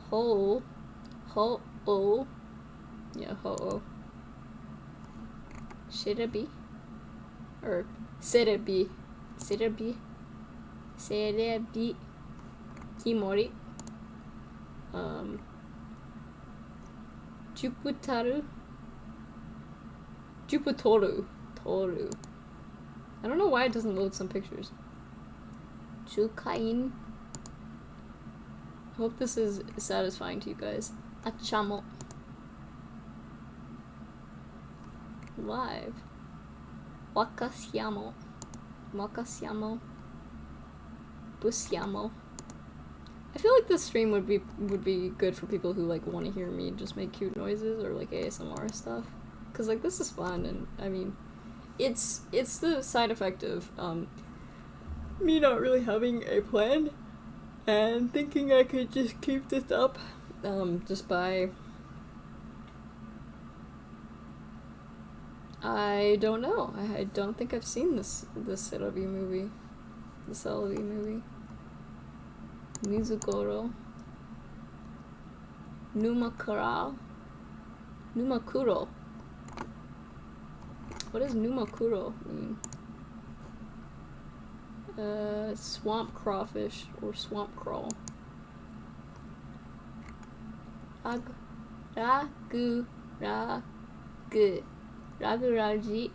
Ho. Ho-o. Yeah, ho-o. Shirabi. Or Serebi. Kimori. Jupitoru. I don't know why it doesn't load some pictures. Jukain. Hope this is satisfying to you guys. Achamo. Live. Wakasiamo. Wakasiamo. Busiamo. I feel like this stream would be good for people who like want to hear me just make cute noises or like ASMR stuff. Cause like this is fun, and I mean, it's the side effect of me not really having a plan and thinking I could just keep this up just by, I don't know. I don't think I've seen this Celebi movie. The Celebi movie. Mizugoro. Numakuro. What does Numakuro mean? Swamp crawfish or swamp crawl. Raguraji.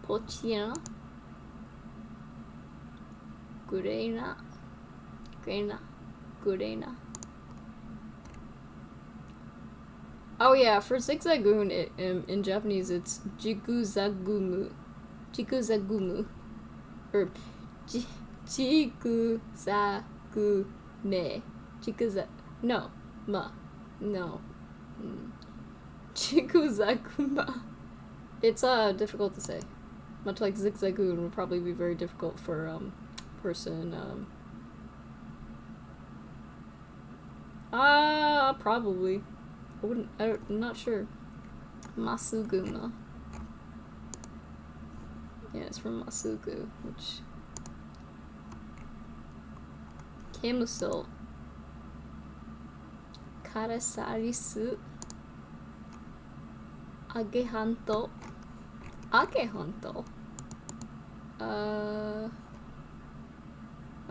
Pochina. Gurena. Oh yeah, for zigzagoon, in Japanese it's jikuzagumu. Or jikuzagune. Jikuzaguma. It's difficult to say. Much like zigzagoon would probably be very difficult for person probably. I'm not sure. Masuguma. Yeah, it's from Masugu, which... Kemusil. Karasarisu. Agehanto.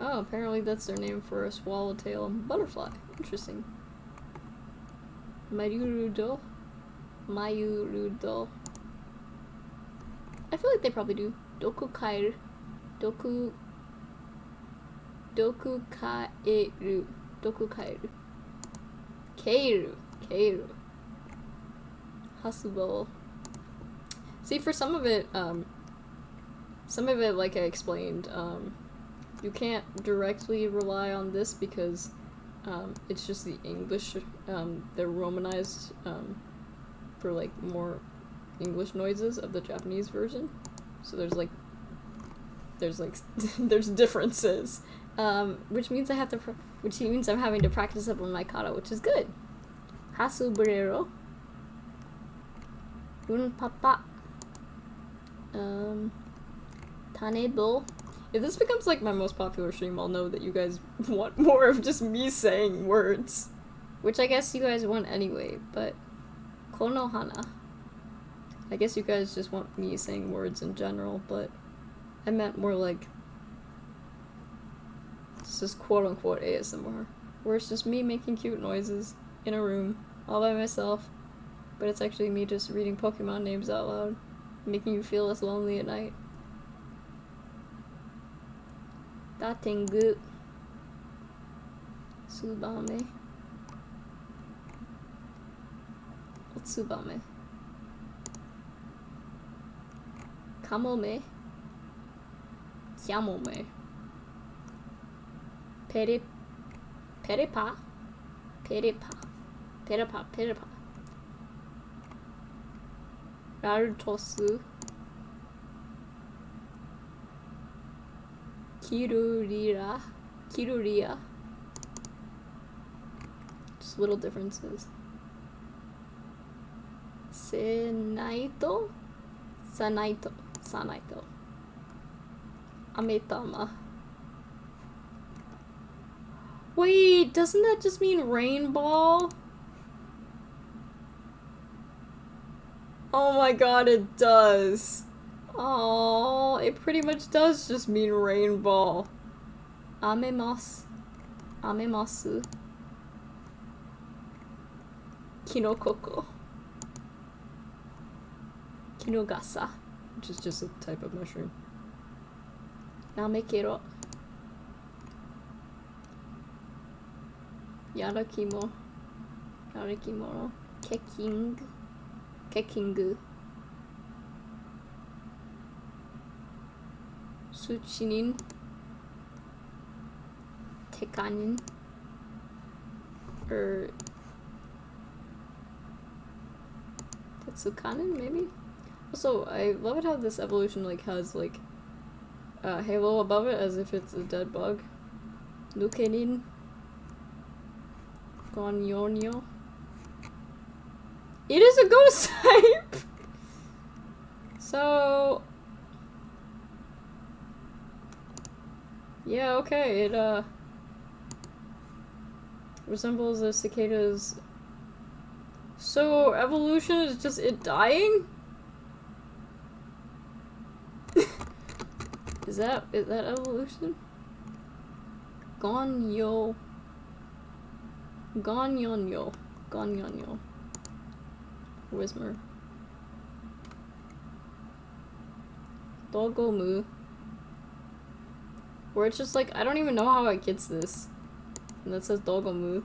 Oh, apparently that's their name for a swallowtail butterfly. Interesting. Mayurudo. I feel like they probably do. Dokukairu. Keiru. Hasubo. See, for some of it, like I explained, you can't directly rely on this because it's just the English, they're romanized for like more English noises of the Japanese version. So there's differences, which means I'm having to practice up on my kata, which is good. Hasuburero. Papa. Tanebo. If this becomes like my most popular stream, I'll know that you guys want more of just me saying words. Which I guess you guys want anyway, but Konohana. I guess you guys just want me saying words in general, but I meant more like it's just quote-unquote ASMR, where it's just me making cute noises in a room all by myself, but it's actually me just reading Pokemon names out loud, making you feel less lonely at night. Datengu. Tsubame. Otsubame. Kamome. Kyamome. Peripa. Rarutosu. Kiruria. Just little differences. Sanaito. Ametama. Wait, doesn't that just mean rainbow? Oh my god, it does. Oh, it pretty much does just mean rainbow. Amemasu. Kinokoko. Kinogasa, which is just a type of mushroom. Namekero. Yarakimo. Yarakimono. Keking. Kekingu. Suchinin. Tekanin. Or Tetsukanin, maybe? Also, I love it how this evolution like has like a halo above it as if it's a dead bug. Nukenin. Gonyonyo. It is a ghost type! So yeah, okay, it resembles a cicada's. So evolution is just it dying? Is that evolution? Gonyo. Gonyonyo. Gonyonyo. Wismer. Dogomu. Where it's just like, I don't even know how it gets this. And that says Dogomu.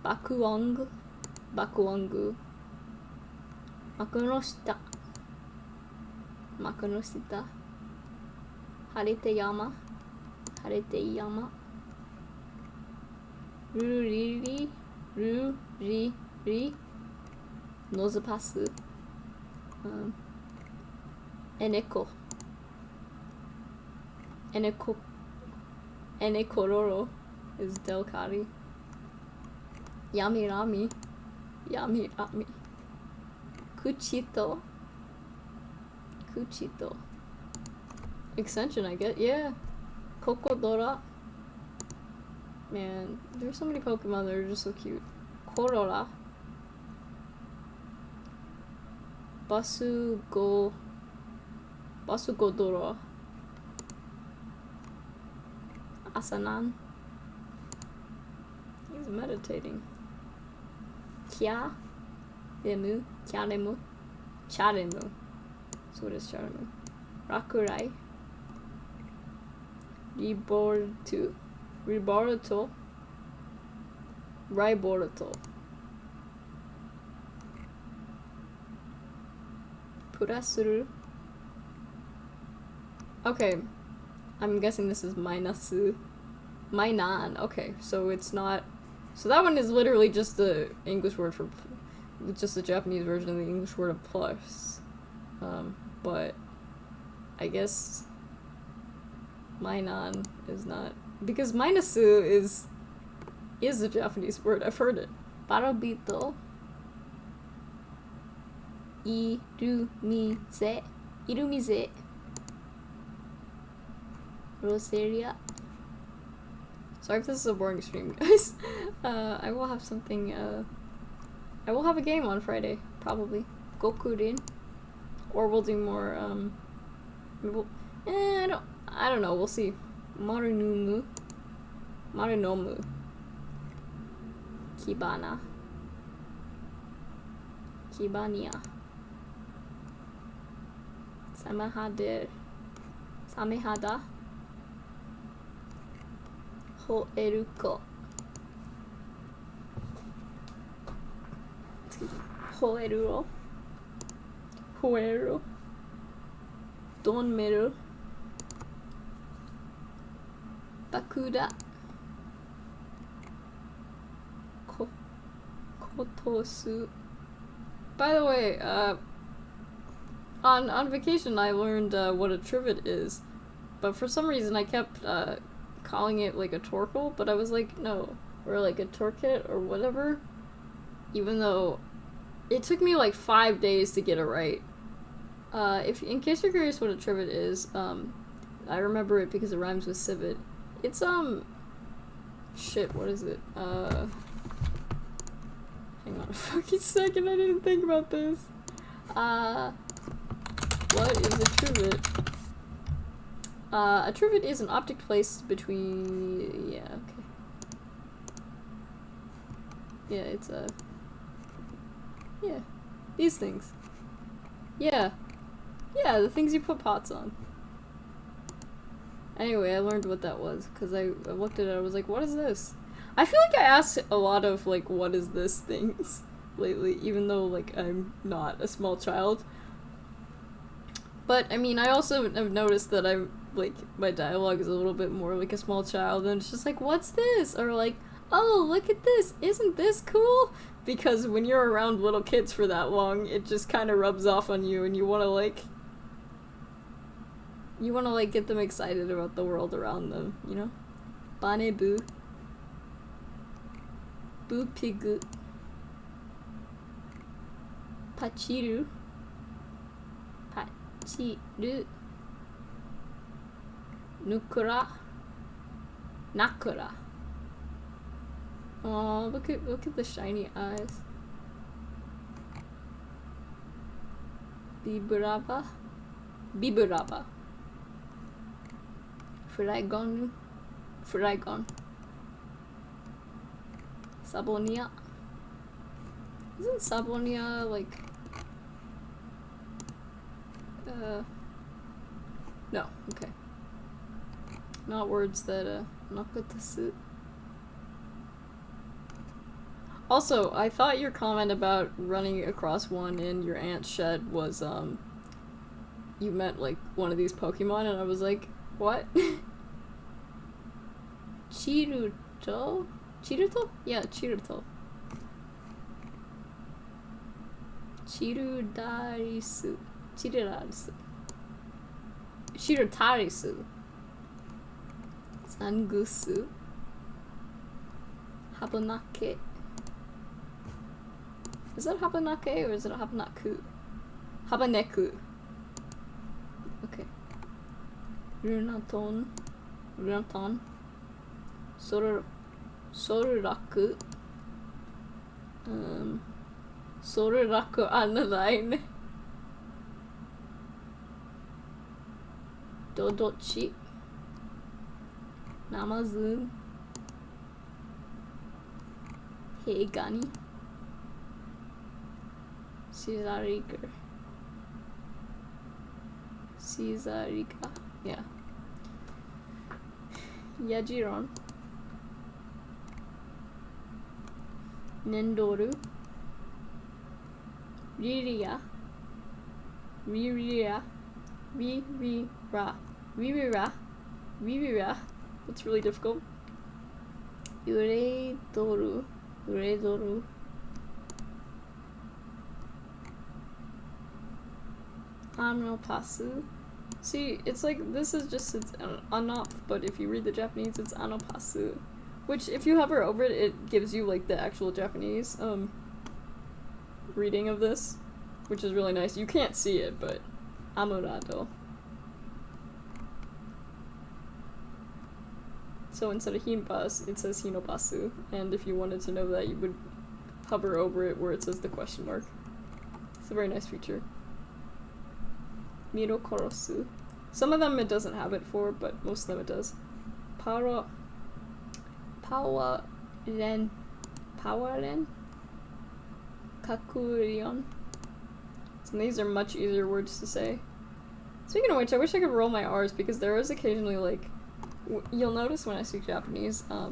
Bakuang. Bakuangu. Makunoshita. Makunoshita. Harete yama. Harete yama. Ruriri. Ruriri. Nozupasu. Eneko. Eneko. Enekororo is Delcari. Yamirami. Yamirami. Kuchito. Kuchito. Extension, I get. Yeah. Kokodora. Man, there's so many Pokemon that are just so cute. Korora. Basugodora. Asanan. He's meditating. Kya. Demu. Kyaremu. Charemu. So what is Charemu? Rakurai. Riboruto. Raiboruto. Purasuru. Okay. I'm guessing this is Minasu. Mainan. Okay, so it's not. So that one is literally just the English word for. Just the Japanese version of the English word of plus. But I guess Mainan is not. Because Minasu is a Japanese word. I've heard it. Barobito. Irumize. Irumize. Rosaria. Sorry if this is a boring stream, guys. I will have something, I will have a game on Friday, probably. Gokurin. Or we'll do more, I don't know, we'll see. Marunomu. Kibana. Kibania. Samehada. Hoeruko. Hoeruro. Hoero. Donmeru. Bakuda. Kotosu. By the way, on vacation I learned what a trivet is, but for some reason I kept calling it like a torkoal, but I was like, no, or like a torkit or whatever, even though it took me like 5 days to get it right. If in case you're curious what a trivet is, I remember it because it rhymes with civet. It's shit, what is it? Hang on a fucking second, I didn't think about this. What is a trivet? A trivet is an object placed between... yeah, okay. Yeah, it's a... yeah, these things. Yeah. Yeah, the things you put pots on. Anyway, I learned what that was, because I looked at it, I was like, what is this? I feel like I asked a lot of, like, what is this things lately, even though, like, I'm not a small child. But, I mean, I also have noticed that I'm, like, my dialogue is a little bit more like a small child, and it's just like, what's this? Or, like, oh, look at this, isn't this cool? Because when you're around little kids for that long, it just kind of rubs off on you, and you want to, like, get them excited about the world around them, you know? Bane boo. Boo pigu. Pachiru. Pachiru. Nukura. Nakura. Oh, look at the shiny eyes. Biburaba. Biburaba. Furaigonu. Furaigon. Sabonia. Isn't Sabonia like no, okay. Not words that nakutasu. Also, I thought your comment about running across one in your aunt's shed was you meant like one of these Pokemon, and I was like, what? Chiruto? Chiruto? Yeah, Chiruto. Chirudarisu. Chirudarisu. Chirutarisu. Zangusu. Habonake. Is that Habonake or is it Habonaku? Haboneku. Okay. Runaton. Runaton. Soruraku. Soruraku Analine. Dodochi. Namazun. Heigani. Caesarica. Caesarica. Yeah. Yajiron. Nendoru. Riria. Riria. Ririra. Ririra. Ririra. That's really difficult. Uredoru. Uredoru. Anopasu. See, it's like, this is just, it's anop, but if you read the Japanese, it's anopasu. Which, if you hover over it, it gives you, like, the actual Japanese, reading of this. Which is really nice. You can't see it, but amurado. So instead of hinpas, it says hinopasu. And if you wanted to know that, you would hover over it where it says the question mark. It's a very nice feature. Miro korosu. Some of them it doesn't have it for, but most of them it does. Poweren. Poweren. Kakurion. So these are much easier words to say. Speaking of which, I wish I could roll my R's because there is occasionally like, you'll notice when I speak Japanese, my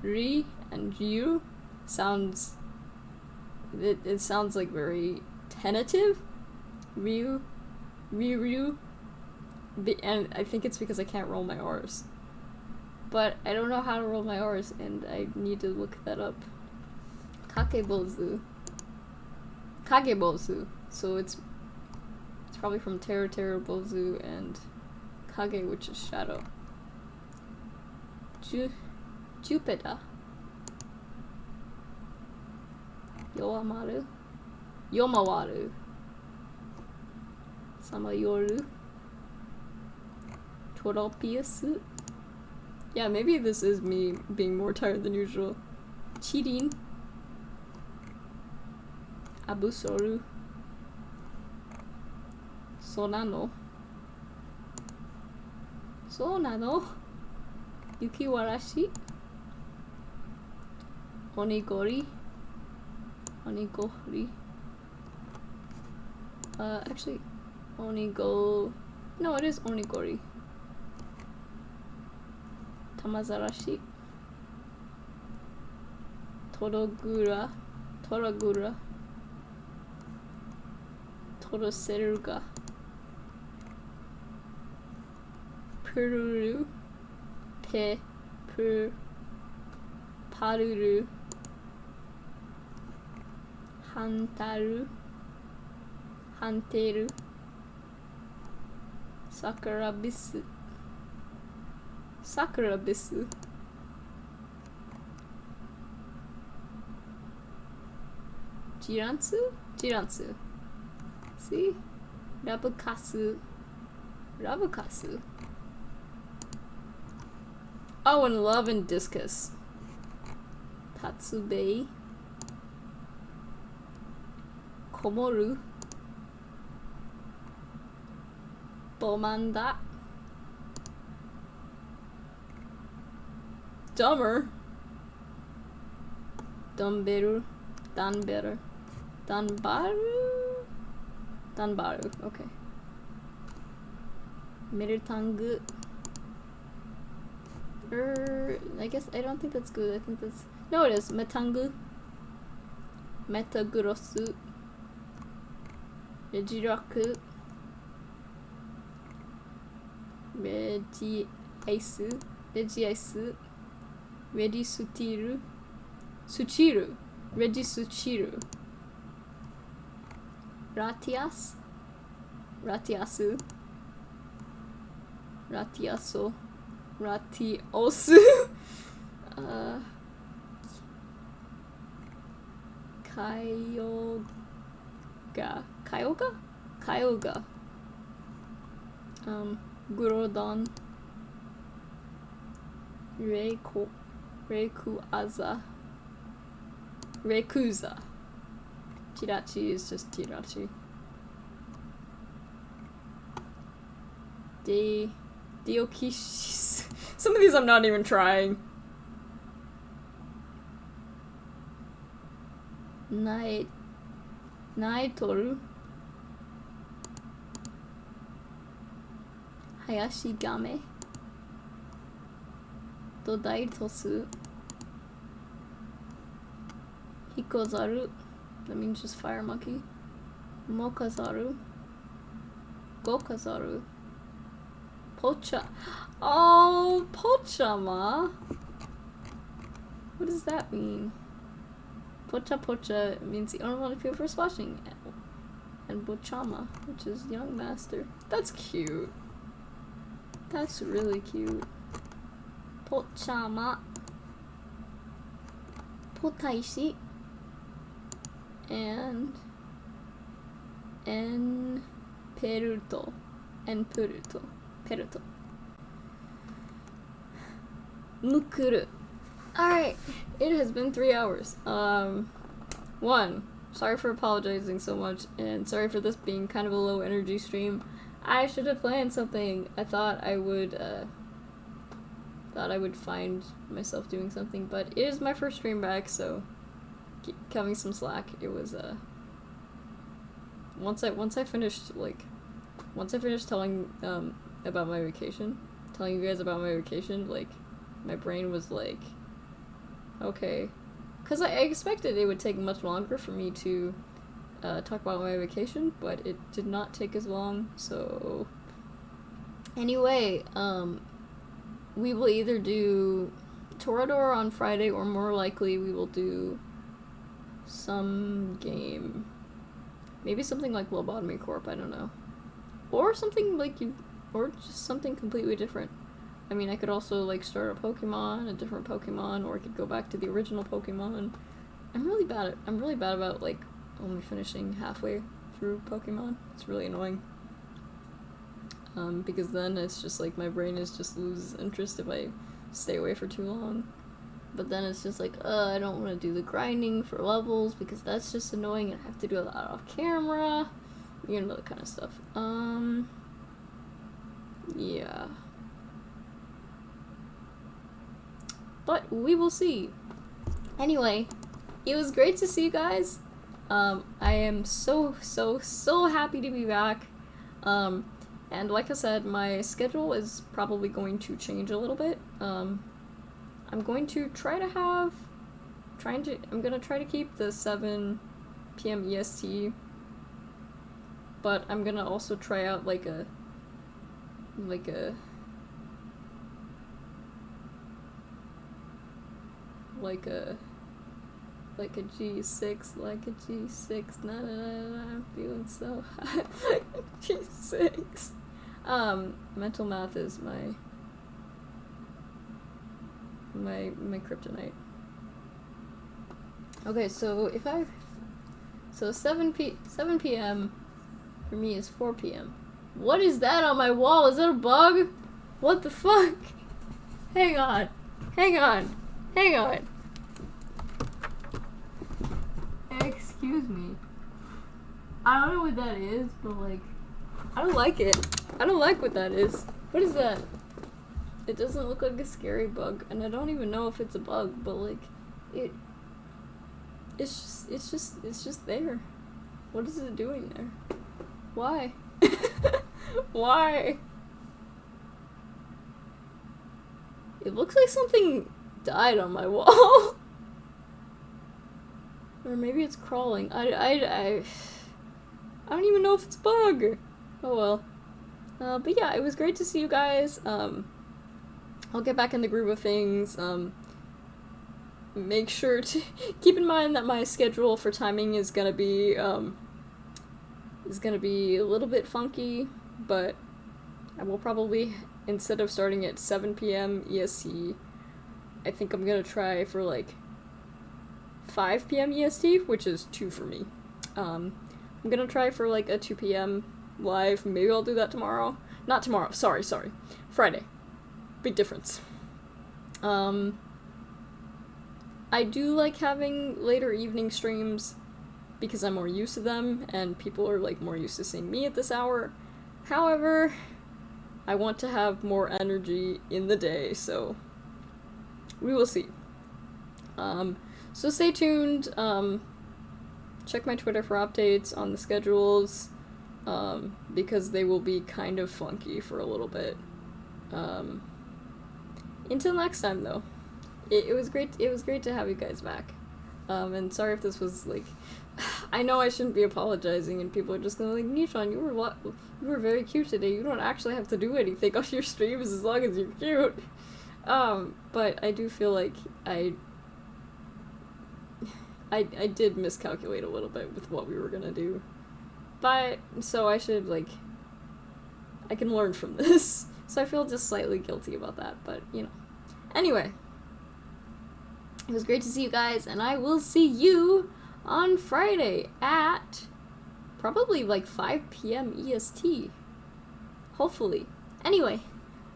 ri and ryu sounds, it sounds like very tentative. Ryu, and I think it's because I can't roll my R's. But I don't know how to roll my R's, and I need to look that up. Kakebozu. Kagebozu. So it's probably from Bozu and Kage, which is shadow. Jupiter. Yoamaru. Yomawaru. Samayoru. Toropius. Yeah, maybe this is me being more tired than usual. Chirin. Abusoru. Sonano. Sonano. Yukiwarashi. Onigori. Onigori. Actually, no, it is onigori. tamazarashi, torogura, torogura, toroseru ga, pururu, pe, pur, paruru, hantaru, hanteru, sakurabisu, sakurabisu, jiransu, jiransu. See? Rabukasu, rabukasu. Oh, and love and discus. Tatsubei, komoru, bomanda, dumber, dumberu, danberu, danbaru, danbaru, okay. Miritangu, I guess, I don't think that's good, I think that's, no it is, metangu, metagrosu, Regiraku, Regiaisu, Regiaisu, Regisutiru, Suchiru, Regisuchiru, Ratias, Ratiasu, Ratiaso, Ratiosu, Kyoga, Kyoga? Kyoga. Gurodon. Rekuaza. Rekuza. Chirachi is just Chirachi. Diokishis. Some of these I'm not even trying. Naetoru. Hayashigame. Dodaitosu. Hikozaru. That means just fire monkey. Mokazaru. Gokazaru. Pocha. Oh, Pochama. What does that mean? Pocha Pocha means the owner wanted people for splashing. And Bochama, which is young master. That's cute. That's really cute. Pochama. Potaishi. And Peruto. And Peruto. Peruto. Mukuru. Alright, it has been 3 hours. One, sorry for apologizing so much, and sorry for this being kind of a low energy stream. I should have planned something. I thought I would find myself doing something, but it is my first stream back, so cut me some slack. It was once I finished telling about my vacation, telling you guys about my vacation, like my brain was like, okay, because I expected it would take much longer for me to talk about my vacation, but it did not take as long. So anyway, we will either do Toradora on Friday, or more likely we will do some game, maybe something like Lobotomy Corp, I don't know, or something like or just something completely different. I mean, I could also like start a different Pokemon, or I could go back to the original Pokemon. I'm really bad about like only finishing halfway through Pokemon. It's really annoying. Because then it's just like my brain is just loses interest if I stay away for too long. But then it's just like, I don't want to do the grinding for levels because that's just annoying and I have to do a lot off camera. You know, that kind of stuff. Yeah. But we will see. Anyway, it was great to see you guys. I am so happy to be back. And like I said, my schedule is probably going to change a little bit. I'm going to try to have, I'm gonna try to keep the 7 p.m. EST, but I'm gonna also try out like a G6, like a G6, na na na na, I'm feeling so hot, like a G6. Mental math is my kryptonite. Okay, so 7 p.m. for me is 4 p.m. What is that on my wall? Is that a bug? What the fuck? Hang on. Excuse me. I don't know what that is, but like, I don't like it. I don't like what that is. What is that? It doesn't look like a scary bug, and I don't even know if it's a bug, but like, it's just there. What is it doing there? Why? Why? It looks like something died on my wall. Or maybe it's crawling. I don't even know if it's a bug. Oh well. But yeah, it was great to see you guys. I'll get back in the groove of things. Make sure to keep in mind that my schedule for timing is gonna be a little bit funky, but I will probably, instead of starting at 7 p.m. EST, I think I'm gonna try for like 5 p.m. EST, which is 2 for me. I'm gonna try for like a 2 p.m. live. Maybe I'll do that tomorrow. Not tomorrow, sorry. Friday. Big difference. I do like having later evening streams because I'm more used to them and people are like more used to seeing me at this hour. However, I want to have more energy in the day, so we will see. So stay tuned. Check my Twitter for updates on the schedules, because they will be kind of funky for a little bit. Until next time, though. It was great to have you guys back. And sorry if this was like, I know I shouldn't be apologizing, and people are just gonna like, Nishon, you were very cute today. You don't actually have to do anything on your streams as long as you're cute. But I do feel like I did miscalculate a little bit with what we were gonna do. But, so I should, like, I can learn from this. So I feel just slightly guilty about that, but, you know. Anyway. It was great to see you guys, and I will see you on Friday at probably like 5 p.m. EST. Hopefully. Anyway.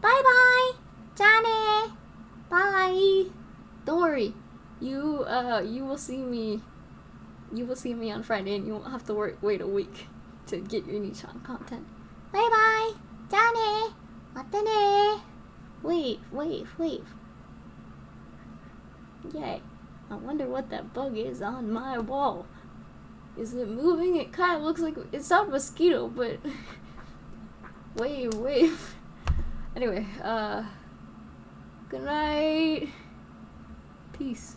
Bye-bye! Johnny! Bye! Don't worry. You will see me on Friday, and you won't have to wait a week to get your Nicchiketto content. Bye-bye! Johnny! Mata ne! Wave. Yay. I wonder what that bug is on my wall. Is it moving? It kind of looks like it's not a mosquito, but wave. Anyway, good night. Peace.